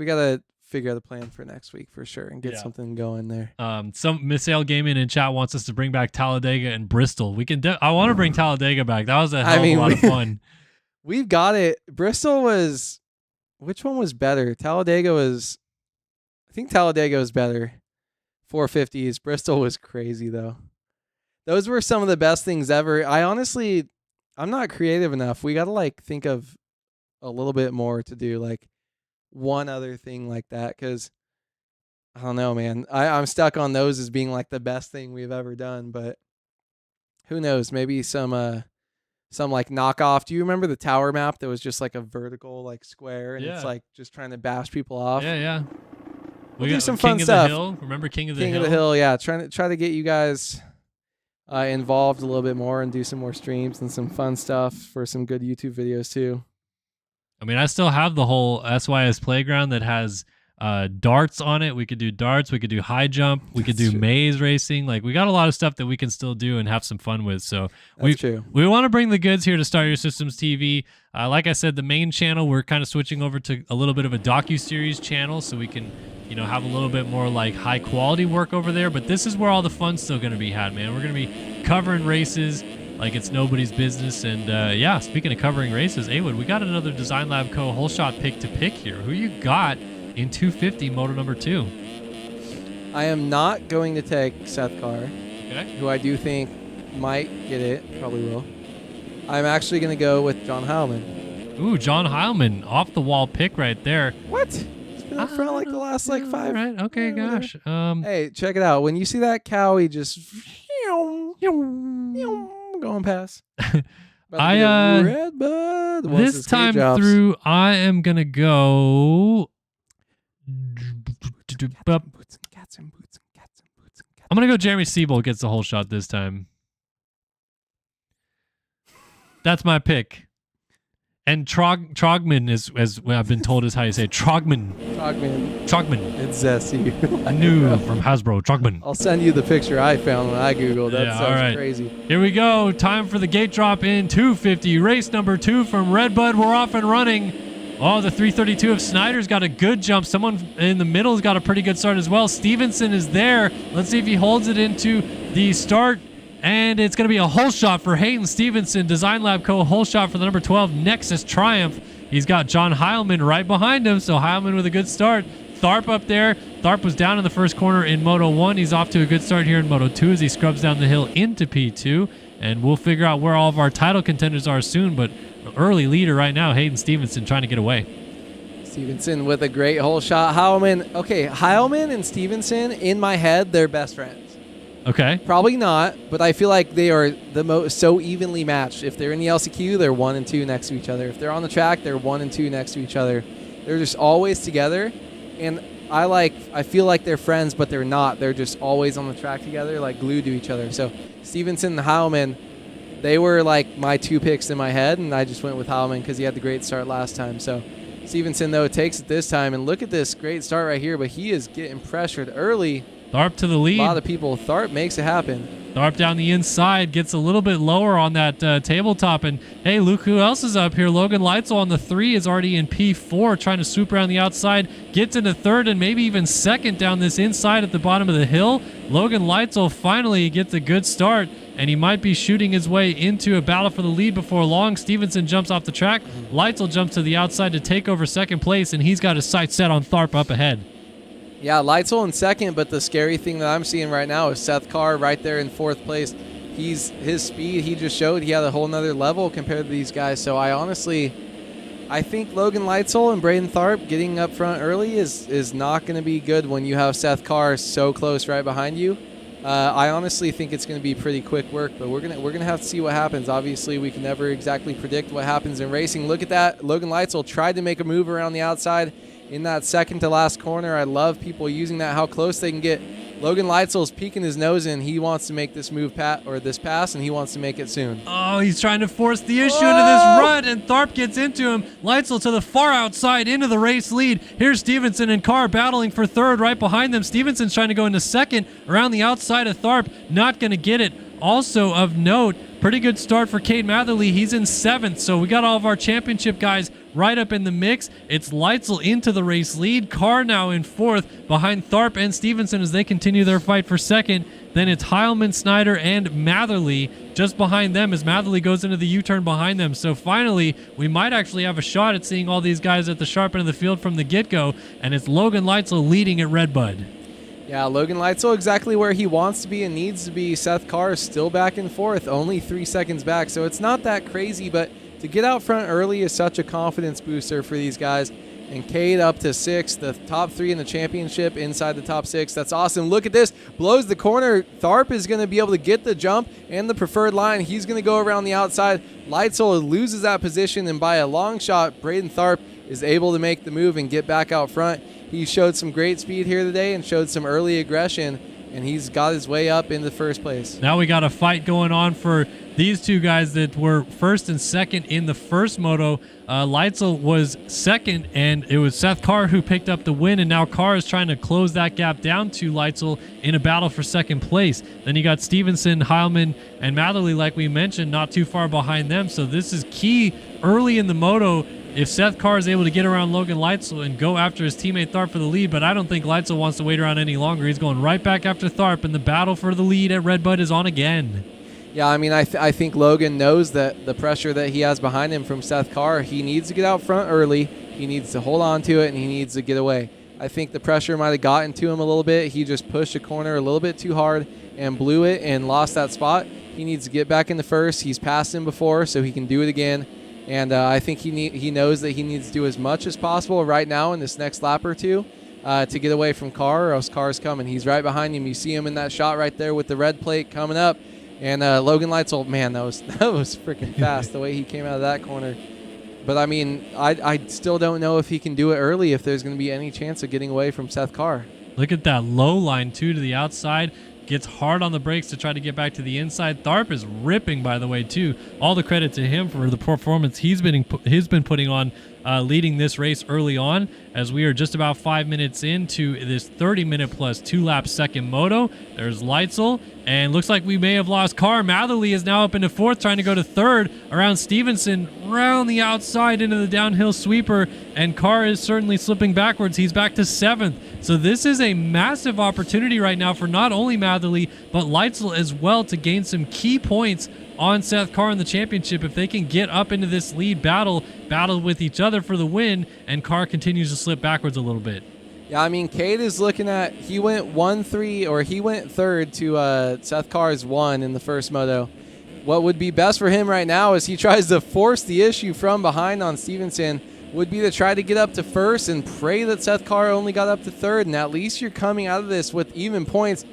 gotta figure out a plan for next week for sure and get something going there. Some Miss Ale Gaming in chat wants us to bring back Talladega and Bristol. We can. I want to bring Talladega back. That was a hell of a lot of fun. We've got it. Bristol was. Which one was better? Talladega was. I think Talladega is better. 450s. Bristol was crazy though. Those were some of the best things ever. I'm not creative enough. We got to like think of a little bit more to do, like one other thing like that, because I don't know, man. I'm stuck on those as being like the best thing we've ever done, but who knows? Maybe some like knockoff. Do you remember the tower map that was just like a vertical like square and it's like just trying to bash people off? Yeah. We'll do some King fun of stuff. The Hill. Remember King of the Hill? King of the Hill, yeah. Try to get you guys involved a little bit more and do some more streams and some fun stuff for some good YouTube videos too. I mean, I still have the whole SYS playground that has darts on it. We could do darts. We could do high jump. We could do maze racing. Like, we got a lot of stuff that we can still do and have some fun with. So we want to bring the goods here to Start Your Systems TV. Like I said, the main channel, we're kind of switching over to a little bit of a docu-series channel so we can, have a little bit more like high quality work over there. But this is where all the fun's still going to be had, man. We're going to be covering races like it's nobody's business. And yeah, speaking of covering races, Awood, we got another Design Lab Co. whole shot pick to pick here. Who you got in 250 Moto number 2? I am not going to take Seth Carr, who I do think might get it, probably will. I'm actually going to go with John Heilman. Ooh, John Heilman, off the wall pick right there. What? It's been up front like the last like 5. Right. Okay, gosh. Hey, check it out. When you see that cow, he just going past. RedBud. This time through, I am going to go. I'm going to go Jeremy Siebel gets the whole shot this time. That's my pick. And Trogman is, as I've been told, is how you say it. Trogman. It's zesty. New from Hasbro. Trogman. I'll send you the picture I found when I Googled. That sounds crazy. Here we go. Time for the gate drop in 250. Race number 2 from RedBud. We're off and running. Oh, the 332 of Snyder's got a good jump. Someone in the middle has got a pretty good start as well. Stevenson is there. Let's see if he holds it into the start. And it's going to be a hole shot for Hayden Stevenson. Design Lab Co. hole shot for the number 12 Nexus Triumph. He's got John Heilman right behind him. So Heilman with a good start. Tharp up there. Tharp was down in the first corner in Moto 1. He's off to a good start here in Moto 2 as he scrubs down the hill into P2. And we'll figure out where all of our title contenders are soon. But early leader right now, Hayden Stevenson trying to get away. Stevenson with a great hole shot. Heilman and Stevenson, in my head, they're best friends. Okay. Probably not, but I feel like they are so evenly matched. If they're in the LCQ, they're 1 and 2 next to each other. If they're on the track, they're 1 and 2 next to each other. They're just always together, and I feel like they're friends, but they're not. They're just always on the track together, like glued to each other. So Stevenson and Heilman, they were like my 2 picks in my head, and I just went with Heilman because he had the great start last time. So Stevenson, though, takes it this time, and look at this great start right here, but he is getting pressured early. Tharp to the lead. A lot of people. Tharp makes it happen. Tharp down the inside, gets a little bit lower on that tabletop. And, hey, look who else is up here. Logan Leitzel on the 3 is already in P4, trying to swoop around the outside. Gets into 3rd and maybe even 2nd down this inside at the bottom of the hill. Logan Leitzel finally gets a good start, and he might be shooting his way into a battle for the lead before long. Stevenson jumps off the track. Leitzel jumps to the outside to take over 2nd place, and he's got his sights set on Tharp up ahead. Yeah, Leitzel in 2nd, but the scary thing that I'm seeing right now is Seth Carr right there in 4th place. His speed, he just showed he had a whole nother level compared to these guys. So I think Logan Leitzel and Braden Tharp getting up front early is not going to be good when you have Seth Carr so close right behind you. I honestly think it's going to be pretty quick work, but we're gonna have to see what happens. Obviously, we can never exactly predict what happens in racing. Look at that. Logan Leitzel tried to make a move around the outside in that second to last corner. I love people using that, how close they can get. Logan Leitzel's peeking his nose in. He wants to make this move this pass, and he wants to make it soon. Oh, he's trying to force the issue into this rut, and Tharp gets into him. Leitzel to the far outside into the race lead. Here's Stevenson and Carr battling for 3rd right behind them. Stevenson's trying to go into 2nd around the outside of Tharp. Not going to get it. Also of note, pretty good start for Cade Matherly. He's in 7th, so we got all of our championship guys right up in the mix. It's Leitzel into the race lead. Carr now in fourth behind Tharp and Stevenson as they continue their fight for second. Then it's Heilman, Snyder, and Matherly just behind them as Matherly goes into the U-turn behind them. So finally, we might actually have a shot at seeing all these guys at the sharp end of the field from the get-go, and it's Logan Leitzel leading at RedBud. Yeah, Logan Leitzel exactly where he wants to be and needs to be. Seth Carr is still back and forth, only 3 seconds back, so it's not that crazy, but to get out front early is such a confidence booster for these guys. And Cade up to 6th, the top 3 in the championship inside the top 6. That's awesome. Look at this. Blows the corner. Tharp is going to be able to get the jump and the preferred line. He's going to go around the outside. Leitzel loses that position, and by a long shot, Braden Tharp is able to make the move and get back out front. He showed some great speed here today and showed some early aggression, and he's got his way up into first place. Now we got a fight going on for these two guys that were first and second in the first moto. Leitzel was second, and it was Seth Carr who picked up the win, and now Carr is trying to close that gap down to Leitzel in a battle for second place. Then you got Stevenson, Heilman, and Matherly, like we mentioned, not too far behind them. So this is key early in the moto if Seth Carr is able to get around Logan Leitzel and go after his teammate Tharp for the lead, but I don't think Leitzel wants to wait around any longer. He's going right back after Tharp, and the battle for the lead at RedBud is on again. Yeah, I mean, I think Logan knows that the pressure that he has behind him from Seth Carr, he needs to get out front early. He needs to hold on to it, and he needs to get away. I think the pressure might have gotten to him a little bit. He just pushed a corner a little bit too hard and blew it and lost that spot. He needs to get back in the first. He's passed him before, so he can do it again. And I think he knows that he needs to do as much as possible right now in this next lap or two to get away from Carr, or else Carr's coming. He's right behind him. You see him in that shot right there with the red plate coming up. And Logan Leitzel, man, that was freaking fast the way he came out of that corner. But, I mean, I still don't know if he can do it early, if there's going to be any chance of getting away from Seth Carr. Look at that low line, too, to the outside. Gets hard on the brakes to try to get back to the inside. Tharp is ripping, by the way, too. All the credit to him for the performance he's been putting on leading this race early on, as we are just about 5 minutes into this 30-minute plus 2-lap second moto. There's Leitzel, and looks like we may have lost Carr. Matherly is now up into fourth, trying to go to third around Stevenson, round the outside into the downhill sweeper, and Carr is certainly slipping backwards. He's back to seventh. So this is a massive opportunity right now for not only Matherly, but Leitzel as well to gain some key points on Seth Carr in the championship if they can get up into this lead battle with each other for the win, and Carr continues to slip backwards a little bit. Yeah, I mean, Cade is looking at, he went third to Seth Carr's 1 in the first moto. What would be best for him right now is he tries to force the issue from behind on Stevenson, would be to try to get up to first and pray that Seth Carr only got up to third, and at least you're coming out of this with even points.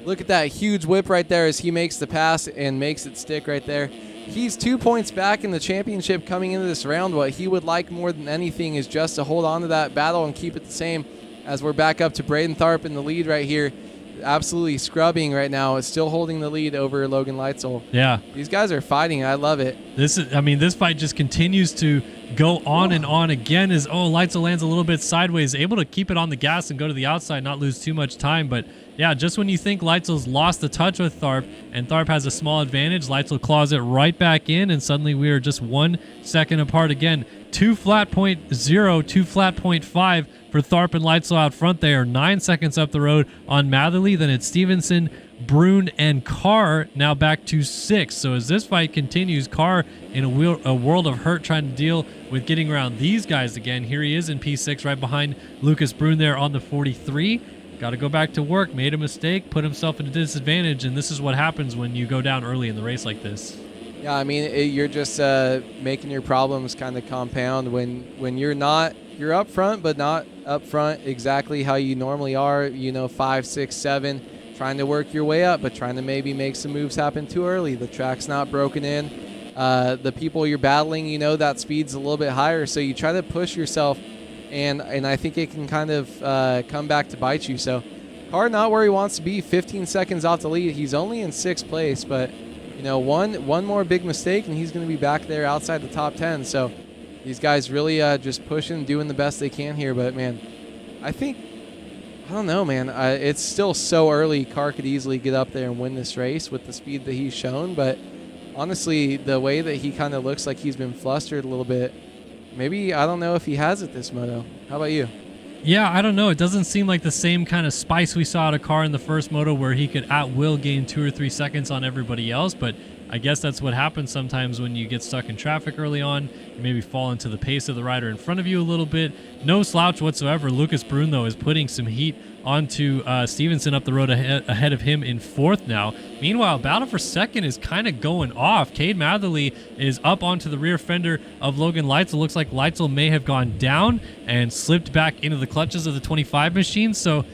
Look at that huge whip right there as he makes the pass and makes it stick right there. He's 2 points back in the championship coming into this round. What he would like more than anything is just to hold on to that battle and keep it the same, as we're back up to Braden Tharp in the lead right here. Absolutely scrubbing right now. It's still holding the lead over Logan Leitzel. Yeah. These guys are fighting. I love it. This fight just continues to go on and on. Again, as Leitzel lands a little bit sideways, able to keep it on the gas and go to the outside, not lose too much time. But yeah, just when you think Leitzel's lost the touch with Tharp and Tharp has a small advantage, Leitzel claws it right back in, and suddenly we are just 1 second apart again. 2 flat point 0, 2 flat point 5 for Tharp and Leitzel out front. They are 9 seconds up the road on Matherly. Then it's Stevenson, Brune, and Carr now back to 6. So as this fight continues, Carr in a world of hurt trying to deal with getting around these guys again. Here he is in P6 right behind Lucas Brune there on the 43. Got to go back to work, made a mistake, put himself at a disadvantage, and this is what happens when you go down early in the race like this. Yeah, I mean, you're just making your problems kind of compound when you're up front, but not up front exactly how you normally are, 5, 6, 7, trying to work your way up, but trying to maybe make some moves happen too early. The track's not broken in. The people you're battling, that speed's a little bit higher, so you try to push yourself, and I think it can kind of come back to bite you. So Carr not where he wants to be, 15 seconds off the lead. He's only in 6th place, but one more big mistake and he's going to be back there outside the top 10. So these guys really just pushing, doing the best they can here. But man, I don't know, man. It's still so early. Carr could easily get up there and win this race with the speed that he's shown. But honestly, the way that he kind of looks like he's been flustered a little bit, maybe I don't know if he has it this moto. How about you? Yeah, I don't know. It doesn't seem like the same kind of spice we saw at a car in the first moto where he could at will gain 2 or 3 seconds on everybody else, but I guess that's what happens sometimes when you get stuck in traffic early on. You maybe fall into the pace of the rider in front of you a little bit. No slouch whatsoever. Lucas Brun, though, is putting some heat onto Stevenson up the road ahead of him in 4th now. Meanwhile, battle for 2nd is kind of going off. Cade Matherly is up onto the rear fender of Logan Leitzel. Looks like Leitzel may have gone down and slipped back into the clutches of the 25 machine. So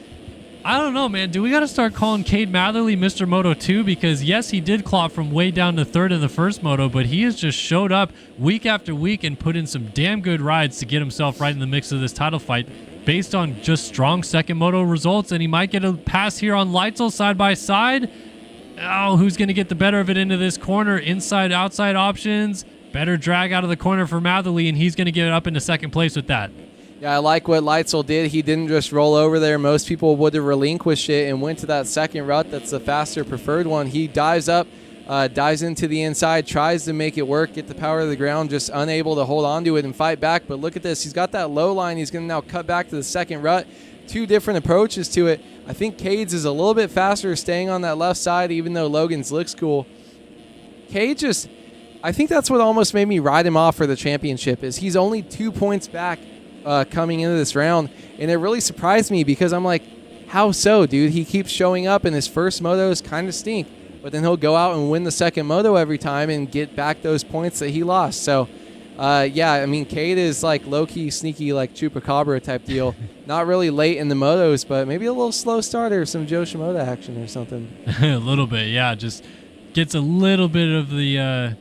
I don't know, man. Do we got to start calling Cade Matherly Mr. Moto 2? Because, yes, he did clop from way down to 3rd in the first moto, but he has just showed up week after week and put in some damn good rides to get himself right in the mix of this title fight based on just strong second moto results, and he might get a pass here on Leitzel side by side. Oh, who's going to get the better of it into this corner? Inside, outside options. Better drag out of the corner for Matherly, and he's going to get up into 2nd place with that. Yeah, I like what Leitzel did. He didn't just roll over there. Most people would have relinquished it and went to that second rut. That's the faster preferred one. He dives up, dives into the inside, tries to make it work, get the power of the ground, just unable to hold on to it and fight back. But look at this. He's got that low line. He's going to now cut back to the second rut. 2 different approaches to it. I think Cade's is a little bit faster staying on that left side, even though Logan's looks cool. Cade just, I think that's what almost made me ride him off for the championship, is he's only 2 points back coming into this round, and it really surprised me because I'm like, how so, dude? He keeps showing up, and his first motos kind of stink, but then he'll go out and win the second moto every time and get back those points that he lost. So, yeah, I mean, Cade is like low-key, sneaky, like Chupacabra type deal. Not really late in the motos, but maybe a little slow starter, some Joe Shimoda action or something. A little bit, yeah. Just gets a little bit of the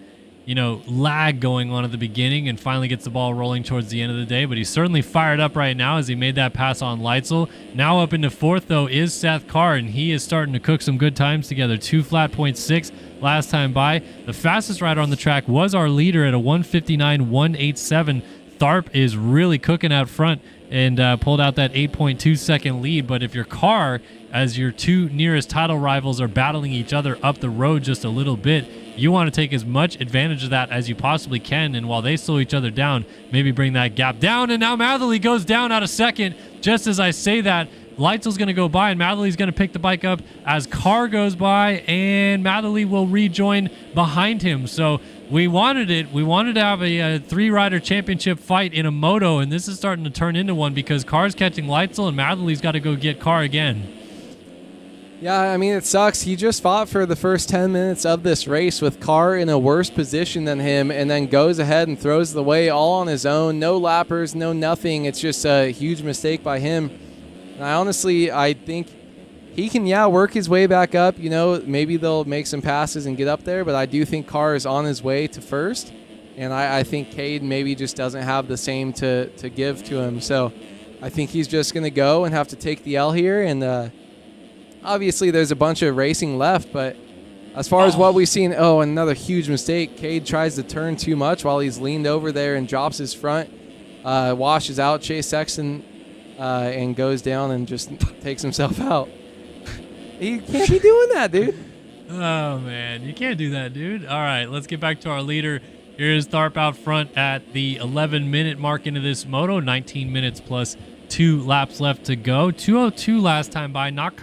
lag going on at the beginning and finally gets the ball rolling towards the end of the day. But he's certainly fired up right now as he made that pass on Leitzel. Now up into 4th, though, is Seth Carr, and he is starting to cook some good times together. 2:06 last time by. The fastest rider on the track was our leader at a 1:59.187. Tharp is really cooking out front and pulled out that 8.2 second lead. But if your car, as your 2 nearest title rivals are battling each other up the road just a little bit, you want to take as much advantage of that as you possibly can, and while they slow each other down, maybe bring that gap down. And now Matherly goes down out of 2nd. Just as I say that, Leitzel's going to go by, and Matherly's going to pick the bike up as Carr goes by, and Matherly will rejoin behind him. So we wanted it. We wanted to have a 3-rider championship fight in a moto, and this is starting to turn into one because Carr's catching Leitzel, and Matherly's got to go get Carr again. Yeah, I mean, it sucks. He just fought for the first 10 minutes of this race with Carr in a worse position than him, and then goes ahead and throws the way all on his own. No lappers, no nothing. It's just a huge mistake by him. And I think he can, work his way back up. Maybe they'll make some passes and get up there, but I do think Carr is on his way to first. And I think Cade maybe just doesn't have the same to give to him. So I think he's just going to go and have to take the L here. And obviously there's a bunch of racing left, but as far as what we've seen, another huge mistake. Cade tries to turn too much while he's leaned over there and drops his front, washes out Chase Sexton, and goes down and just takes himself out. You can't be doing that, dude. Oh, man. You can't do that, dude. All right, let's get back to our leader. Here's Tharp out front at the 11-minute mark into this moto. 19 minutes plus 2 laps left to go. 2:02 last time by. Not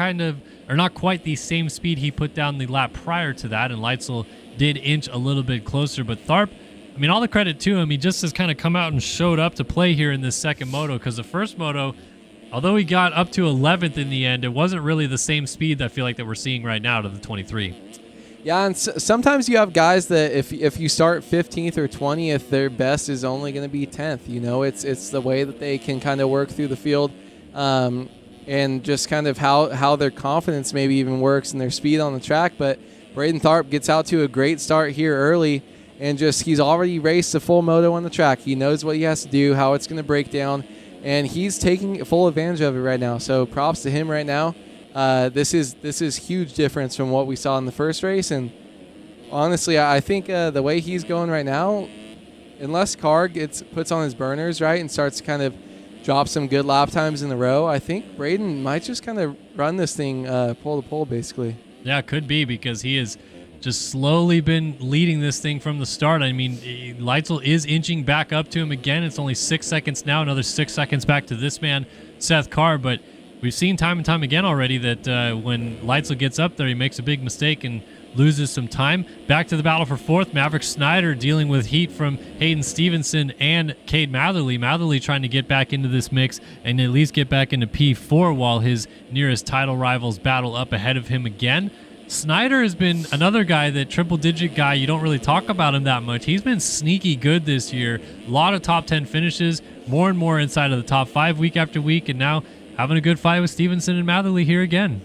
quite the same speed he put down the lap prior to that, and Leitzel did inch a little bit closer. But Tharp, I mean, all the credit to him. He just has kind of come out and showed up to play here in this second moto, because the first moto, although he got up to 11th in the end, it wasn't really the same speed that I feel like that we're seeing right now to the 23. Yeah, and sometimes you have guys that if you start 15th or 20th, their best is only going to be 10th. It's the way that they can kind of work through the field, and just kind of how their confidence maybe even works and their speed on the track. But Braden Tharp gets out to a great start here early, and he's already raced a full moto on the track. He knows what he has to do, how it's going to break down, and he's taking full advantage of it right now. So props to him right now. This is huge difference from what we saw in the first race, and honestly, I think the way he's going right now, unless Carr puts on his burners right and starts to kind of drop some good lap times in a row, I think Braden might just kind of run this thing pole to pole basically. Yeah, it could be, because he is just slowly been leading this thing from the start. I mean, Leitzel is inching back up to him again. It's only 6 seconds now, another 6 seconds back to this man, Seth Carr. But we've seen time and time again already that when Leitzel gets up there, he makes a big mistake and loses some time. Back to the battle for fourth. Maverick Snyder dealing with heat from Hayden Stevenson and Cade Matherly. Matherly trying to get back into this mix and at least get back into P4 while his nearest title rivals battle up ahead of him again. Snyder has been another guy, that triple-digit guy. You don't really talk about him that much. He's been sneaky good this year. A lot of top 10 finishes, more and more inside of the top 5 week after week, and now having a good fight with Stevenson and Matherly here again.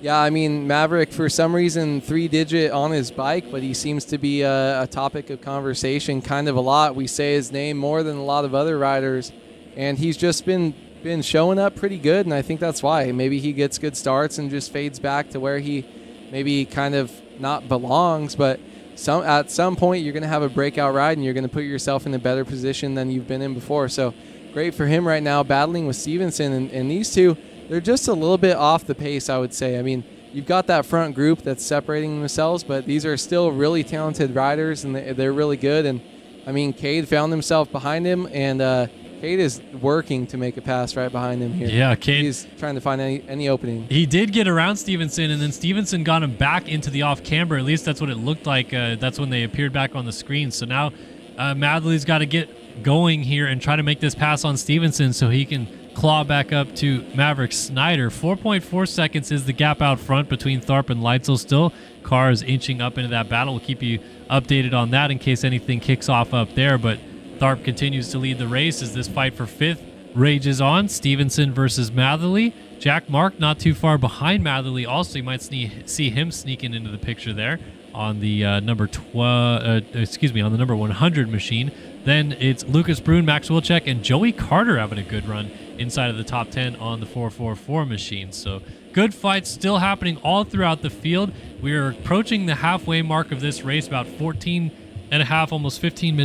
Yeah, I mean, Maverick, for some reason, 3-digit on his bike, but he seems to be a topic of conversation kind of a lot. We say his name more than a lot of other riders, and he's just been showing up pretty good, and I think that's why. Maybe he gets good starts and just fades back to where he maybe kind of not belongs, but at some point you're going to have a breakout ride and you're going to put yourself in a better position than you've been in before. So great for him right now, battling with Stevenson, and these two, they're just a little bit off the pace, I would say. I mean, you've got that front group that's separating themselves, but these are still really talented riders, and they're really good. And I mean, Cade found himself behind him, and Cade is working to make a pass right behind him here. Yeah, Cade. He's trying to find any opening. He did get around Stevenson, and then Stevenson got him back into the off-camber. At least that's what it looked like. That's when they appeared back on the screen. So now Matherly's got to get going here and try to make this pass on Stevenson so he can claw back up to Maverick Snyder. 4.4 seconds is the gap out front between Tharp and Leitzel still. Carr is inching up into that battle. We'll keep you updated on that in case anything kicks off up there, but Tharp continues to lead the race as this fight for fifth rages on. Stevenson versus Matherly. Jack Mark not too far behind Matherly. Also, you might see him sneaking into the picture there on the number 100 machine. Then it's Lucas Brune, Max Wilczek, and Joey Carter having a good run inside of the top 10 on the 444 machine. So good fights still happening all throughout the field. We are approaching the halfway mark of this race, about 14 and a half, almost 15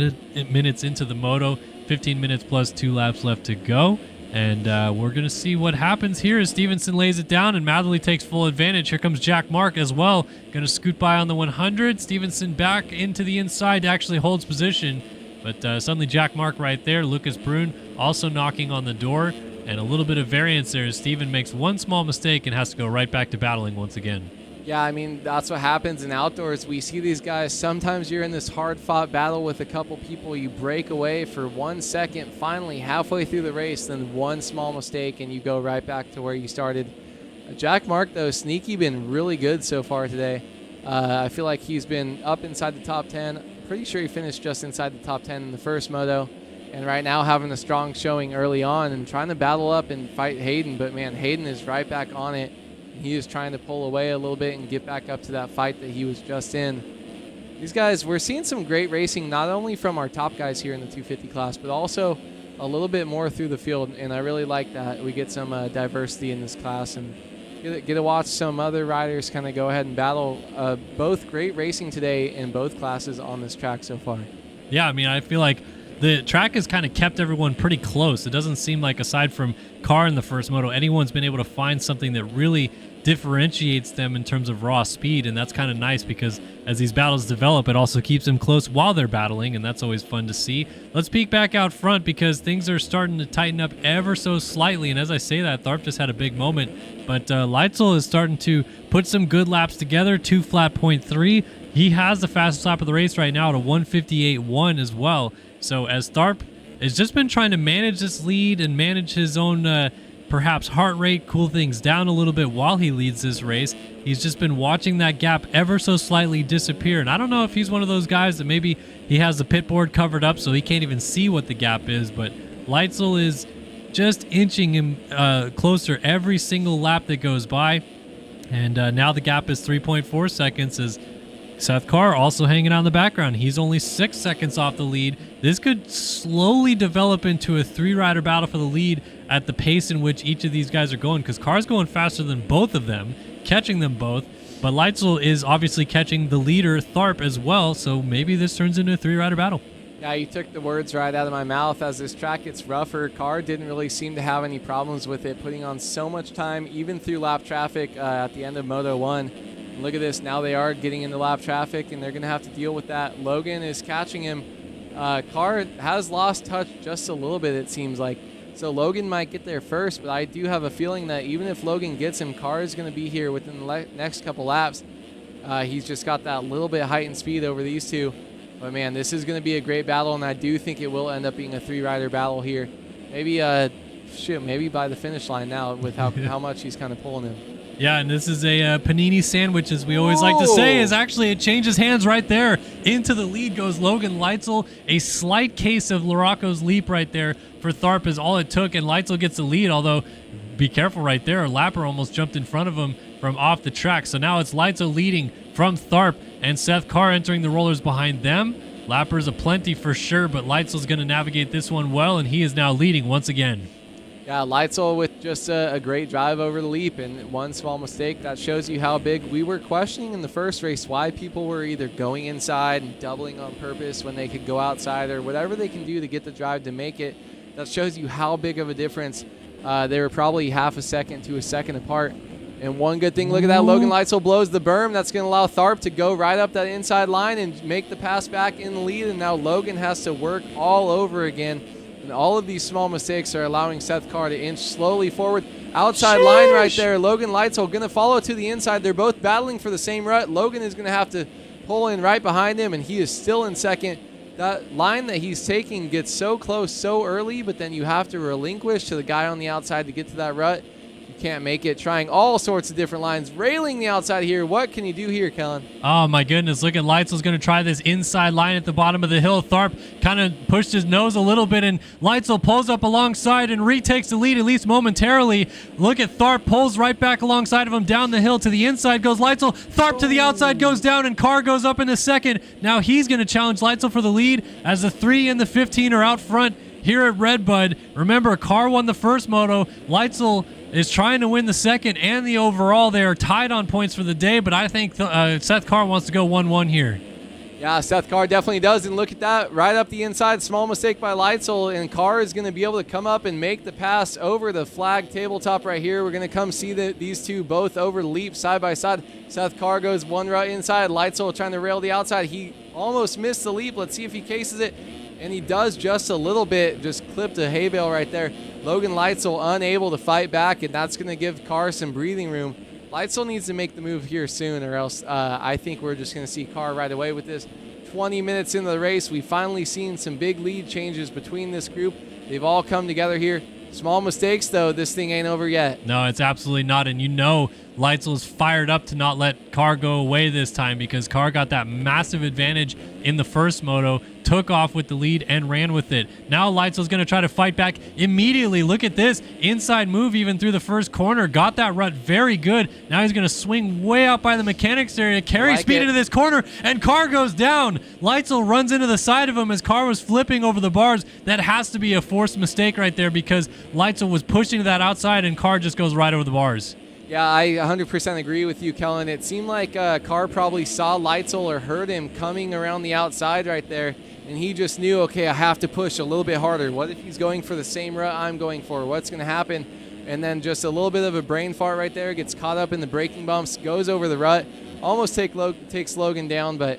minutes into the moto. 15 minutes plus 2 laps left to go. And we're going to see what happens here as Stevenson lays it down and Matherly takes full advantage. Here comes Jack Mark as well. Going to scoot by on the 100. Stevenson back into the inside, actually holds position. But suddenly Jack Mark right there. Lucas Brune also knocking on the door. And a little bit of variance there as Steven makes one small mistake and has to go right back to battling once again. Yeah, I mean, that's what happens in outdoors. We see these guys, sometimes you're in this hard-fought battle with a couple people. You break away for 1 second, finally halfway through the race, then one small mistake, and you go right back to where you started. Jack Mark, though, sneaky, been really good so far today. I feel like he's been up inside the top 10. Pretty sure he finished just inside the top 10 in the first moto. And right now having a strong showing early on and trying to battle up and fight Hayden. But, man, Hayden is right back on it. He is trying to pull away a little bit and get back up to that fight that he was just in. These guys, we're seeing some great racing, not only from our top guys here in the 250 class, but also a little bit more through the field. And I really like that. We get some diversity in this class and get to watch some other riders kind of go ahead and battle. Both great racing today in both classes on this track so far. Yeah, I mean, I feel like the track has kind of kept everyone pretty close. It doesn't seem like, aside from Carr in the first moto, anyone's been able to find something that really differentiates them in terms of raw speed, and that's kind of nice because as these battles develop, it also keeps them close while they're battling, and that's always fun to see. Let's peek back out front because things are starting to tighten up ever so slightly, and as I say that, Tharp just had a big moment, but Leitzel is starting to put some good laps together, 2 flat 0.3. He has the fastest lap of the race right now at a 158.1 as well. So as Tharp has just been trying to manage this lead and manage his own perhaps heart rate, cool things down a little bit while he leads this race, he's just been watching that gap ever so slightly disappear. And I don't know if he's one of those guys that maybe he has the pit board covered up so he can't even see what the gap is, but Leitzel is just inching him closer every single lap that goes by. And now the gap is 3.4 seconds as Seth Carr also hanging out in the background. He's only 6 seconds off the lead. This could slowly develop into a 3-rider battle for the lead at the pace in which each of these guys are going, because Carr's going faster than both of them, catching them both. But Leitzel is obviously catching the leader, Tharp, as well, so maybe this turns into a 3-rider battle. Yeah, you took the words right out of my mouth. As this track gets rougher, Carr didn't really seem to have any problems with it, putting on so much time, even through lap traffic at the end of Moto 1. Look at this. Now they are getting into lap traffic, and they're going to have to deal with that. Logan is catching him. Carr has lost touch just a little bit, it seems like. So Logan might get there first, but I do have a feeling that even if Logan gets him, Carr is going to be here within the next couple laps. He's just got that little bit heightened speed over these two. But, man, this is going to be a great battle, and I do think it will end up being a 3-rider battle here. Maybe, maybe by the finish line now with how much he's kind of pulling him. Yeah, and this is a panini sandwich, as we always like to say, is actually it changes hands right there. Into the lead goes Logan Leitzel. A slight case of Larocco's leap right there for Tharp is all it took, and Leitzel gets the lead, although be careful right there. A lapper almost jumped in front of him from off the track. So now it's Leitzel leading from Tharp, and Seth Carr entering the rollers behind them. Lappers aplenty for sure, but Leitzel's going to navigate this one well, and he is now leading once again. Yeah, Leitzel with just a great drive over the leap, and one small mistake. That shows you how big. We were questioning in the first race why people were either going inside and doubling on purpose when they could go outside, or whatever they can do to get the drive to make it. That shows you how big of a difference. They were probably half a second to a second apart. And one good thing, look at that, Logan Leitzel blows the berm. That's going to allow Tharp to go right up that inside line and make the pass back in the lead, and now Logan has to work all over again. And all of these small mistakes are allowing Seth Carr to inch slowly forward. Outside line right there. Logan Leitzel going to follow to the inside. They're both battling for the same rut. Logan is going to have to pull in right behind him, and he is still in second. That line that he's taking gets so close so early, but then you have to relinquish to the guy on the outside to get to that rut. Can't make it, trying all sorts of different lines, railing the outside here. What can you do here, Kellen? Oh my goodness, look at Leitzel's going to try this inside line at the bottom of the hill. Tharp kind of pushed his nose a little bit, and Leitzel pulls up alongside and retakes the lead, at least momentarily. Look at Tharp, pulls right back alongside of him down the hill. To the inside goes Leitzel. Tharp to the outside goes down, and Carr goes up in a second. Now he's going to challenge Leitzel for the lead as the 3 and the 15 are out front here at RedBud. Remember, Carr won the first moto. Leitzel is trying to win the second and the overall. They are tied on points for the day, but I think Seth Carr wants to go 1-1 here. Yeah, Seth Carr definitely does, and look at that, right up the inside, small mistake by Leitzel, and Carr is going to be able to come up and make the pass over the flag tabletop right here. We're going to come see these two both over the leap side by side. Seth Carr goes one right inside, Leitzel trying to rail the outside. He almost missed the leap. Let's see if he cases it, and he does just a little bit, just clipped a hay bale right there. Logan Leitzel unable to fight back, and that's going to give Carr some breathing room. Leitzel needs to make the move here soon, or else I think we're just going to see Carr right away with this. 20 minutes into the race, we've finally seen some big lead changes between this group. They've all come together here. Small mistakes, though. This thing ain't over yet. No, it's absolutely not, and you know Leitzel's fired up to not let Carr go away this time, because Carr got that massive advantage in the first moto, took off with the lead and ran with it. Now Leitzel's going to try to fight back immediately. Look at this inside move even through the first corner. Got that rut very good. Now he's going to swing way out by the mechanics area, carry speed into this corner, and Carr goes down. Leitzel runs into the side of him as Carr was flipping over the bars. That has to be a forced mistake right there, because Leitzel was pushing to that outside and Carr just goes right over the bars. Yeah, I 100% agree with you, Kellen. It seemed like Carr probably saw Leitzel or heard him coming around the outside right there, and he just knew, okay, I have to push a little bit harder. What if he's going for the same rut I'm going for? What's going to happen? And then just a little bit of a brain fart right there, gets caught up in the braking bumps, goes over the rut, almost takes Logan down, but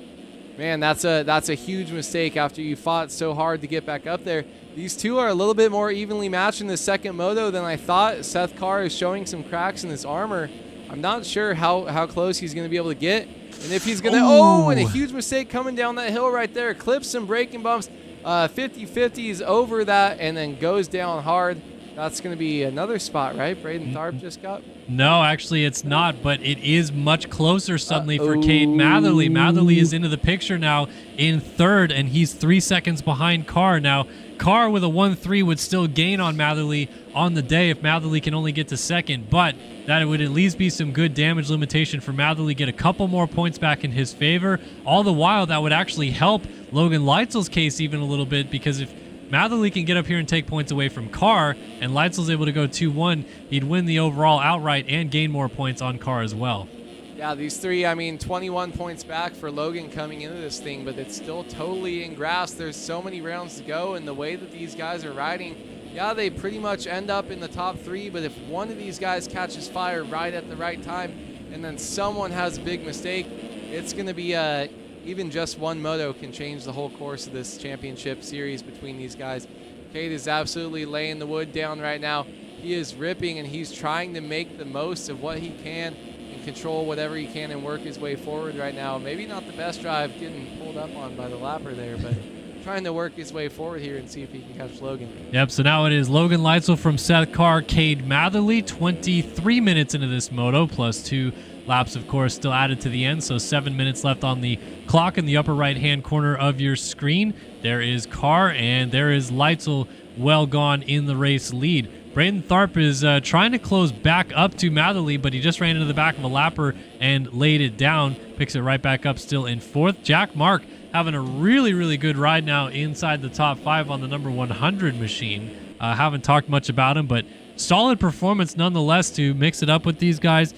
man, that's a huge mistake after you fought so hard to get back up there. These two are a little bit more evenly matched in the second moto than I thought. Seth Carr is showing some cracks in his armor. I'm not sure how close he's going to be able to get. And if he's going to, and a huge mistake coming down that hill right there. Clips some braking bumps, 50-50s over that, and then goes down hard. That's going to be another spot, right? Braden Tharp just got? No, actually it's not, but it is much closer suddenly for Cade Matherly. Matherly is into the picture now in third, and he's 3 seconds behind Carr. Now, Carr with a 1-3 would still gain on Matherly on the day if Matherly can only get to second, but that would at least be some good damage limitation for Matherly, get a couple more points back in his favor. All the while, that would actually help Logan Leitzel's case even a little bit, because if Matherly can get up here and take points away from Carr, and Leitzel's able to go 2-1, he'd win the overall outright and gain more points on Carr as well. Yeah, these three, I mean, 21 points back for Logan coming into this thing, but it's still totally in grasp. There's so many rounds to go, and the way that these guys are riding, yeah, they pretty much end up in the top three, but if one of these guys catches fire right at the right time, and then someone has a big mistake, it's going to be even just one moto can change the whole course of this championship series between these guys. Cade is absolutely laying the wood down right now. He is ripping, and he's trying to make the most of what he can and control whatever he can and work his way forward right now. Maybe not the best drive getting pulled up on by the lapper there, but trying to work his way forward here and see if he can catch Logan. Yep, so now it is Logan Leitzel from Seth Carr, Cade Matherly, 23 minutes into this moto, plus 2 laps, of course, still added to the end, so 7 minutes left on the clock in the upper right-hand corner of your screen. There is Carr, and there is Leitzel well gone in the race lead. Braden Tharp is trying to close back up to Matherly, but he just ran into the back of a lapper and laid it down. Picks it right back up still in 4th. Jack Mark having a really, really good ride now inside the top 5 on the number 100 machine. Haven't talked much about him, but solid performance nonetheless to mix it up with these guys.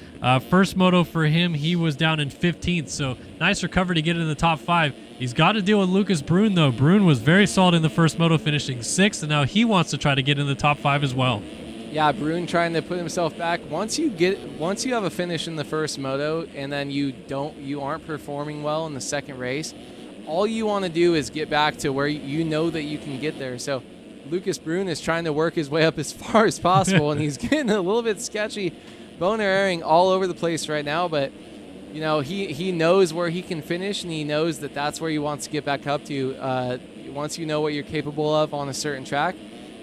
First moto for him, he was down in 15th, so nice recovery to get in the top 5. He's got to deal with Lucas Brune, though. Brune was very solid in the first moto, finishing 6th, and now he wants to try to get in the top 5 as well. Yeah, Brune trying to put himself back. Once you have a finish in the first moto, and then you aren't performing well in the second race, all you want to do is get back to where you know that you can get there. So Lucas Brune is trying to work his way up as far as possible, and he's getting a little bit sketchy, boner airing all over the place right now. But you know, he knows where he can finish, and he knows that that's where he wants to get back up to. Once you know what you're capable of on a certain track,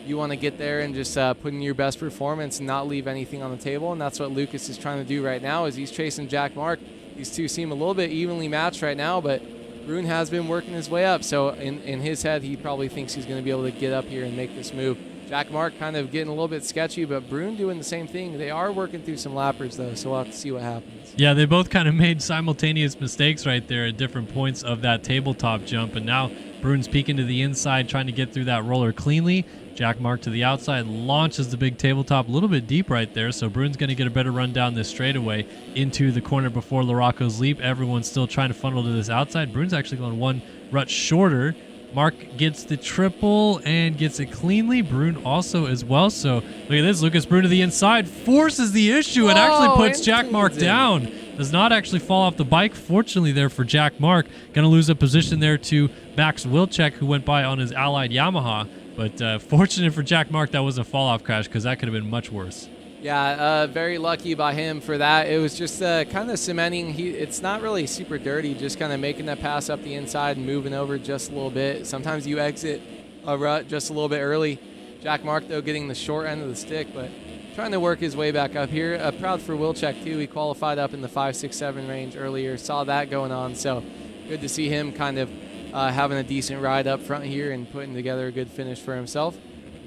you want to get there and just put in your best performance and not leave anything on the table. And that's what Lucas is trying to do right now, as he's chasing Jack Mark. These two seem a little bit evenly matched right now, but Brune has been working his way up. So in his head, he probably thinks he's going to be able to get up here and make this move. Jack Mark kind of getting a little bit sketchy, but Brune doing the same thing. They are working through some lappers, though, so we'll have to see what happens. Yeah, they both kind of made simultaneous mistakes right there at different points of that tabletop jump, and now Brune's peeking to the inside, trying to get through that roller cleanly. Jack Mark to the outside, launches the big tabletop a little bit deep right there, so Brune's going to get a better run down this straightaway into the corner before Larocco's leap. Everyone's still trying to funnel to this outside. Brune's actually going one rut shorter. Mark gets the triple and gets it cleanly. Brune also as well. So look at this. Lucas Brune to the inside, forces the issue and actually puts Jack Mark down. Does not actually fall off the bike. Fortunately there for Jack Mark. Going to lose a position there to Max Wilczek, who went by on his allied Yamaha. But fortunate for Jack Mark, that was a fall-off crash, because that could have been much worse. Yeah, very lucky by him for that. It was just kind of cementing. It's not really super dirty, just kind of making that pass up the inside and moving over just a little bit. Sometimes you exit a rut just a little bit early. Jack Mark, though, getting the short end of the stick, but trying to work his way back up here. Proud for Wilczek, too. He qualified up in the 5, 6, 7 range earlier. Saw that going on, so good to see him kind of having a decent ride up front here and putting together a good finish for himself.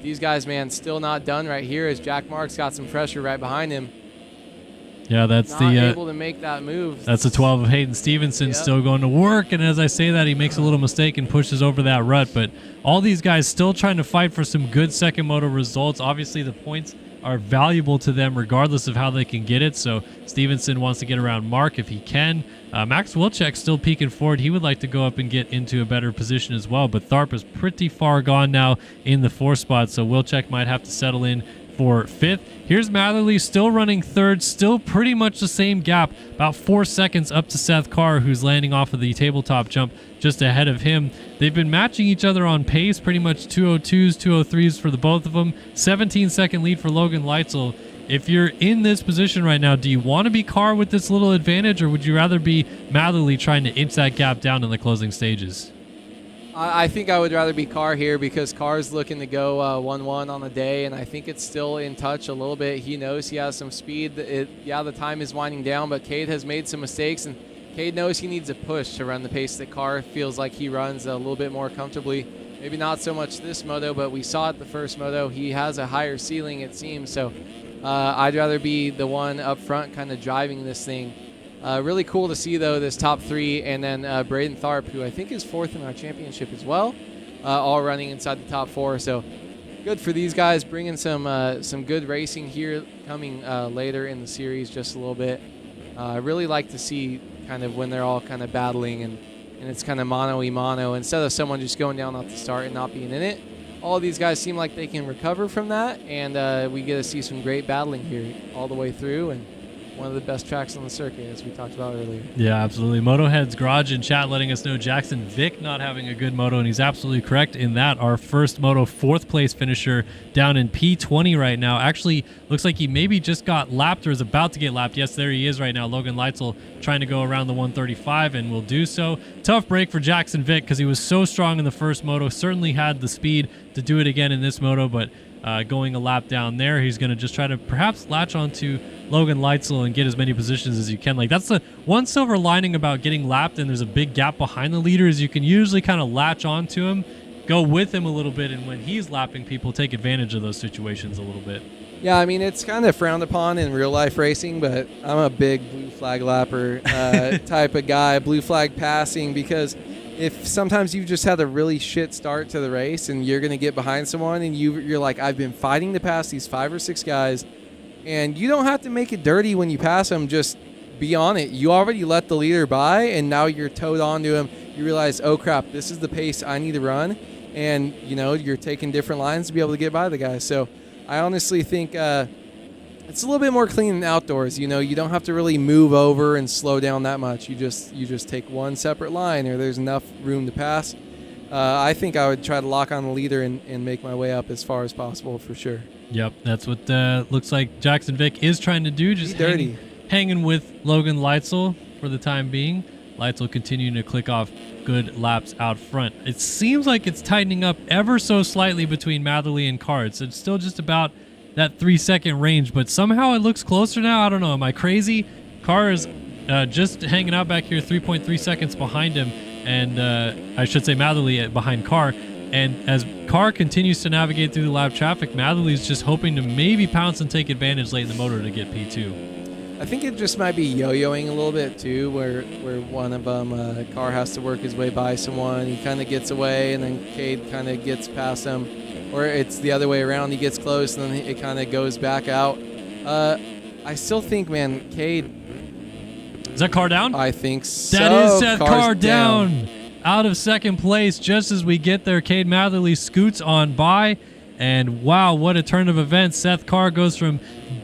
These guys, man, still not done right here, as Jack Mark's got some pressure right behind him. Yeah, that's not able to make that move. That's the 12 of Hayden Stevenson still going to work, and as I say that, he makes a little mistake and pushes over that rut. But all these guys still trying to fight for some good second moto results. Obviously, the points are valuable to them regardless of how they can get it. So Stevenson wants to get around Mark if he can. Max Wilczek still peeking forward. He would like to go up and get into a better position as well, but Tharp is pretty far gone now in the 4th spot, so Wilczek might have to settle in for 5th. Here's Matherly still running 3rd, still pretty much the same gap, about 4 seconds up to Seth Carr, who's landing off of the tabletop jump just ahead of him. They've been matching each other on pace, pretty much 202s, 203s for the both of them. 17-second lead for Logan Leitzel. If you're in this position right now, do you want to be Carr with this little advantage, or would you rather be Matherly trying to inch that gap down in the closing stages? I think I would rather be Carr here, because Carr's looking to go 1-1 on the day, and I think it's still in touch a little bit. He knows he has some speed. The time is winding down, but Cade has made some mistakes, and Cade knows he needs a push to run the pace that Carr feels like he runs a little bit more comfortably. Maybe not so much this moto, but we saw it the first moto. He has a higher ceiling, it seems, so I'd rather be the one up front kind of driving this thing. Really cool to see, though, this top 3, and then Braden Tharp, who I think is 4th in our championship as well, all running inside the top 4. So good for these guys, bringing some good racing here coming later in the series just a little bit. I really like to see kind of when they're all kind of battling and it's kind of mano-y-mano instead of someone just going down off the start and not being in it. All of these guys seem like they can recover from that, and we get to see some great battling here all the way through. And one of the best tracks on the circuit, as we talked about earlier. Yeah, absolutely. Motohead's Garage in chat letting us know Jackson Vick not having a good moto, and he's absolutely correct in that. Our first moto 4th place finisher down in P20 right now. Actually, looks like he maybe just got lapped or is about to get lapped. Yes, there he is right now. Logan Leitzel trying to go around the 135 and will do so. Tough break for Jackson Vick because he was so strong in the first moto. Certainly had the speed to do it again in this moto, but going a lap down there, he's going to just try to perhaps latch onto Logan Leitzel and get as many positions as you can. Like, that's the one silver lining about getting lapped and there's a big gap behind the leader is you can usually kind of latch onto him, go with him a little bit, and when he's lapping people, take advantage of those situations a little bit. Yeah, I mean, it's kind of frowned upon in real life racing, but I'm a big blue flag lapper type of guy, blue flag passing, because if sometimes you've just had a really shit start to the race and you're going to get behind someone and you're like, I've been fighting to pass these 5 or 6 guys, and you don't have to make it dirty when you pass them. Just be on it. You already let the leader by, and now you're towed onto him. You realize, oh, crap, this is the pace I need to run, and, you know, you're taking different lines to be able to get by the guy. So I honestly think it's a little bit more clean than outdoors. You know, you don't have to really move over and slow down that much. You just take one separate line, or there's enough room to pass. I think I would try to lock on the leader and make my way up as far as possible for sure. Yep, that's what looks like Jackson Vick is trying to do. Just hanging with Logan Leitzel for the time being. Leitzel continuing to click off good laps out front. It seems like it's tightening up ever so slightly between Matherly and Carr. It's still just about that 3-second range, but somehow it looks closer now. I don't know. Am I crazy? Carr is just hanging out back here, 3.3 seconds behind him, and I should say Matherly behind Carr. And as Carr continues to navigate through the lap traffic, Matherly's just hoping to maybe pounce and take advantage late in the motor to get P2. I think it just might be yo-yoing a little bit too, where one of them, Carr has to work his way by someone. He kind of gets away, and then Cade kind of gets past him. Or it's the other way around. He gets close, and then it kind of goes back out. I still think, man, Cade. Is that Carr down? I think so. That is Seth Carr down. Out of second place. Just as we get there, Cade Matherly scoots on by. And wow, what a turn of events. Seth Carr goes from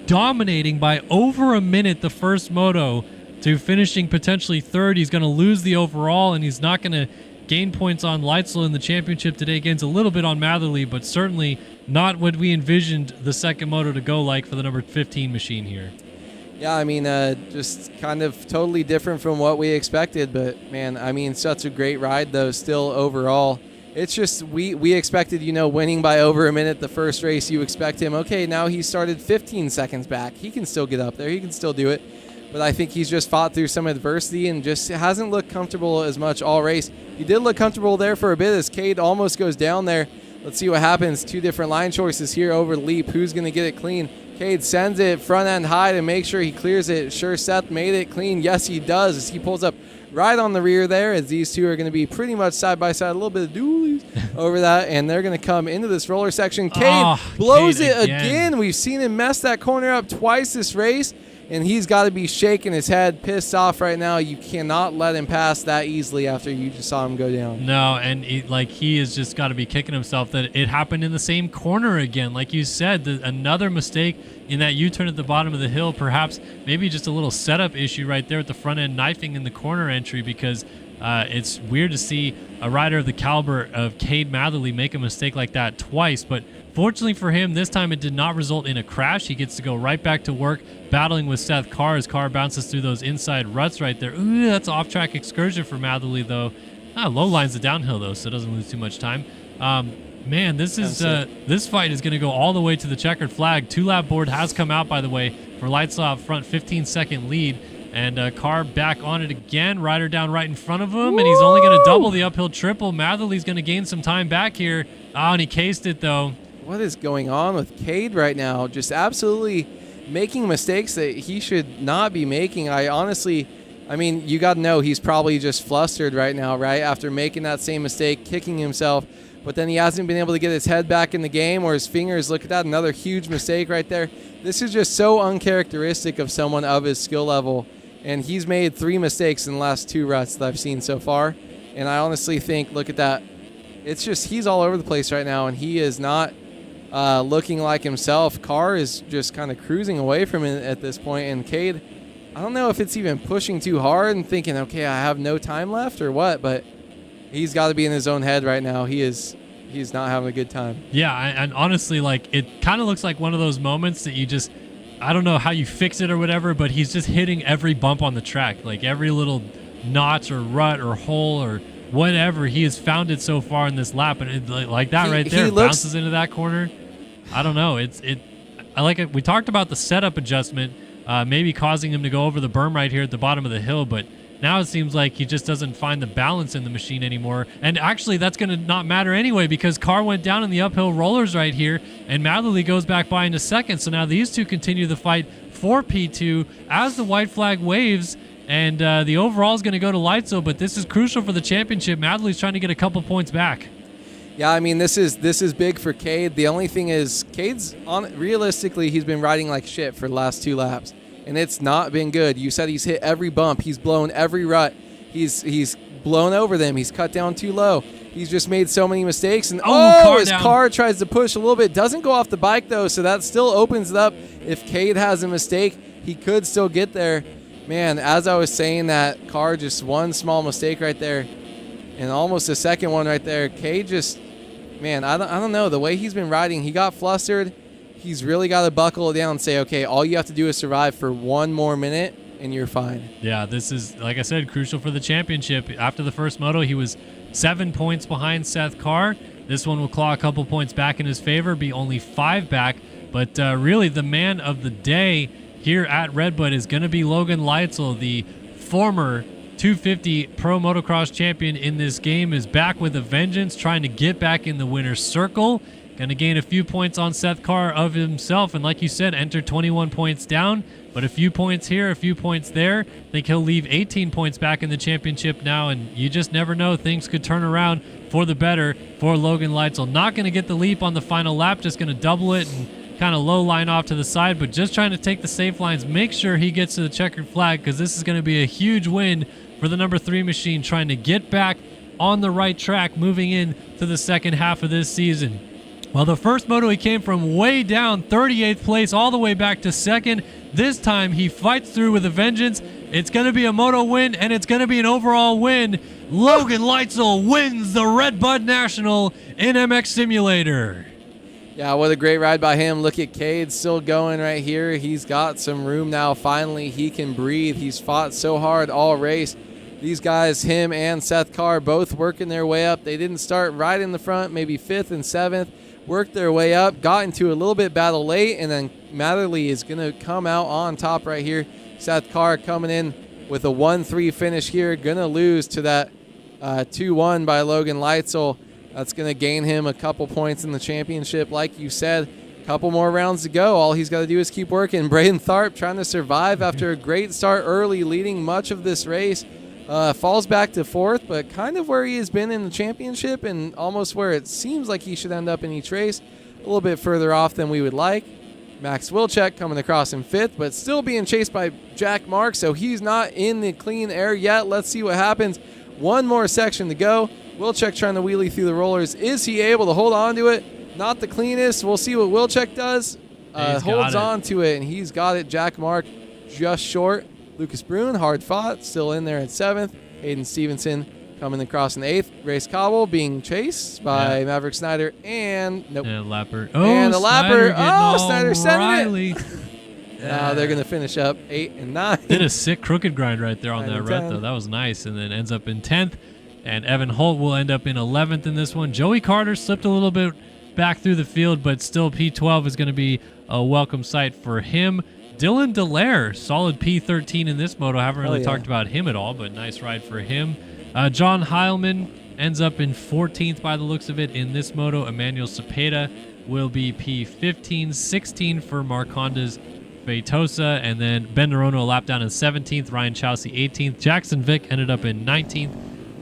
dominating by over a minute the first moto to finishing potentially third. He's going to lose the overall, and he's not going to gain points on Leitzel in the championship today. Gains a little bit on Matherly, but certainly not what we envisioned the second moto to go like for the number 15 machine here. Yeah, I mean, just kind of totally different from what we expected. But, man, I mean, such a great ride, though, still overall. It's just we expected, you know, winning by over a minute the first race. You expect him, okay, now he started 15 seconds back. He can still get up there. He can still do it. But I think he's just fought through some adversity and just hasn't looked comfortable as much all race. He did look comfortable there for a bit as Cade almost goes down there. Let's see what happens. 2 different line choices here over the leap. Who's going to get it clean? Cade sends it front end high to make sure he clears it. Sure, Seth made it clean. Yes, he does, as he pulls up right on the rear there, as these two are going to be pretty much side by side. A little bit of dualies over that, and they're going to come into this roller section. Cade blows it again. We've seen him mess that corner up twice this race, and he's got to be shaking his head, pissed off right now. You cannot let him pass that easily after you just saw him go down. No, and he has just got to be kicking himself that it happened in the same corner again. Like you said, another mistake in that U-turn at the bottom of the hill, perhaps maybe just a little setup issue right there with the front end knifing in the corner entry, because it's weird to see a rider of the caliber of Cade Matherly make a mistake like that twice. But fortunately for him, this time it did not result in a crash. He gets to go right back to work battling with Seth Carr as Carr bounces through those inside ruts right there. Ooh, that's an off-track excursion for Matherly, though. Low lines the downhill, though, so it doesn't lose too much time. Man, this fight is going to go all the way to the checkered flag. 2-lap board has come out, by the way, for Leitzel out front, 15-second lead. And Carr back on it again. Ryder down right in front of him, and he's only going to double the uphill triple. Matherly's going to gain some time back here. And he cased it, though. What is going on with Cade right now? Just absolutely making mistakes that he should not be making. I mean, you got to know he's probably just flustered right now, right? After making that same mistake, kicking himself. But then he hasn't been able to get his head back in the game or his fingers. Look at that, another huge mistake right there. This is just so uncharacteristic of someone of his skill level. And he's made 3 mistakes in the last 2 ruts that I've seen so far. And I honestly think, look at that. It's just he's all over the place right now, and he is not looking like himself. Carr is just kind of cruising away from him at this point, and Cade I don't know if it's even pushing too hard and thinking, okay, I have no time left or what, but he's got to be in his own head right now. He's not having a good time. Yeah, and honestly, like, it kind of looks like one of those moments that you just, I don't know how you fix it or whatever, but he's just hitting every bump on the track, like every little notch or rut or hole or whatever. He has found it so far in this lap, and it, like that right there bounces into that corner. I don't know. I like it. We talked about the setup adjustment, maybe causing him to go over the berm right here at the bottom of the hill, but now it seems like he just doesn't find the balance in the machine anymore. And actually, that's going to not matter anyway, because Carr went down in the uphill rollers right here, and Matherly goes back by into second. So now these two continue the fight for P2 as the white flag waves, and the overall is going to go to Leitzel, but this is crucial for the championship. Matherly's trying to get a couple points back. Yeah, I mean, this is big for Cade. The only thing is, Cade's realistically, he's been riding like shit for the last 2 laps. And it's not been good. You said he's hit every bump. He's blown every rut. He's blown over them. He's cut down too low. He's just made so many mistakes. And his car tries to push a little bit. Doesn't go off the bike, though, so that still opens it up. If Cade has a mistake, he could still get there. Man, as I was saying that, Carr just one small mistake right there and almost a second one right there. Cade just, man, I don't know. The way he's been riding, he got flustered. He's really got to buckle it down and say, okay, all you have to do is survive for 1 more minute, and you're fine. Yeah, this is, like I said, crucial for the championship. After the first moto, he was 7 points behind Seth Carr. This one will claw a couple points back in his favor, be only 5 back. But really, the man of the day here at RedBud is going to be Logan Leitzel, the former 250 Pro Motocross champion in this game, is back with a vengeance, trying to get back in the winner's circle. Going to gain a few points on Seth Carr of himself, and like you said, enter 21 points down, but a few points here, a few points there. I think he'll leave 18 points back in the championship now, and you just never know. Things could turn around for the better for Logan Leitzel. Not going to get the leap on the final lap, just going to double it and kind of low line off to the side, but just trying to take the safe lines, make sure he gets to the checkered flag, because this is going to be a huge win for the number 3 machine, trying to get back on the right track moving in to the second half of this season. Well, the first moto, he came from way down, 38th place, all the way back to second. This time, he fights through with a vengeance. It's going to be a moto win, and it's going to be an overall win. Logan Leitzel wins the RedBud National in MX Simulator. Yeah, what a great ride by him. Look at Cade still going right here. He's got some room now. Finally, he can breathe. He's fought so hard all race. These guys, him and Seth Carr, both working their way up. They didn't start right in the front, maybe 5th and 7th. Worked their way up, got into a little bit battle late, and then Matherly is going to come out on top right here. Seth Carr coming in with a 1-3 finish here. Going to lose to that 2-1 by Logan Leitzel. That's going to gain him a couple points in the championship. Like you said, a couple more rounds to go. All he's got to do is keep working. Braden Tharp trying to survive after a great start early, leading much of this race. Falls back to 4th, but kind of where he has been in the championship and almost where it seems like he should end up in each race. A little bit further off than we would like. Max Wilczek coming across in 5th, but still being chased by Jack Mark, so he's not in the clean air yet. Let's see what happens. 1 more section to go. Wilczek trying to wheelie through the rollers. Is he able to hold on to it? Not the cleanest. We'll see what Wilczek does. Holds on to it, and he's got it. Jack Mark just short. Lucas Bruin, hard fought, still in there at 7th. Hayden Stevenson coming across in 8th. Race Cobble being chased by Maverick Snyder and Lapper. And the Lapper. Snyder sending it. Now they're going to finish up 8 and 9. Did a sick crooked grind right there on that rut, though. That was nice. And then ends up in 10th. And Evan Holt will end up in 11th in this one. Joey Carter slipped a little bit back through the field, but still P12 is going to be a welcome sight for him. Dylan Dallaire, solid P13 in this moto. Haven't really talked about him at all, but nice ride for him. John Heilman ends up in 14th by the looks of it in this moto. Emmanuel Cepeda will be P15, 16 for Mark Honda's Feitosa, and then Ben Narono a lap down in 17th, Ryan Chelsea 18th, Jackson Vick ended up in 19th,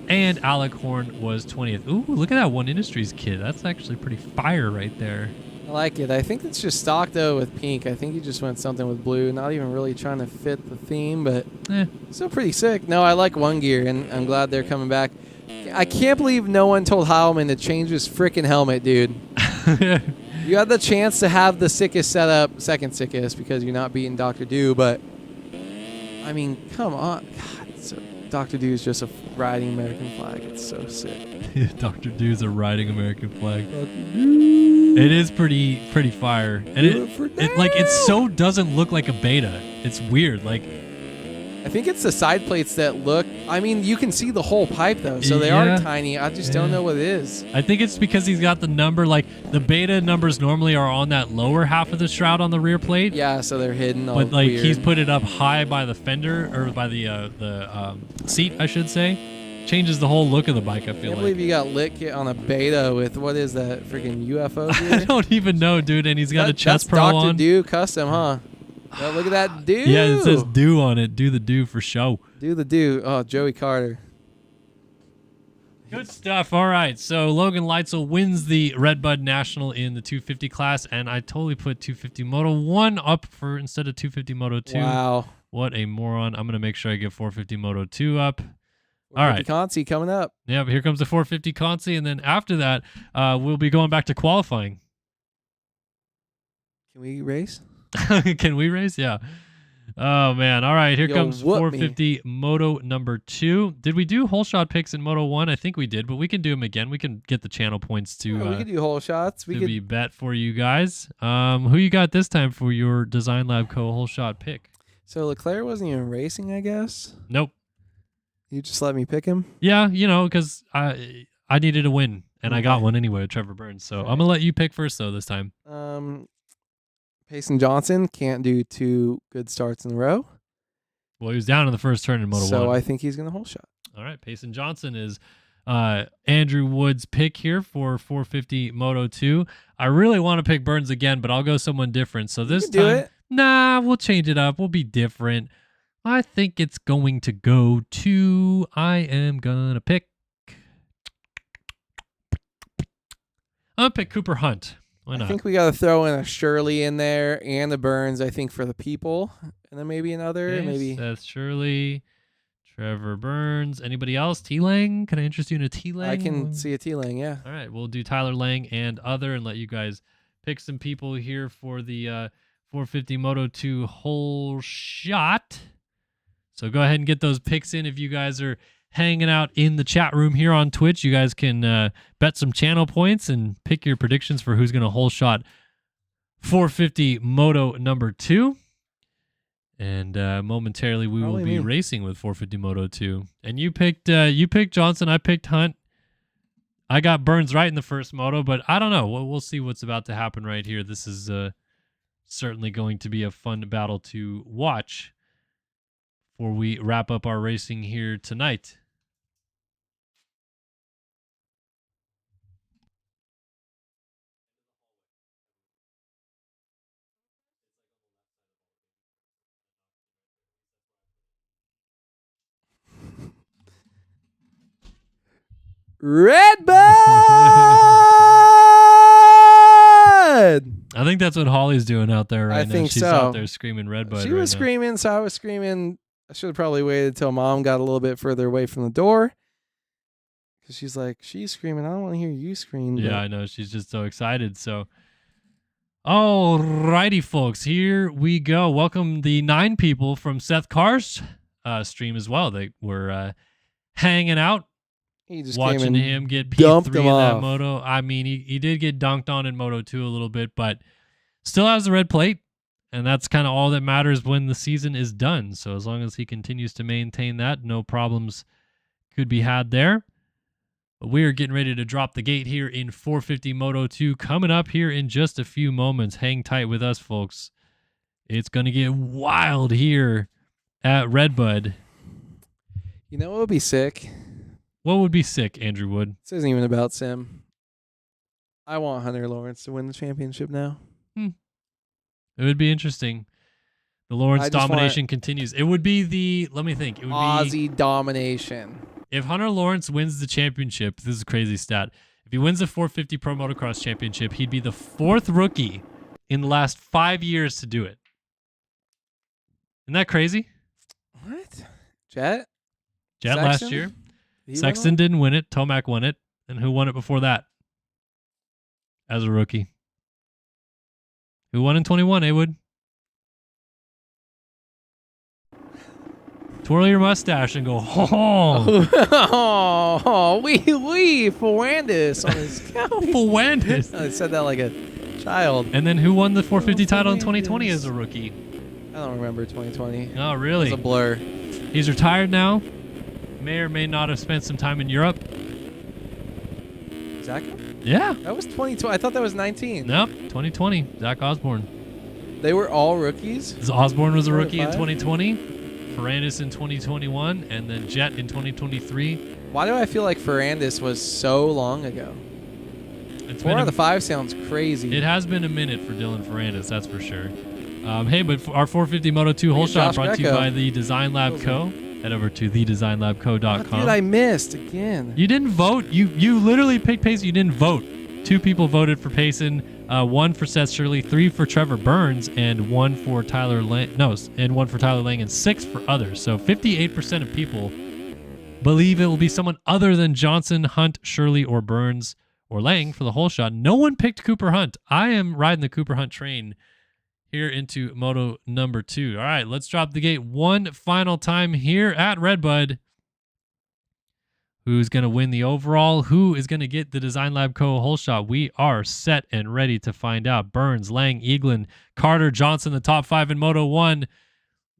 and Alec Horn was 20th. Ooh, look at that One Industries kid. That's actually pretty fire right there. I like it. I think it's just stock, though, with pink. I think he just went something with blue, not even really trying to fit the theme, but still pretty sick. No, I like One Gear, and I'm glad they're coming back. I can't believe no one told Heilman to change his freaking helmet, dude. You had the chance to have the sickest setup, second sickest, because you're not beating Dr. Do, but I mean, come on. God, so Dr. Do is just a riding American flag. It's so sick. Dr. Do's a riding American flag. It is pretty fire, and it so doesn't look like a beta. It's weird. Like, I think it's the side plates that look. I mean, you can see the whole pipe though, so they are tiny. I just don't know what it is. I think it's because he's got the number. Like, the beta numbers normally are on that lower half of the shroud on the rear plate. Yeah, so they're hidden. But like weird. He's put it up high by the fender, or by the seat, I should say. Changes the whole look of the bike, I feel like. I can't believe you got lit kit on a beta with, what is that, freaking UFO gear? I don't even know, dude, and he's got a chest pro Dr. on. Dr. Do custom, huh? Oh, look at that Do. Yeah, it says Do on it. Do the Do for show. Do the Do. Oh, Joey Carter. Good stuff. All right, so Logan Leitzel wins the RedBud National in the 250 class, and I totally put 250 Moto 1 up for instead of 250 Moto 2. Wow. What a moron. I'm going to make sure I get 450 Moto 2 up. All right. Consi coming up. Yeah, but here comes the 450 Consi, and then after that, we'll be going back to qualifying. Can we race? Can we race? Yeah. Oh, man. All right, here comes 450 Moto number 2. Did we do whole shot picks in Moto 1? I think we did, but we can do them again. We can get the channel points to we can do whole shots. We could be bet for you guys. Who you got this time for your Design Lab Co. whole shot pick? So Leclerc wasn't even racing, I guess? Nope. You just let me pick him? Yeah, because I needed a win, and I got one anyway with Trevor Burns. So I'm going to let you pick first, though, this time. Payson Johnson can't do 2 good starts in a row. Well, he was down in the first turn in Moto 1. So I think he's going to whole shot. All right, Payson Johnson is Andrew Wood's pick here for 450 Moto 2. I really want to pick Burns again, but I'll go someone different. So this time, nah, we'll change it up. We'll be different. I think it's going to go to, I am going to pick, I'm going to pick Cooper Hunt. Why not? I think we got to throw in a Shirley in there and a Burns, I think, for the people. And then maybe another. Okay, maybe Seth Shirley, Trevor Burns. Anybody else? T-Lang? Can I interest you in a T-Lang? I can see a T-Lang, yeah. All right, we'll do Tyler Lang and other and let you guys pick some people here for the 450 Moto 2 whole shot. So go ahead and get those picks in. If you guys are hanging out in the chat room here on Twitch, you guys can bet some channel points and pick your predictions for who's going to whole shot 450 Moto number 2. And momentarily we will be racing with 450 Moto 2. And you picked Johnson, I picked Hunt. I got Burns right in the first moto, but I don't know. We'll see what's about to happen right here. This is certainly going to be a fun battle to watch before we wrap up our racing here tonight. RedBud! I think that's what Holly's doing out there right now. Think She's out there screaming RedBud. She was screaming, so I was screaming. I should have probably waited till Mom got a little bit further away from the door. Because she's like, she's screaming. I don't want to hear you scream. Yeah, I know. She's just so excited. So, all righty, folks. Here we go. Welcome the 9 people from Seth Carr's stream as well. They were hanging out. He just watching him get P3 in that moto. I mean, he did get dunked on in Moto 2 a little bit, but still has the red plate, and that's kind of all that matters when the season is done. So as long as he continues to maintain that, no problems could be had there. But we are getting ready to drop the gate here in 450 Moto 2 coming up here in just a few moments. Hang tight with us, folks. It's going to get wild here at RedBud. You know what would be sick? What would be sick, Andrew Wood? This isn't even about Sim. I want Hunter Lawrence to win the championship now. It would be interesting. The Lawrence domination continues. It would be the, let me think. It would Aussie domination. If Hunter Lawrence wins the championship, this is a crazy stat. If he wins the 450 Pro Motocross Championship, he'd be the 4th rookie in the last 5 years to do it. Isn't that crazy? What? Jet Sexton? Last year. Sexton didn't win it. Tomac won it. And who won it before that? As a rookie. Who won in 21, Wood? Twirl your mustache and go, oh, Oh, wee Ferrandis on his Ferrandis. I said that like a child. And then who won the 450 title in 2020 as a rookie? I don't remember 2020. Oh, really? It's a blur. He's retired now. May or may not have spent some time in Europe. Zach? Yeah. That was 2020. I thought that was 19. Nope, 2020. Zach Osborne. They were all rookies? Osborne was a rookie in 25? 2020. Ferrandis in 2021, and then Jet in 2023. Why do I feel like Ferrandis was so long ago? It's 4 been out a- of 5 sounds crazy. It has been a minute for Dylan Ferrandis, that's for sure. Hey, but for our 450 Moto 2 hole shot Josh brought to you Greco. by the Design Lab Co. Head over to What thedesignlabco.com. did I missed again? You didn't vote. You literally picked Payson. You didn't vote. 2 people voted for Payson. 1 for Seth Shirley, 3 for Trevor Burns, and 1 for Tyler Lang. No, and 1 for Tyler Lang, and 6 for others. So 58% of people believe it will be someone other than Johnson, Hunt, Shirley, or Burns, or Lang for the hole shot. No one picked Cooper Hunt. I am riding the Cooper Hunt train here into Moto number 2. All right, let's drop the gate one final time here at RedBud. Who's going to win the overall? Who is going to get the Design Lab Co. hole shot? We are set and ready to find out. Burns, Lang, Eaglin, Carter, Johnson, the top 5 in Moto 1.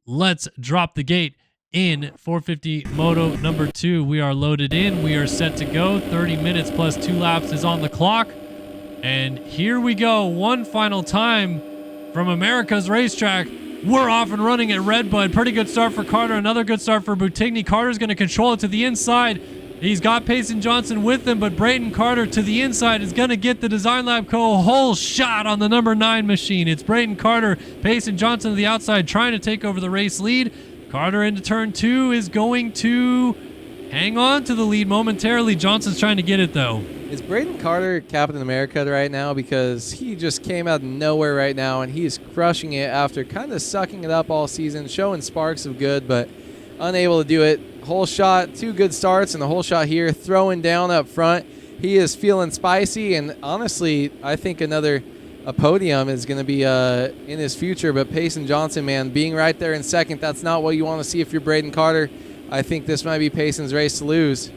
Let's drop the gate in 450 Moto number 2. We are loaded in. We are set to go. 30 minutes plus 2 laps is on the clock. And here we go. One final time from America's racetrack. We're off and running at RedBud. Pretty good start for Carter. Another good start for Boutigny. Carter's going to control it to the inside. He's got Payson Johnson with him, but Braden Carter to the inside is going to get the Design Lab Co. whole shot on the number 9 machine. It's Braden Carter, Payson Johnson to the outside trying to take over the race lead. Carter into turn 2 is going to hang on to the lead momentarily. Johnson's trying to get it, though. Is Braden Carter Captain America right now? Because he just came out of nowhere right now, and he is crushing it after kind of sucking it up all season, showing sparks of good, but unable to do it. Whole shot, 2 good starts, and the whole shot here, throwing down up front. He is feeling spicy, and honestly, I think a podium is going to be in his future. But Payson Johnson, man, being right there in second, that's not what you want to see if you're Braden Carter. I think this might be Payson's race to lose.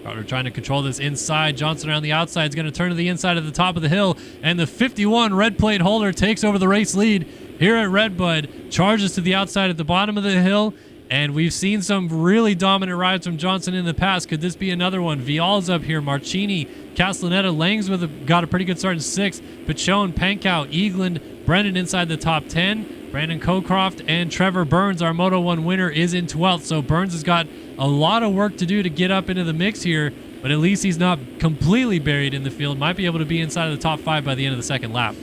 Carter trying to control this inside. Johnson around the outside is going to turn to the inside at the top of the hill, and the 51 red plate holder takes over the race lead here at RedBud. Charges to the outside at the bottom of the hill. And we've seen some really dominant rides from Johnson in the past. Could this be another one? Vial's up here. Marchini, Castellaneta, Lang's got a pretty good start in 6th. Pachone, Pankow, Eagland, Brennan inside the top 10. Brandon Cocroft and Trevor Burns, our Moto 1 winner, is in 12th. So Burns has got a lot of work to do to get up into the mix here. But at least he's not completely buried in the field. Might be able to be inside of the top 5 by the end of the second lap.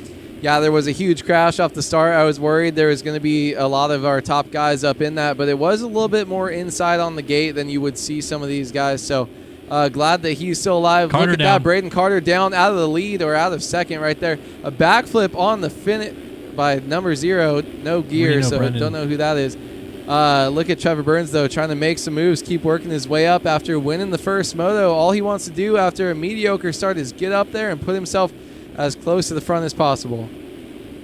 Yeah, there was a huge crash off the start. I was worried there was going to be a lot of our top guys up in that, but it was a little bit more inside on the gate than you would see some of these guys. So glad that he's still alive. Carter Look at down. that. Braden Carter down out of the lead or out of second right there. A backflip on the finish by number 0. No gear, Reno so Brennan. don't know who that is. Look at Trevor Burns, though, trying to make some moves, keep working his way up after winning the first moto. All he wants to do after a mediocre start is get up there and put himself as close to the front as possible.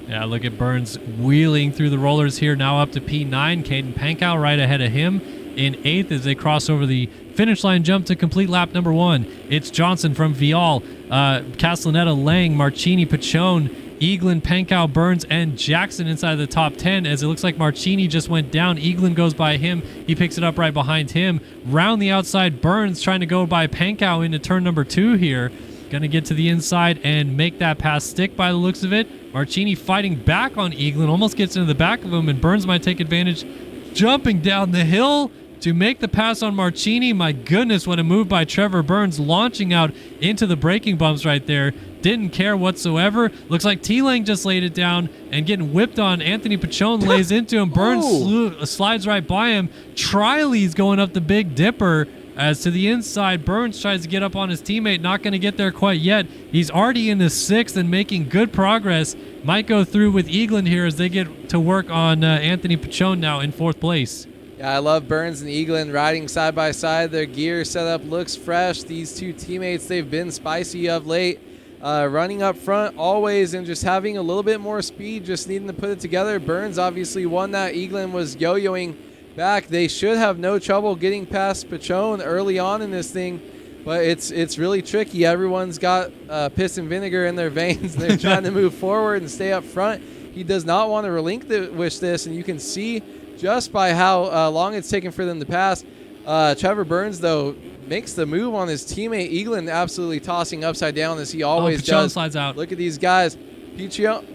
Yeah, look at Burns wheeling through the rollers here, now up to P9. Caden Pankow right ahead of him in 8th as they cross over the finish line jump to complete lap number 1. It's Johnson from Vial, Castellaneta, Lang, Marchini, Pachone, Eaglin, Pankow, Burns, and Jackson inside of the top 10 as it looks like Marchini just went down. Eaglin goes by him. He picks it up right behind him. Round the outside, Burns trying to go by Pankow into turn number 2 here. Going to get to the inside and make that pass stick by the looks of it. Marchini fighting back on Eaglin, almost gets into the back of him, and Burns might take advantage. Jumping down the hill to make the pass on Marchini. My goodness, what a move by Trevor Burns, launching out into the braking bumps right there. Didn't care whatsoever. Looks like T-Lang just laid it down and getting whipped on. Anthony Pachone lays into him. Burns slides right by him. Triley's going up the Big Dipper. As to the inside, Burns tries to get up on his teammate. Not going to get there quite yet. He's already in the 6th and making good progress. Might go through with Eaglin here as they get to work on Anthony Pachone now in 4th place. Yeah, I love Burns and Eaglin riding side by side. Their gear setup looks fresh. These 2 teammates, they've been spicy of late. Running up front always and just having a little bit more speed, just needing to put it together. Burns obviously won that. Eaglin was yo-yoing back. They should have no trouble getting past Patron early on in this thing, but it's really tricky. Everyone's got piss and vinegar in their veins. They're trying to move forward and stay up front. He does not want to relinquish this, and you can see just by how long it's taken for them to pass. Trevor Burns, though, makes the move on his teammate. Eaglin absolutely tossing upside down as he always does. Slides out. Look at these guys. Piccioni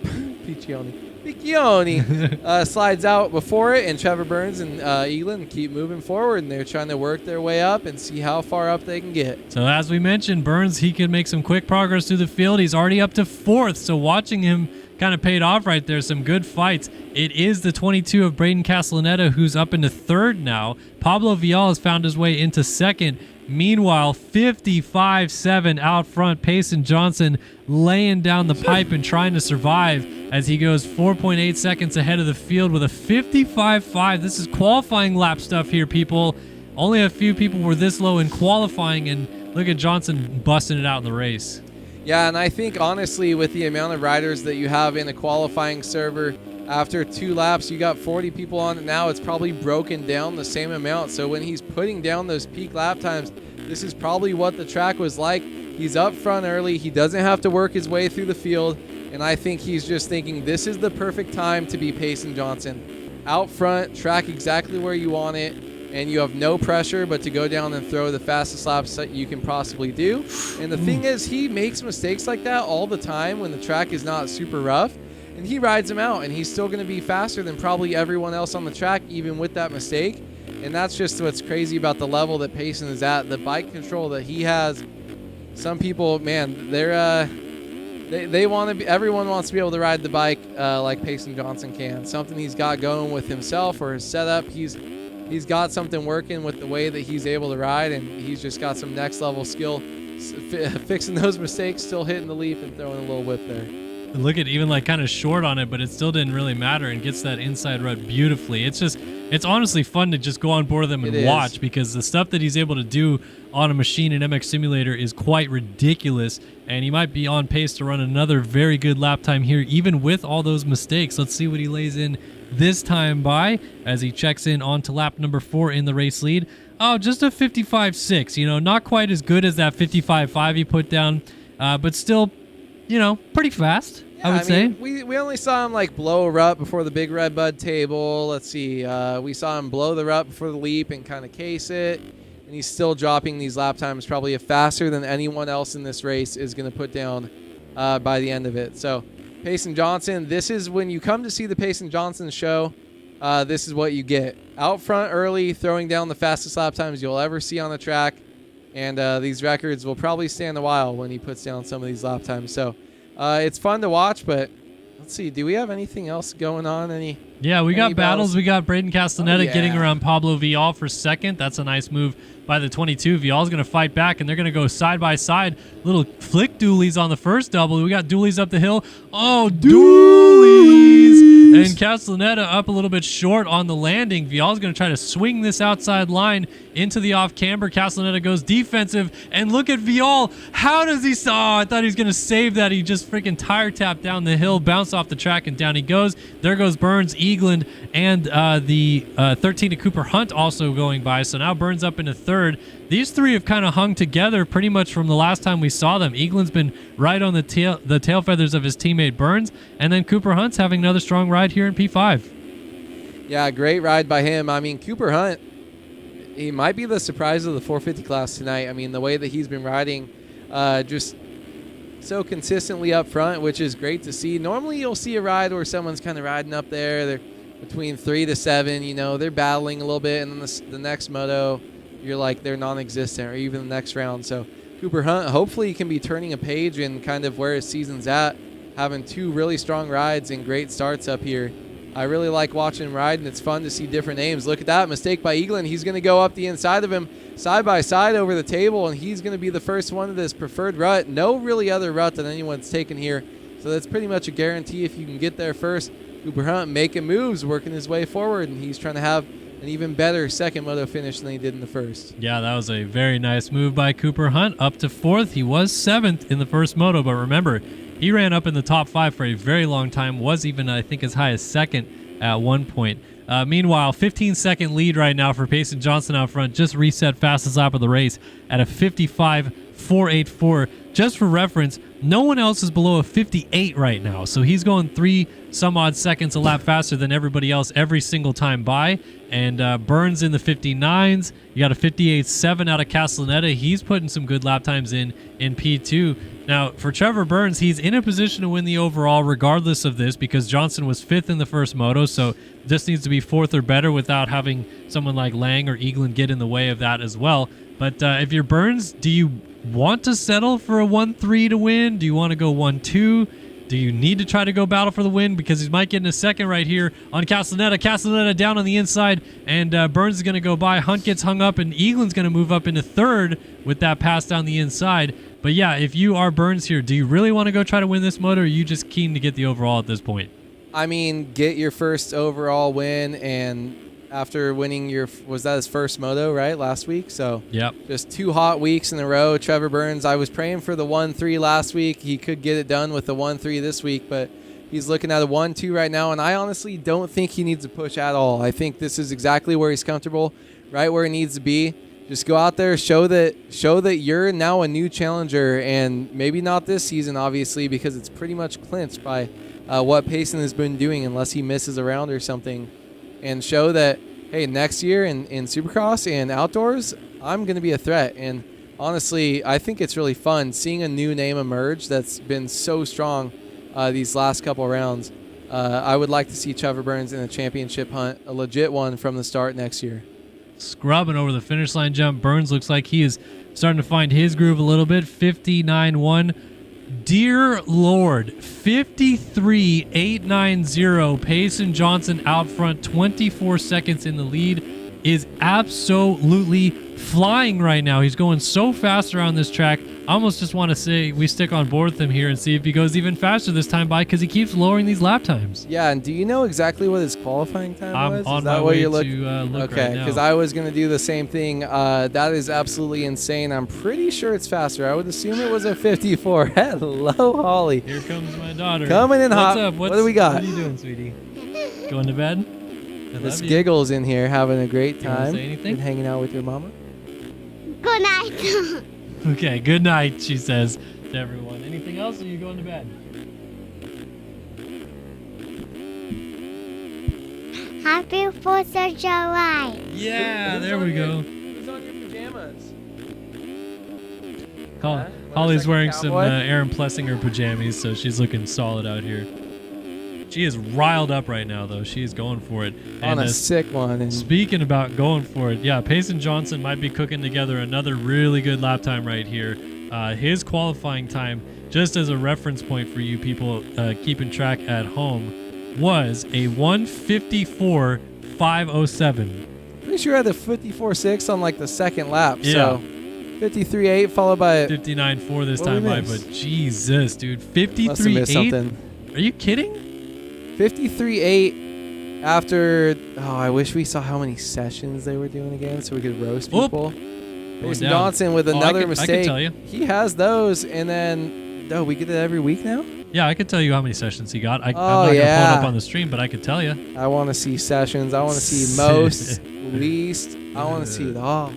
slides out before it, and Trevor Burns and Eaglin keep moving forward, and they're trying to work their way up and see how far up they can get. So as we mentioned, Burns, he can make some quick progress through the field. He's already up to 4th, so watching him kind of paid off right there. Some good fights. It is the 22 of Braden Castellaneta who's up into 3rd now. Pablo Vial has found his way into 2nd. Meanwhile, 55-7 out front. Payson Johnson laying down the pipe and trying to survive as he goes 4.8 seconds ahead of the field with a 55-5. This is qualifying lap stuff here, people. Only a few people were this low in qualifying, and look at Johnson busting it out in the race. Yeah, and I think, honestly, with the amount of riders that you have in a qualifying server, after 2 laps, you got 40 people on it now. It's probably broken down the same amount. So when he's putting down those peak lap times, this is probably what the track was like. He's up front early. He doesn't have to work his way through the field. And I think he's just thinking this is the perfect time to be Payson Johnson. Out front, track exactly where you want it, and you have no pressure but to go down and throw the fastest laps that you can possibly do. And the thing is, he makes mistakes like that all the time when the track is not super rough. And he rides him out, and he's still going to be faster than probably everyone else on the track, even with that mistake. And that's just what's crazy about the level that Payson is at. The bike control that he has. Some people, man, they want to be. Everyone wants to be able to ride the bike like Payson Johnson can. Something he's got going with himself or his setup. He's got something working with the way that he's able to ride, and he's just got some next level skill, fixing those mistakes, still hitting the leap and throwing a little whip there. Look at even like kind of short on it, but it still didn't really matter and gets that inside rut beautifully. It's honestly fun to just go on board with him and watch, because the stuff that he's able to do on a machine in MX Simulator is quite ridiculous, and he might be on pace to run another very good lap time here, even with all those mistakes. Let's see what he lays in this time by as he checks in onto lap number 4 in the race lead. Oh, just a 55.6, you know, not quite as good as that 55.5 he put down, but still, you know, pretty fast, yeah, I would say. We only saw him like blow a rut before the big RedBud table. Let's see. We saw him blow the rut before the leap and kind of case it. And he's still dropping these lap times probably faster than anyone else in this race is going to put down by the end of it. So Payson Johnson, this is when you come to see the Payson Johnson show. This is what you get. Out front early, throwing down the fastest lap times you'll ever see on the track. And these records will probably stand a while when he puts down some of these lap times. So it's fun to watch, but let's see. Do we have anything else going on? Yeah, we got battles. We got Braden Castellaneta getting around Pablo Vial for 2nd. That's a nice move by the 22. Vial's going to fight back, and they're going to go side by side. Little flick dualies on the first double. We got dualies up the hill. Oh, dualies! And Castellaneta up a little bit short on the landing. Vial's going to try to swing this outside line into the off camber. Castellaneta goes defensive, and look at Vial. How does he saw? I thought he was going to save that. He just freaking tire tapped down the hill, bounced off the track, and down he goes. There goes Burns, Eagland, and the 13 to Cooper Hunt also going by. So now Burns up into 3rd. These 3 have kind of hung together pretty much from the last time we saw them. Eagland's been right on the tail feathers of his teammate Burns, and then Cooper Hunt's having another strong ride here in P5. Yeah, great ride by him. I mean, Cooper Hunt, he might be the surprise of the 450 class tonight. I mean, the way that he's been riding, just so consistently up front, which is great to see. Normally you'll see a ride where someone's kind of riding up there. They're between 3 to 7, you know, they're battling a little bit, and then the next moto, you're like they're non-existent, or even the next round. So Cooper Hunt, hopefully he can be turning a page in kind of where his season's at, having 2 really strong rides and great starts up here. I really like watching him ride, and it's fun to see different names. Look at that mistake by Eaglin. He's going to go up the inside of him side by side over the table, and he's going to be the first one to this preferred rut. No really other rut that anyone's taken here, so that's pretty much a guarantee if you can get there first. Cooper Hunt making moves, working his way forward, and he's trying to have an even better second moto finish than he did in the first. Yeah, that was a very nice move by Cooper Hunt, up to 4th. He was 7th in the first moto, but remember, he ran up in the top 5 for a very long time, was even, I think, as high as 2nd at one point. Meanwhile, 15-second lead right now for Payson Johnson out front. Just reset fastest lap of the race at a 55.484. Just for reference, no one else is below a 58 right now. So he's going 3 some odd seconds a lap faster than everybody else every single time by. And Burns in the 59s. You got a 58.7 out of Castellaneta. He's putting some good lap times in P2. Now, for Trevor Burns, he's in a position to win the overall regardless of this because Johnson was 5th in the first moto, so just needs to be 4th or better without having someone like Lang or Eaglin get in the way of that as well. But if you're Burns, do you want to settle for a 1-3 to win? Do you want to go 1-2? Do you need to try to go battle for the win? Because he might get in a second right here on Castellaneta. Castellaneta down on the inside, and Burns is going to go by. Hunt gets hung up, and Eaglin's going to move up into 3rd with that pass down the inside. But yeah, if you are Burns here, do you really want to go try to win this moto, or are you just keen to get the overall at this point? I mean, get your first overall win, and after winning was that his first moto, right, last week? So yep, just 2 hot weeks in a row. Trevor Burns, I was praying for the 1-3 last week. He could get it done with the 1-3 this week, but he's looking at a 1-2 right now, and I honestly don't think he needs to push at all. I think this is exactly where he's comfortable, right where he needs to be. Just go out there, show that you're now a new challenger, and maybe not this season, obviously, because it's pretty much clinched by what Payson has been doing, unless he misses a round or something, and show that, hey, next year in Supercross and outdoors, I'm going to be a threat. And honestly, I think it's really fun seeing a new name emerge that's been so strong these last couple rounds. I would like to see Trevor Burns in a championship hunt, a legit one from the start next year. Scrubbing over the finish line jump. Burns looks like he is starting to find his groove a little bit. 59.1. Dear Lord, 53.890. Payson Johnson out front, 24 seconds in the lead, is absolutely flying right now. He's going so fast around this track. I almost just want to say we stick on board with him here and see if he goes even faster this time by, because he keeps lowering these lap times. Yeah, and do you know exactly what his qualifying time was? I'm on my way to look okay, right now. because I was going to do the same thing. That is absolutely insane. I'm pretty sure it's faster. I would assume it was a 54. Hello, Holly. Here comes my daughter. Coming in hot. What's up? What do we got? What are you doing, sweetie? Going to bed? Miss Giggles in here having a great You wanna time. say anything? And hanging out with your mama. Good night. Okay, good night, she says to everyone. Anything else, or are you going to bed? Happy 4th of July. Yeah, there we go. Who's on your pajamas? Holly's wearing Cowboy? some Aaron Plessinger pajamas, so she's looking solid out here. She is riled up right now, though. She's going for it. On a sick one. And speaking about going for it, yeah, Payson Johnson might be cooking together another really good lap time right here. His qualifying time, just as a reference point for you people keeping track at home, was a 1:54.507. pretty sure I had a 54.6 on like the second lap. Yeah. So 53.8 followed by 59.4 this What time we by, miss? but Jesus, dude, must have missed 53.8. something. Are you kidding? 53.8 after. Oh, I wish we saw how many sessions they were doing again so we could roast people. Payson down. Johnson with another I mistake. can tell you. He has those, and then we get it every week now. Yeah, I could tell you how many sessions he got. I'm Oh, not going to pull it yeah. up on the stream, but I could tell you. I want to see sessions. I want to see most, least. I want to see it all. All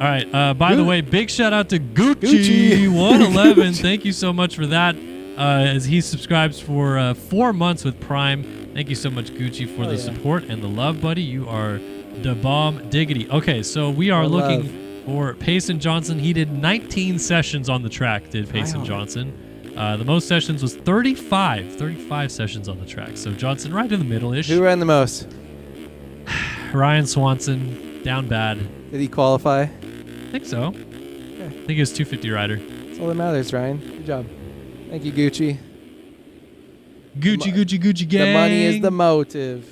right. By the way, big shout out to Gucci. Gucci111. Thank you so much for that. As he subscribes for 4 months with Prime. Thank you so much, Gucci, for the support and the love, buddy. You are the bomb diggity. Okay, so we are looking for Payson Johnson. He did 19 sessions on the track, did Payson Johnson. The most sessions was 35 sessions on the track. So Johnson right in the middle-ish. Who ran the most? Ryan Swanson, down bad. Did he qualify? I think so. I think he was 250 rider. That's all that matters, Ryan. Good job. Thank you, Gucci. Gucci gang. The money is the motive.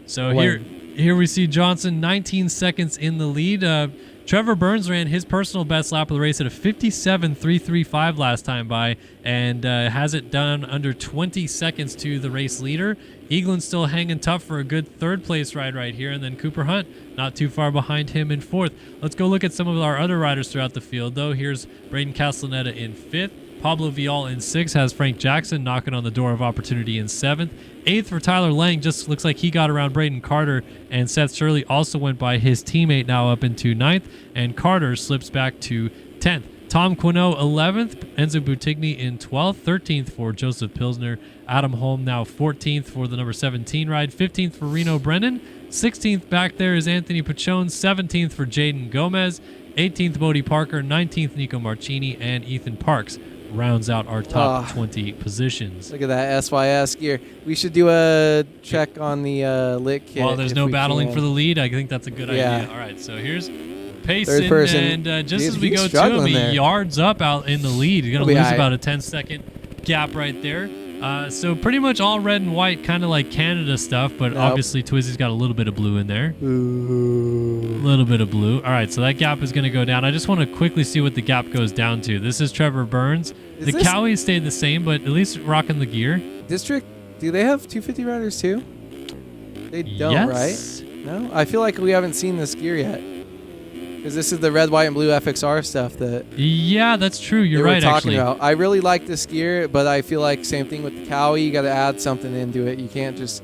So here we see Johnson 19 seconds in the lead. Trevor Burns ran his personal best lap of the race at a 57.335 last time by, and has it done under 20 seconds to the race leader. Eaglin's still hanging tough for a good third place ride right here, and then Cooper Hunt not too far behind him in fourth. Let's go look at some of our other riders throughout the field, though. Here's Braden Castellaneta in fifth. Pablo Vial in 6th has Frank Jackson knocking on the door of opportunity in 7th. 8th for Tyler Lang, just looks like he got around Braden Carter, and Seth Shirley also went by his teammate now up into 9th, and Carter slips back to 10th. Tom Quinault 11th, Enzo Butigny in 12th, 13th for Joseph Pilsner. Adam Holm now 14th for the number 17 ride, 15th for Reno Brennan. 16th back there is Anthony Pachone, 17th for Jaden Gomez, 18th Bodie Parker, 19th Nico Marchini, and Ethan Parks rounds out our top 20 positions. Look at that SYS gear. We should do a check on the lit kit. Well, there's no battling for the lead. I think that's a good idea. All right, so here's Payson, and just as we go to him, he yards up out in the lead. He's going to lose about a 10-second gap right there. So pretty much all red and white, kind of like Canada stuff, but obviously Twizzy's got a little bit of blue in there. A little bit of blue. All right, so that gap is going to go down. I just want to quickly see what the gap goes down to. This is Trevor Burns. The Cowie stayed the same, but at least rocking the gear. District, do they have 250 riders too? They don't, right? No? I feel like we haven't seen this gear yet. Because this is the red, white, and blue FXR stuff that that's true. You're right, talking about. I really like this gear, but I feel like same thing with the Cowie. You got to add something into it. You can't just...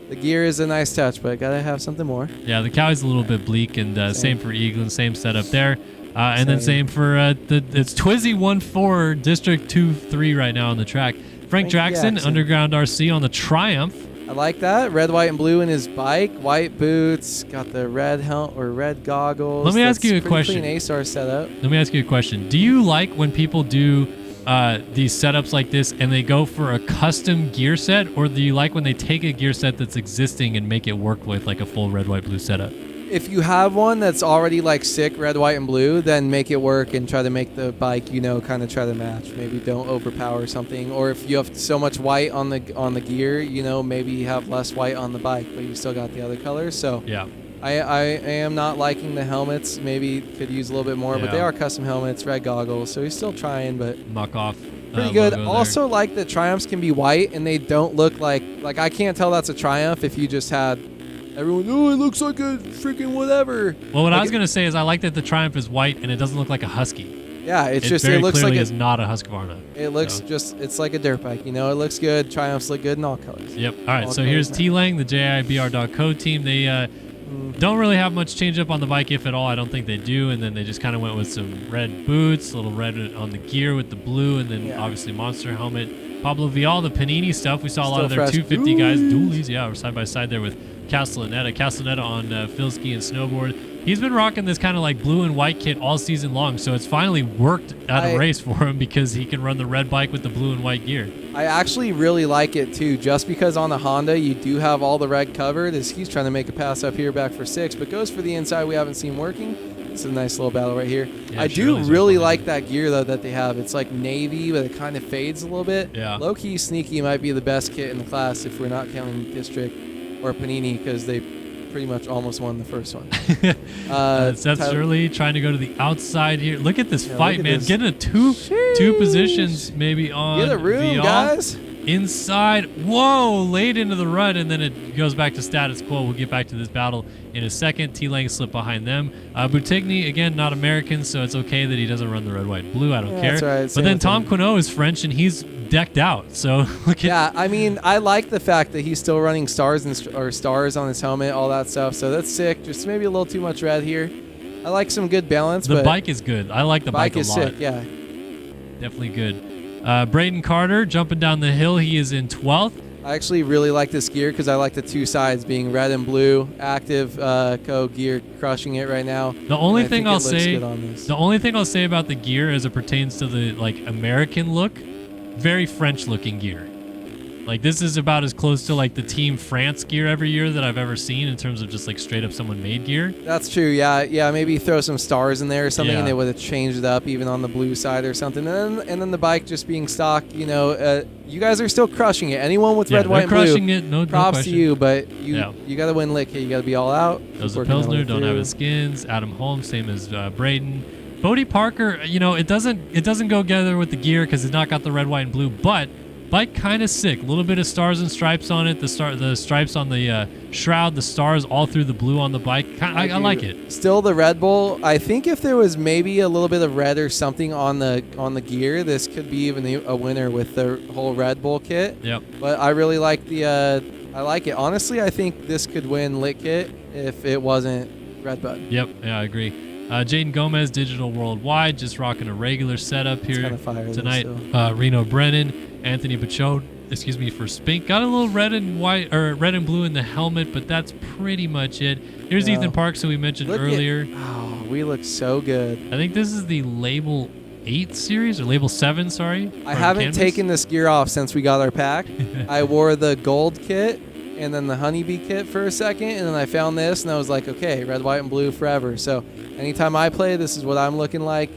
The gear is a nice touch, but got to have something more. Yeah, the Cowie's a little bit bleak, and same for Eaglin, same setup there. And then same for... it's Twizzy 1-4, District 2-3 right now on the track. Frank Jackson, Underground RC on the Triumph. I like that. Red, white, and blue in his bike. White boots. Got the red helmet or red goggles. Let me ask you a question. Clean ASAR setup. Let me ask you a question. Do you like when people do these setups like this and they go for a custom gear set, or do you like when they take a gear set that's existing and make it work with like a full red, white, blue setup? If you have one that's already like sick red, white, and blue, then make it work and try to make the bike, kind of try to match. Maybe don't overpower something. Or if you have so much white on the gear, maybe you have less white on the bike, but you still got the other colors. So yeah, I am not liking the helmets. Maybe could use a little bit more, but they are custom helmets, red goggles. So he's still trying, but muck off. Pretty good. Also, like the Triumphs can be white and they don't look like I can't tell that's a Triumph if you just had. Everyone, it looks like a freaking whatever. Well, what I was going to say is I like that the Triumph is white and it doesn't look like a Husky. Yeah, it looks like it's not a Husqvarna. It looks it's like a dirt bike. It looks good. Triumphs look good in all colors. Yep. All right, so here's T-Lang, the JIBR.co team. They don't really have much change up on the bike, if at all. I don't think they do. And then they just kind of went with some red boots, a little red on the gear with the blue, and then obviously Monster helmet. Pablo Vial, the Panini stuff. We saw a lot of their 250 guys, dualies. Yeah, we're side by side there with Castellaneta on Filski and snowboard. He's been rocking this kind of like blue and white kit all season long, so it's finally worked at a race for him because he can run the red bike with the blue and white gear. I actually really like it too, just because on the Honda you do have all the red covered. He's trying to make a pass up here back for 6, but goes for the inside we haven't seen working. It's a nice little battle right here. Yeah, I do really like that gear though that they have. It's like navy, but it kind of fades a little bit. Yeah. Low key sneaky might be the best kit in the class if we're not counting District or Panini, because they pretty much almost won the first one. Seth Shirley trying to go to the outside here. Look at this fight, man. Getting a two positions maybe on Get a room, guys. Inside. Whoa, late into the rut, and then it goes back to status quo. We'll get back to this battle in a second. T-Lang slipped behind them. Butigny, again, not American, so it's okay that he doesn't run the red, white, blue. I don't care. That's right. But then Tom Quinault is French, and he's decked out. So look at I mean, I like the fact that he's still running stars on his helmet, all that stuff. So that's sick. Just maybe a little too much red here. I like some good balance. The bike is good. I like the bike a lot. Bike is sick, yeah. Definitely good. Braden Carter jumping down the hill. He is in 12th. I actually really like this gear because I like the two sides being red and blue. Active gear crushing it right now. The only thing I'll say about the gear as it pertains to the American look, very French looking gear. Like this is about as close to like the Team France gear every year that I've ever seen in terms of just like straight up someone made gear. That's true. Yeah. Maybe throw some stars in there or something, and they would have changed it up even on the blue side or something. And then the bike just being stock. You guys are still crushing it. Anyone with red, white, and blue, crushing it. No props question. to you. But you got to win lick. You got to be all out. Joseph Pilsner don't have his skins. Adam Holmes, same as Braden. Bodie Parker. It doesn't go together with the gear because he's not got the red, white, and blue, but Bike kind of sick. A little bit of stars and stripes on it. The stripes on the shroud, the stars all through the blue on the bike. I like it. Still the Red Bull. I think if there was maybe a little bit of red or something on the gear, this could be even a winner with the whole Red Bull kit. Yep. But I really like I like it. Honestly, I think this could win Lit Kit if it wasn't RedBud. Yep. Yeah, I agree. Jaden Gomez, Digital Worldwide, just rocking a regular setup here tonight. Reno Brennan, Anthony Pachot, for Spink. Got a little red and white or red and blue in the helmet, but that's pretty much it. Here's Ethan Parks, who we mentioned earlier. We look so good. I think this is the Label 8 series or Label 7, sorry. I haven't taken this gear off since we got our pack. I wore the gold kit and then the honeybee kit for a second, and then I found this and I was like, okay, red, white, and blue forever. So anytime I play, this is what I'm looking like.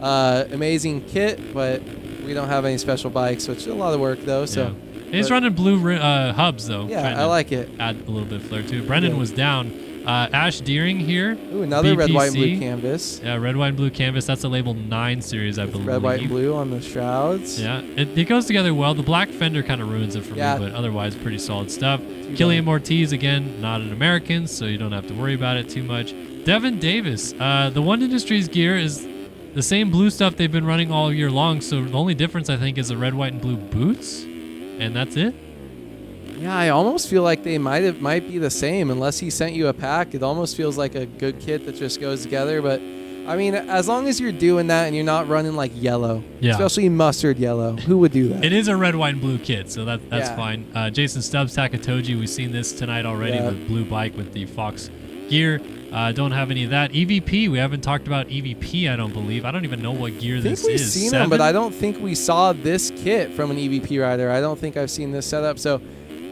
Amazing kit, but we don't have any special bikes, which is a lot of work though. So he's running blue hubs though. Yeah, I like it. Add a little bit of flair too. Brendan was down. Ash Deering here. Ooh, another BPC. red, white, and blue canvas. Yeah, red, white, and blue canvas. That's a Label 9 series, I believe. Red, white, and blue on the shrouds. Yeah, it goes together well. The black fender kind of ruins it for me, but otherwise pretty solid stuff. Killian Ortiz, again, not an American, so you don't have to worry about it too much. Devin Davis. The One Industries gear is the same blue stuff they've been running all year long, so the only difference, I think, is the red, white, and blue boots, and that's it. Yeah, I almost feel like they might be the same unless he sent you a pack. It almost feels like a good kit that just goes together. But, I mean, as long as you're doing that and you're not running like yellow, especially mustard yellow, who would do that? It is a red, white, and blue kit, so that's fine. Jason Stubbs, Takatoji, we've seen this tonight already with blue bike with the Fox gear. Don't have any of that. EVP, we haven't talked about EVP, I don't believe. I don't even know what gear this is. I think we've seen them, but I don't think we saw this kit from an EVP rider. I don't think I've seen this setup. So,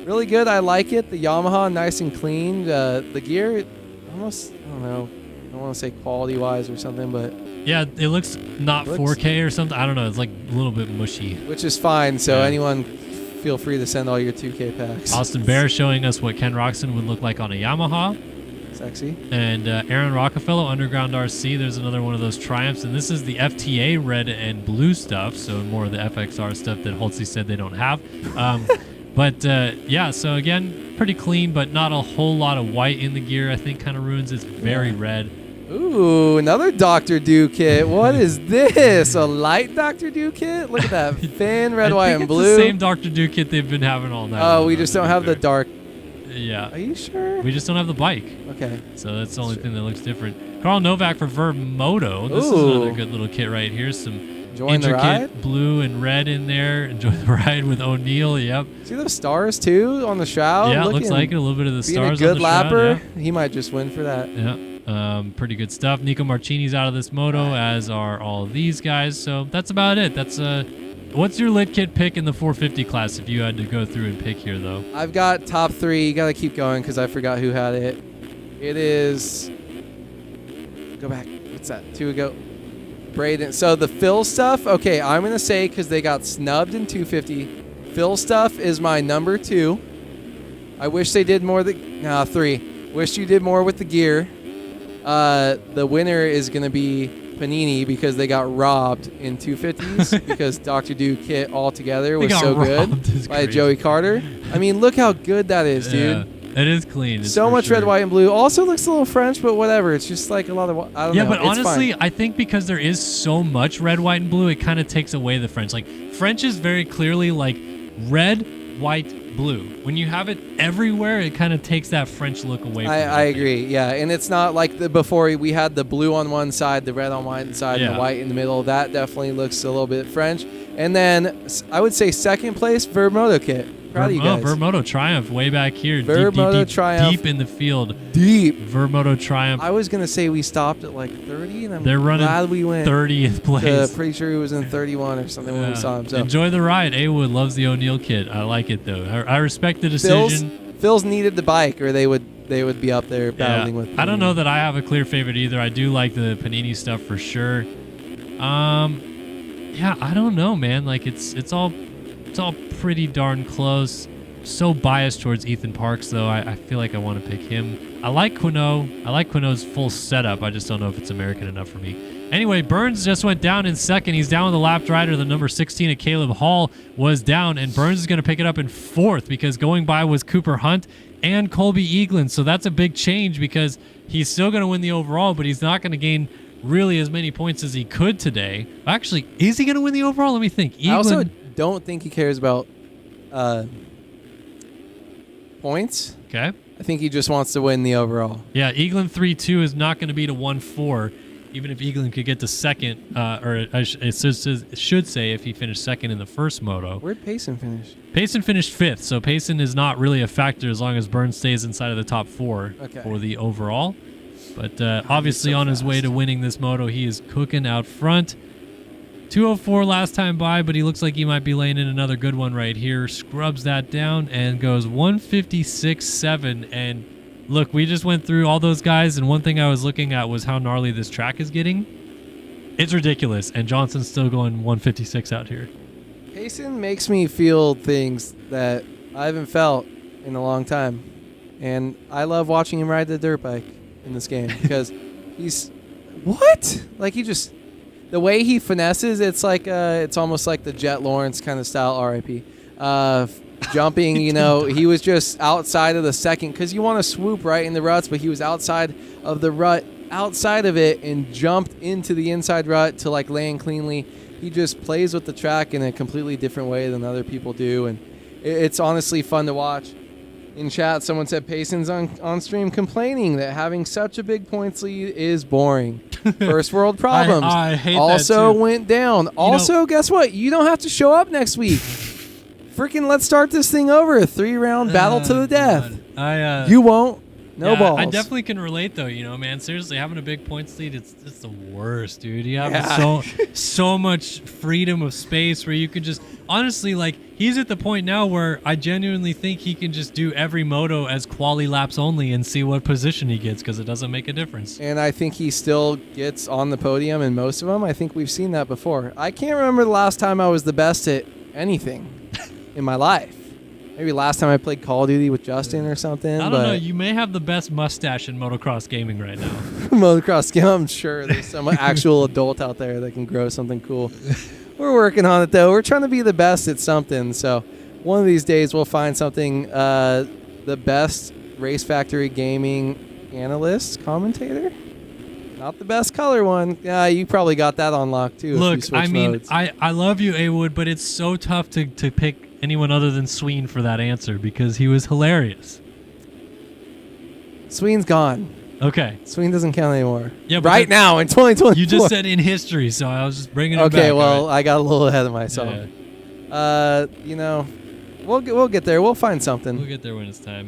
really good. I like it. The Yamaha, nice and clean. The gear, almost, I don't know. I don't want to say quality-wise or something, but... Yeah, it looks not 4K or something. I don't know. It's like a little bit mushy. Which is fine. So anyone, feel free to send all your 2K packs. Austin Bear showing us what Ken Roxon would look like on a Yamaha. Sexy. And Aaron Rockefeller, Underground RC. There's another one of those Triumphs. And this is the FTA red and blue stuff. So more of the FXR stuff that Holtzy said they don't have. But, yeah, so again, pretty clean, but not a whole lot of white in the gear. I think kind of ruins it. It's very red. Ooh, another Dr. Do kit. What is this? A light Dr. Do kit? Look at that. Thin red, white, and blue. It's the same Dr. Do kit they've been having all night. Oh, we just don't have the dark. Yeah. Are you sure? We just don't have the bike. Okay. So that's the only thing that looks different. Carl Novak for Verb Moto. This is another good little kit right here. Some intricate blue and red in there. Enjoy the ride with O'Neill. Yep. See those stars too on the shroud? Yeah, it looks like it. A little bit of the stars. Being a good on the lapper, shroud, he might just win for that. Yeah. Pretty good stuff. Nico Marchini's out of this moto, as are all of these guys. So that's about it. That's what's your lit kit pick in the 450 class if you had to go through and pick here though? I've got top 3. You gotta keep going because I forgot who had it. It is. Go back. What's that? 2 ago. Braden. So the Phil stuff, okay, I'm going to say because they got snubbed in 250, Phil stuff is my number 2. I wish they did more. 3. Wish you did more with the gear. The winner is going to be Panini because they got robbed in 250s because Dr. Do kit altogether was so good by Joey Carter. I mean, look how good that is, dude. It is clean. So much red, white, and blue. Also looks a little French, but whatever. It's just like a lot of, I don't know. Yeah, but it's honestly, fine. I think because there is so much red, white, and blue, it kind of takes away the French. Like, French is very clearly like red, white, blue. When you have it everywhere, it kind of takes that French look away from it. I agree, yeah. And it's not like before we had the blue on one side, the red on one side, and the white in the middle. That definitely looks a little bit French. And then I would say second place, Verb Moto kit. Proud of you guys. Verb Moto Triumph way back here. Verb Moto Triumph. Deep in the field. Deep. Verb Moto Triumph. I was going to say we stopped at like 30, and I'm They're running glad we went 30th place. Pretty sure he was in 31 or something when we saw him. So. Enjoy the ride. A-Wood loves the O'Neill kit. I like it, though. I respect the decision. Phil's needed the bike, or they would be up there battling with Panini. I don't know that I have a clear favorite either. I do like the Panini stuff for sure. Yeah, I don't know, man. Like it's all pretty darn close. so biased towards Ethan Parks, though. I feel like I want to pick him. I like Quino. I like Quino's full setup. I just don't know if it's American enough for me. Anyway, Burns just went down in second. He's down with the lapped rider. The number 16 at Caleb Hall was down, and Burns is going to pick it up in fourth because going by was Cooper Hunt and Colby Eaglin. So that's a big change because he's still going to win the overall, but he's not going to gain really as many points as he could today. Actually, is he going to win the overall? Let me think. I also don't think he cares about points. Okay. I think he just wants to win the overall. Yeah, Eaglin 3-2 is not going to beat a 1-4. Even if Eaglin could get to second, it should say if he finished second in the first moto. Where'd Payson finish? Payson finished fifth, so Payson is not really a factor as long as Burns stays inside of the top four for the overall. But obviously on his way to winning this moto, he is cooking out front. 2:04 last time by, but he looks like he might be laying in another good one right here. Scrubs that down and goes 156.7. And look, we just went through all those guys, and one thing I was looking at was how gnarly this track is getting. It's ridiculous, and Johnson's still going 156 out here. Payson makes me feel things that I haven't felt in a long time, and I love watching him ride the dirt bike in this game because he's like he just the way he finesses. It's like it's almost like the Jet Lawrence kind of style. RIP. Jumping, he was just outside of the second because you want to swoop right in the ruts, but he was outside of the rut, outside of it, and jumped into the inside rut to like land cleanly. He just plays with the track in a completely different way than other people do, and it's honestly fun to watch. In chat, someone said Payson's on stream complaining that having such a big points lead is boring. First world problems. I hate also that too. went down. Guess what? You don't have to show up next week. Freaking let's start this thing over. A 3-round battle to the death. You won't. No balls. I definitely can relate though, man. Seriously, having a big points lead, it's the worst, dude. You have so much freedom of space where you can just honestly, like, he's at the point now where I genuinely think he can just do every moto as quali laps only and see what position he gets because it doesn't make a difference. And I think he still gets on the podium in most of them. I think we've seen that before. I can't remember the last time I was the best at anything in my life. Maybe last time I played Call of Duty with Justin or something. I don't know. You may have the best mustache in motocross gaming right now. Motocross game. I'm sure there's some actual adult out there that can grow something cool. We're working on it, though. We're trying to be the best at something. So one of these days we'll find something. The best Race Factory Gaming analyst, commentator. Not the best color one. Yeah, you probably got that on lock, too. Look, I love you, A-Wood, but it's so tough to pick anyone other than Sween for that answer because he was hilarious. Sween's gone. Okay. Sween doesn't count anymore. Yeah, right now in 2024. You just said in history, so I was just bringing it back. Okay, well, I got a little ahead of myself. Yeah. We'll get there. We'll find something. We'll get there when it's time.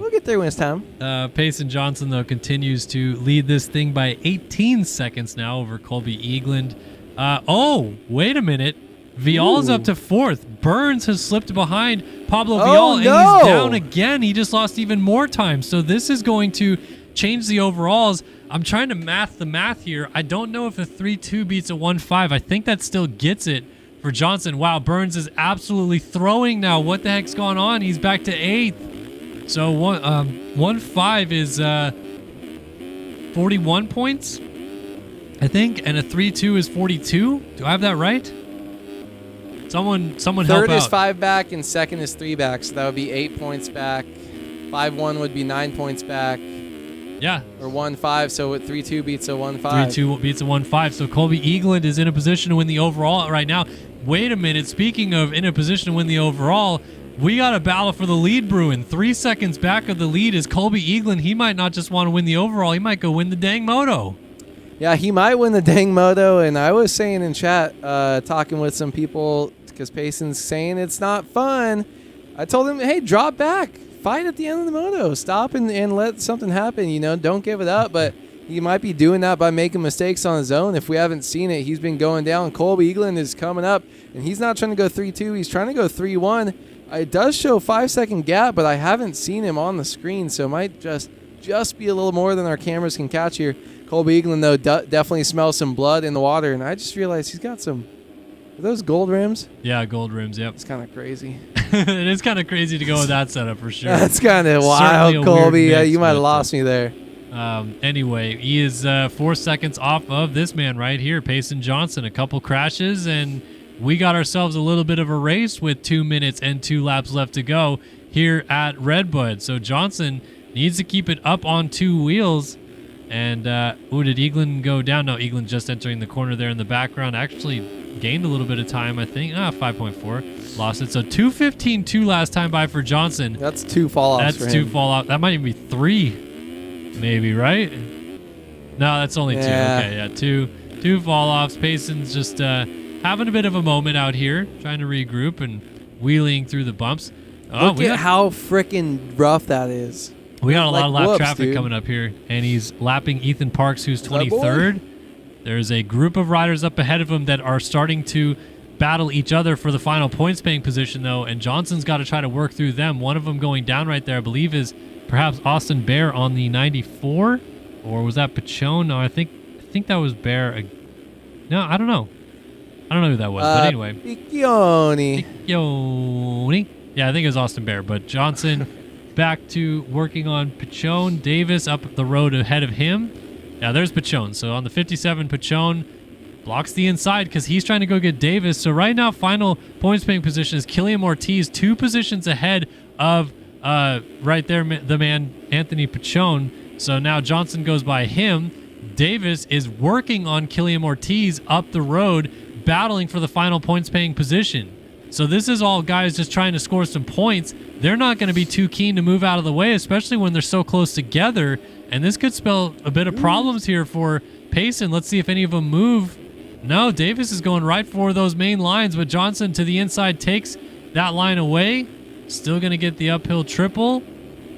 Payson Johnson, though, continues to lead this thing by 18 seconds now over Colby Eagland. Wait a minute. Vial's up to fourth. Burns has slipped behind Pablo Vial, and he's down again. He just lost even more time. So this is going to change the overalls. I'm trying to math the math here. I don't know if a 3-2 beats a 1-5. I think that still gets it for Johnson. Wow, Burns is absolutely throwing now. What the heck's going on? He's back to eighth. So 1-5 is 41 points, I think, and a 3-2 is 42. Do I have that right? Someone help out. Third is 5 back and second is 3 back, so that would be 8 points back. 5-1 would be 9 points back. Yeah. Or 1-5, so 3-2 beats a 1-5. 3-2 beats a 1-5. So Colby Eagland is in a position to win the overall right now. Wait a minute. Speaking of in a position to win the overall, we got a battle for the lead brewing. 3 seconds back of the lead is Colby Eagland. He might not just want to win the overall. He might go win the dang moto. Yeah, he might win the dang moto. And I was saying in chat, talking with some people, because Payson's saying it's not fun. I told him, hey, drop back. Fight at the end of the moto. Stop and let something happen. Don't give it up. But he might be doing that by making mistakes on his own. If we haven't seen it, he's been going down. Colby Eagland is coming up, and he's not trying to go 3-2. He's trying to go 3-1. It does show 5-second gap, but I haven't seen him on the screen, so it might just be a little more than our cameras can catch here. Colby Eagland, though, definitely smells some blood in the water, and I just realized he's got some. Are those gold rims? Yeah, gold rims, yep. It's kind of crazy. It is kind of crazy to go with that setup for sure. That's kind of Certainly wild, a weird Colby. mix, You might have but, lost me there. Anyway, he is 4 seconds off of this man right here, Payson Johnson. A couple crashes, and we got ourselves a little bit of a race with 2 minutes and 2 laps left to go here at RedBud. So Johnson needs to keep it up on 2 wheels. And, did Eaglin go down? No, Eaglin just entering the corner there in the background. Actually gained a little bit of time, I think. 5.4. Lost it. So 2:15.2 last time by for Johnson. That's 2 fall-offs for That's him. 2 fall-off. That might even be 3, maybe, right? No, that's only 2. Yeah. Okay, yeah, 2 fall-offs. Payson's just having a bit of a moment out here, trying to regroup and wheeling through the bumps. Look at how freaking rough that is. We got a lot of lap whoops, traffic dude. coming up here, and he's lapping Ethan Parks, who's that boy? 23rd. There's a group of riders up ahead of him that are starting to battle each other for the final points-paying position, though, and Johnson's got to try to work through them. One of them going down right there, I believe, is perhaps Austin Bear on the 94, or was that Pachone? No, I think that was Bear. No, I don't know. I don't know who that was, but anyway. Piccioni. Piccioni. Yeah, I think it was Austin Bear, but Johnson back to working on Pachone. Davis up the road ahead of him. Yeah, there's Pachone. So on the 57, Pachone blocks the inside because he's trying to go get Davis. So right now, final points paying position is Killian Ortiz, 2 positions ahead of right there, the man Anthony Pachone. So now Johnson goes by him. Davis is working on Killian Ortiz up the road, battling for the final points paying position. So this is all guys just trying to score some points. They're not going to be too keen to move out of the way, especially when they're so close together. And this could spell a bit of problems here for Payson. Let's see if any of them move. No, Davis is going right for those main lines, but Johnson to the inside takes that line away. Still going to get the uphill triple.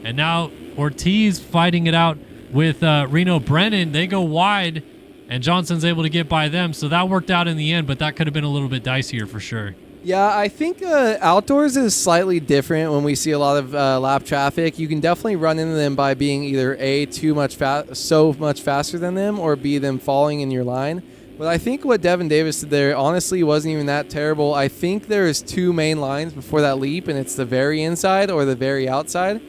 And now Ortiz fighting it out with Reno Brennan. They go wide, and Johnson's able to get by them. So that worked out in the end, but that could have been a little bit dicier for sure. Yeah, I think outdoors is slightly different when we see a lot of lap traffic. You can definitely run into them by being either A, so much faster than them, or B, them falling in your line. But I think what Devin Davis did there honestly wasn't even that terrible. I think there's 2 main lines before that leap, and it's the very inside or the very outside.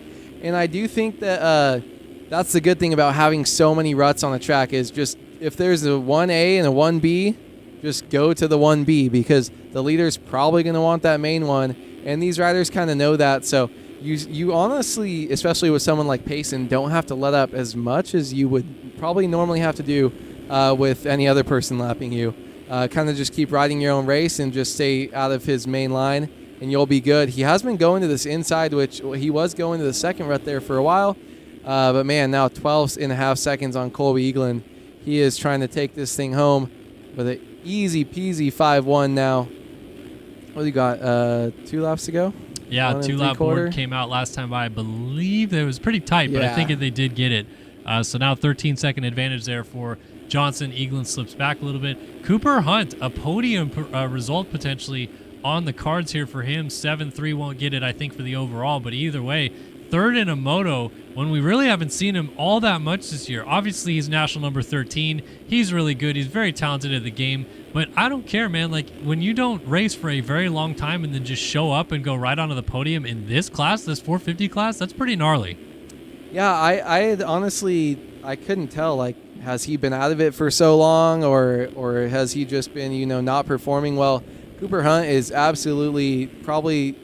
And I do think that that's the good thing about having so many ruts on the track is just if there's a 1A and a 1B, just go to the 1B because the leader's probably going to want that main one, and these riders kind of know that. So you honestly, especially with someone like Payson, don't have to let up as much as you would probably normally have to do with any other person lapping you. Kind of just keep riding your own race and just stay out of his main line, and you'll be good. He has been going to this inside, which he was going to the second rut there for a while. But, man, now 12.5 seconds on Colby Eaglin. He is trying to take this thing home with an easy-peasy 5-1 now. What do you got, 2 laps to go? Yeah, 2-lap board came out last time by. I believe it was pretty tight, but I think they did get it. So now 13-second advantage there for Johnson. Eaglin slips back a little bit. Cooper Hunt, a podium result potentially on the cards here for him. 7-3 won't get it, I think, for the overall, but either way, third in a moto when we really haven't seen him all that much this year. Obviously, he's national number 13. He's really good. He's very talented at the game, but I don't care, man. Like, when you don't race for a very long time and then just show up and go right onto the podium in this class, this 450 class, that's pretty gnarly. Yeah, I honestly, I couldn't tell, like, has he been out of it for so long or has he just been, not performing well? Cooper Hunt is absolutely probably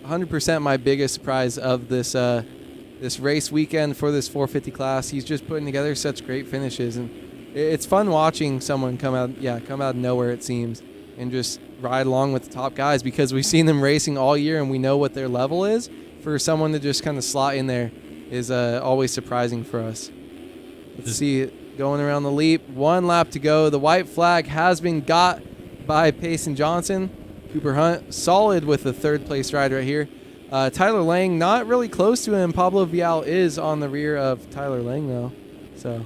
100% my biggest surprise of this this race weekend for this 450 class. He's just putting together such great finishes, and it's fun watching someone come out of nowhere, it seems, and just ride along with the top guys because we've seen them racing all year and we know what their level is. For someone to just kind of slot in there is always surprising for us. Let's see it going around the leap. 1 lap to go. The white flag has been got by Payson Johnson. Cooper Hunt solid with the 3rd place ride right here. Tyler Lang not really close to him. Pablo Vial is on the rear of Tyler Lang though. So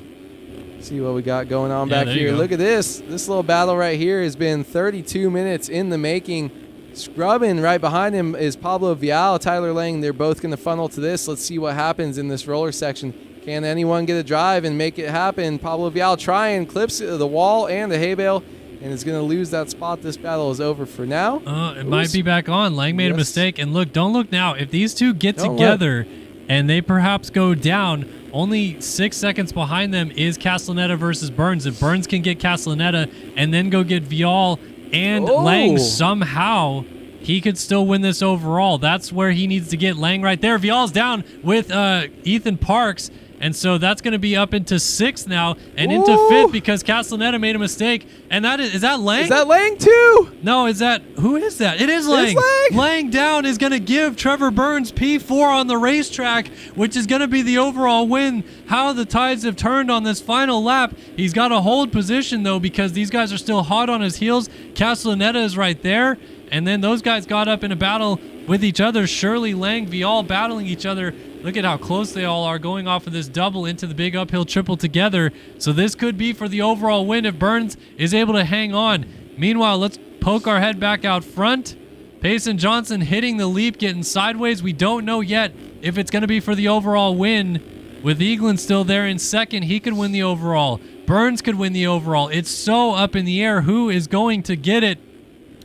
see what we got going on back here. Look at this. This little battle right here has been 32 minutes in the making. Scrubbing right behind him is Pablo Vial, Tyler Lang. They're both going to funnel to this. Let's see what happens in this roller section. Can anyone get a drive and make it happen? Pablo Vial trying, clips the wall and the hay bale, and is going to lose that spot. This battle is over for now. It might be back on. Lang made a mistake. And look, don't look now. If these two get together and they perhaps go down, only 6 seconds behind them is Castellaneta versus Burns. If Burns can get Castellaneta and then go get Vial and Lang somehow, he could still win this overall. That's where he needs to get. Lang right there. Vial's down with Ethan Parks. And so that's going to be up into 6th now and into 5th because Castellaneta made a mistake. And that is that Lang? Is that Lang too? No, who is that? It is Lang. Lang down is going to give Trevor Burns P4 on the racetrack, which is going to be the overall win. How the tides have turned on this final lap. He's got to hold position though because these guys are still hot on his heels. Castellaneta is right there. And then those guys got up in a battle with each other. Shirley, Lang, Vial battling each other. Look at how close they all are going off of this double into the big uphill triple together. So this could be for the overall win if Burns is able to hang on. Meanwhile, let's poke our head back out front. Payson Johnson hitting the leap, getting sideways. We don't know yet if it's going to be for the overall win. With Eaglin still there in 2nd, he could win the overall. Burns could win the overall. It's so up in the air. Who is going to get it?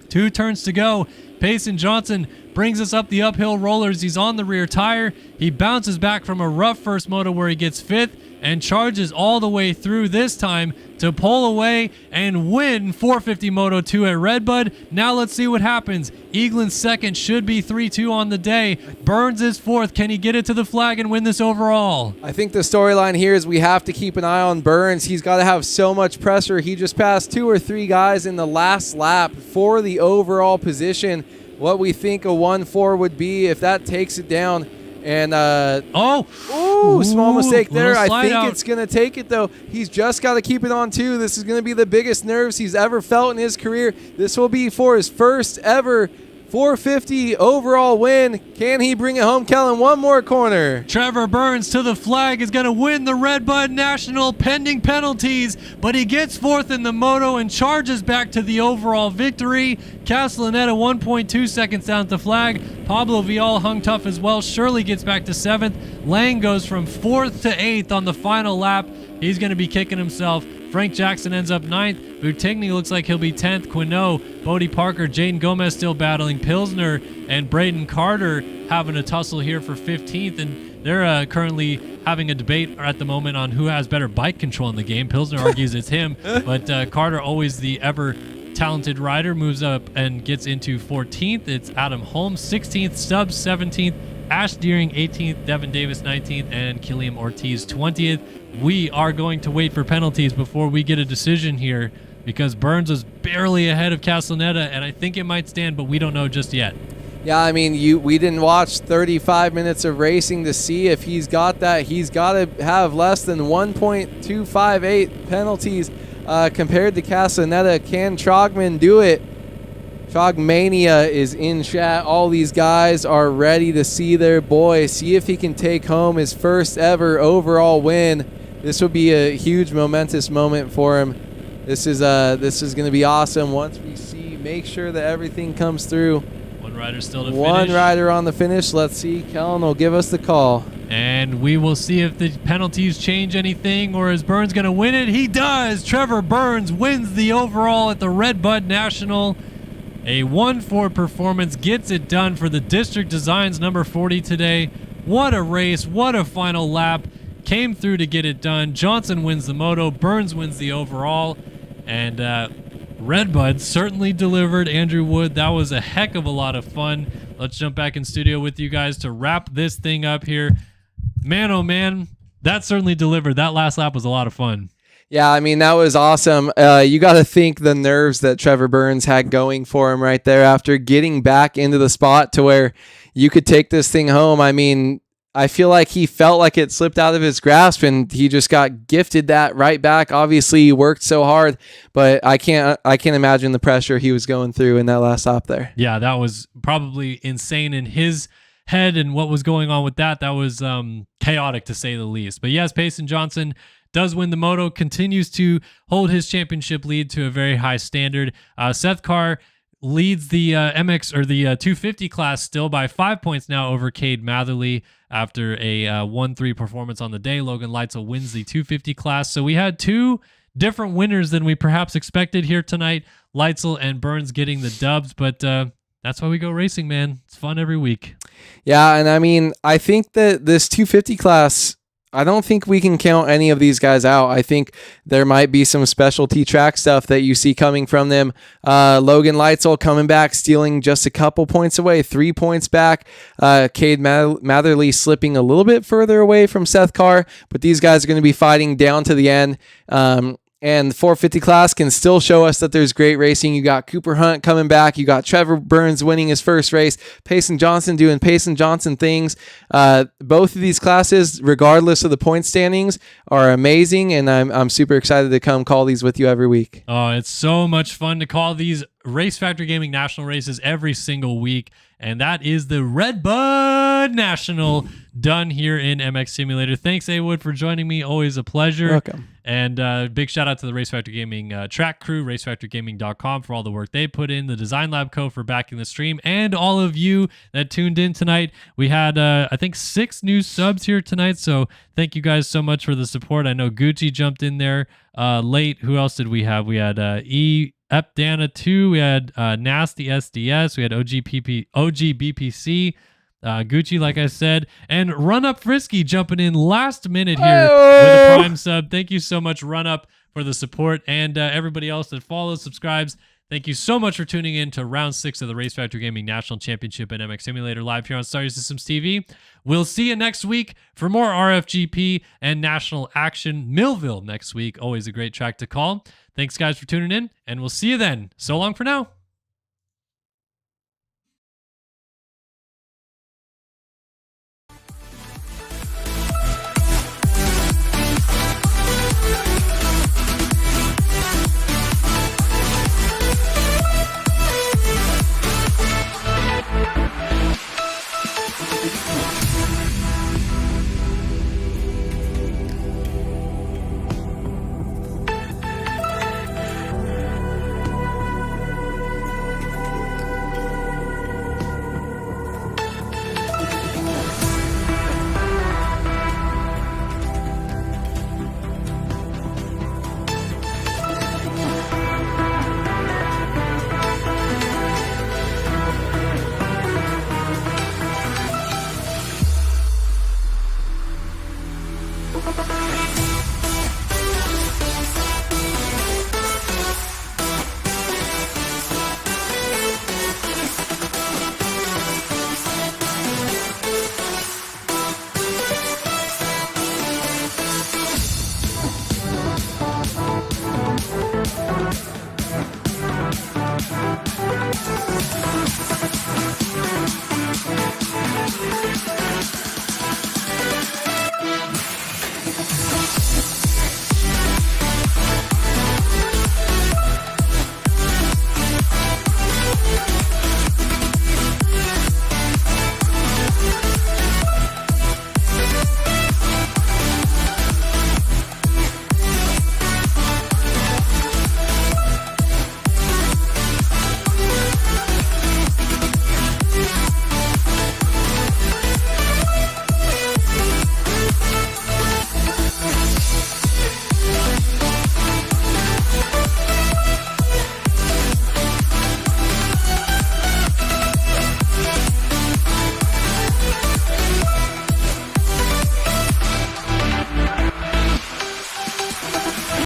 2 turns to go. Payson Johnson brings us up the uphill rollers. He's on the rear tire. He bounces back from a rough first moto where he gets 5th and charges all the way through this time to pull away and win 450 Moto 2 at RedBud. Now let's see what happens. Eaglin's 2nd should be 3-2 on the day. Burns is 4th. Can he get it to the flag and win this overall? I think the storyline here is we have to keep an eye on Burns. He's got to have so much pressure. He just passed 2 or 3 guys in the last lap for the overall position. What we think a 1-4 would be if that takes it down. And small mistake there. I think it's going to take it though. He's just got to keep it on 2. This is going to be the biggest nerves he's ever felt in his career. This will be for his first ever 450 overall win. Can he bring it home, Kellen? One more corner. Trevor Burns to the flag is going to win the RedBud National pending penalties, but he gets 4th in the moto and charges back to the overall victory. Castellaneta 1.2 seconds down at the flag. Pablo Vial hung tough as well. Shirley gets back to 7th. Lang goes from 4th to 8th on the final lap. He's going to be kicking himself. Frank Jackson ends up 9th. Boutigny looks like he'll be 10th. Quinault, Bodie Parker, Jaden Gomez still battling. Pilsner and Braden Carter having a tussle here for 15th. And they're currently having a debate at the moment on who has better bike control in the game. Pilsner argues it's him, but Carter, always the ever talented rider, moves up and gets into 14th. It's Adam Holmes 16th, Stubbs 17th, Ash Deering 18th, Devin Davis 19th, and Killiam Ortiz 20th. We are going to wait for penalties before we get a decision here because Burns is barely ahead of Castellaneta, and I think it might stand, but we don't know just yet. Yeah, I mean, we didn't watch 35 minutes of racing to see if he's got that. He's got to have less than 1.258 penalties compared to Castellaneta. Can Trogman do it? Trogmania is in chat. All these guys are ready to see their boy, see if he can take home his first ever overall win. This will be a huge momentous moment for him. This is going to be awesome. Once we see, make sure that everything comes through. One rider still to finish. One rider on the finish. Let's see. Kellen will give us the call. And we will see if the penalties change anything, or is Burns going to win it? He does. Trevor Burns wins the overall at the RedBud National. A 1-4 performance gets it done for the District Designs number 40 today. What a race. What a final lap. Came through to get it done. Johnson wins the moto. Burns wins the overall. And RedBud certainly delivered. Andrew Wood, that was a heck of a lot of fun. Let's jump back in studio with you guys to wrap this thing up here. Man, oh man, that certainly delivered. That last lap was a lot of fun. Yeah, I mean, that was awesome. You got to think the nerves that Trevor Burns had going for him right there after getting back into the spot to where you could take this thing home. I mean, I feel like he felt like it slipped out of his grasp and he just got gifted that right back. Obviously, he worked so hard, but I can't imagine the pressure he was going through in that last stop there. Yeah, that was probably insane in his head, and what was going on with that was chaotic to say the least. But yes, Payson Johnson does win the moto, continues to hold his championship lead to a very high standard. Seth Carr leads the MX or the 250 class still by 5 points now over Cade Matherly after a 1-3 performance on the day. Logan Leitzel wins the 250 class. So we had two different winners than we perhaps expected here tonight. Leitzel and Burns getting the dubs, but that's why we go racing, man. It's fun every week. Yeah, and I mean, I think that this 250 class, I don't think we can count any of these guys out. I think there might be some specialty track stuff that you see coming from them. Logan Leitzel coming back, stealing just a couple points away, 3 points back. Cade Matherly slipping a little bit further away from Seth Carr, but these guys are going to be fighting down to the end. And the 450 class can still show us that there's great racing. You got Cooper Hunt coming back. You got Trevor Burns winning his first race. Payson Johnson doing Payson Johnson things. Both of these classes, regardless of the point standings, are amazing, and I'm super excited to come call these with you every week. Oh, it's so much fun to call these Race Factory Gaming National races every single week, and that is the RedBud National done here in MX Simulator. Thanks, A-Wood, for joining me. Always a pleasure. Welcome. And big shout out to the Race Factory Gaming track crew, RaceFactoryGaming.com, for all the work they put in, the Design Lab Co. for backing the stream, and all of you that tuned in tonight. We had, I think, 6 new subs here tonight, so thank you guys so much for the support. I know Gucci jumped in there late. Who else did we have? We had Epdana 2, we had Nasty SDS, we had OGBPC, Gucci, like I said, and Run Up Frisky jumping in last minute here with a Prime sub. Thank you so much, Run Up, for the support, and everybody else that follows, subscribes. Thank you so much for tuning in to round 6 of the Race Factory Gaming National Championship and MX Simulator live here on Star Systems TV. We'll see you next week for more RFGP and national action. Millville next week, always a great track to call. Thanks, guys, for tuning in, and we'll see you then. So long for now.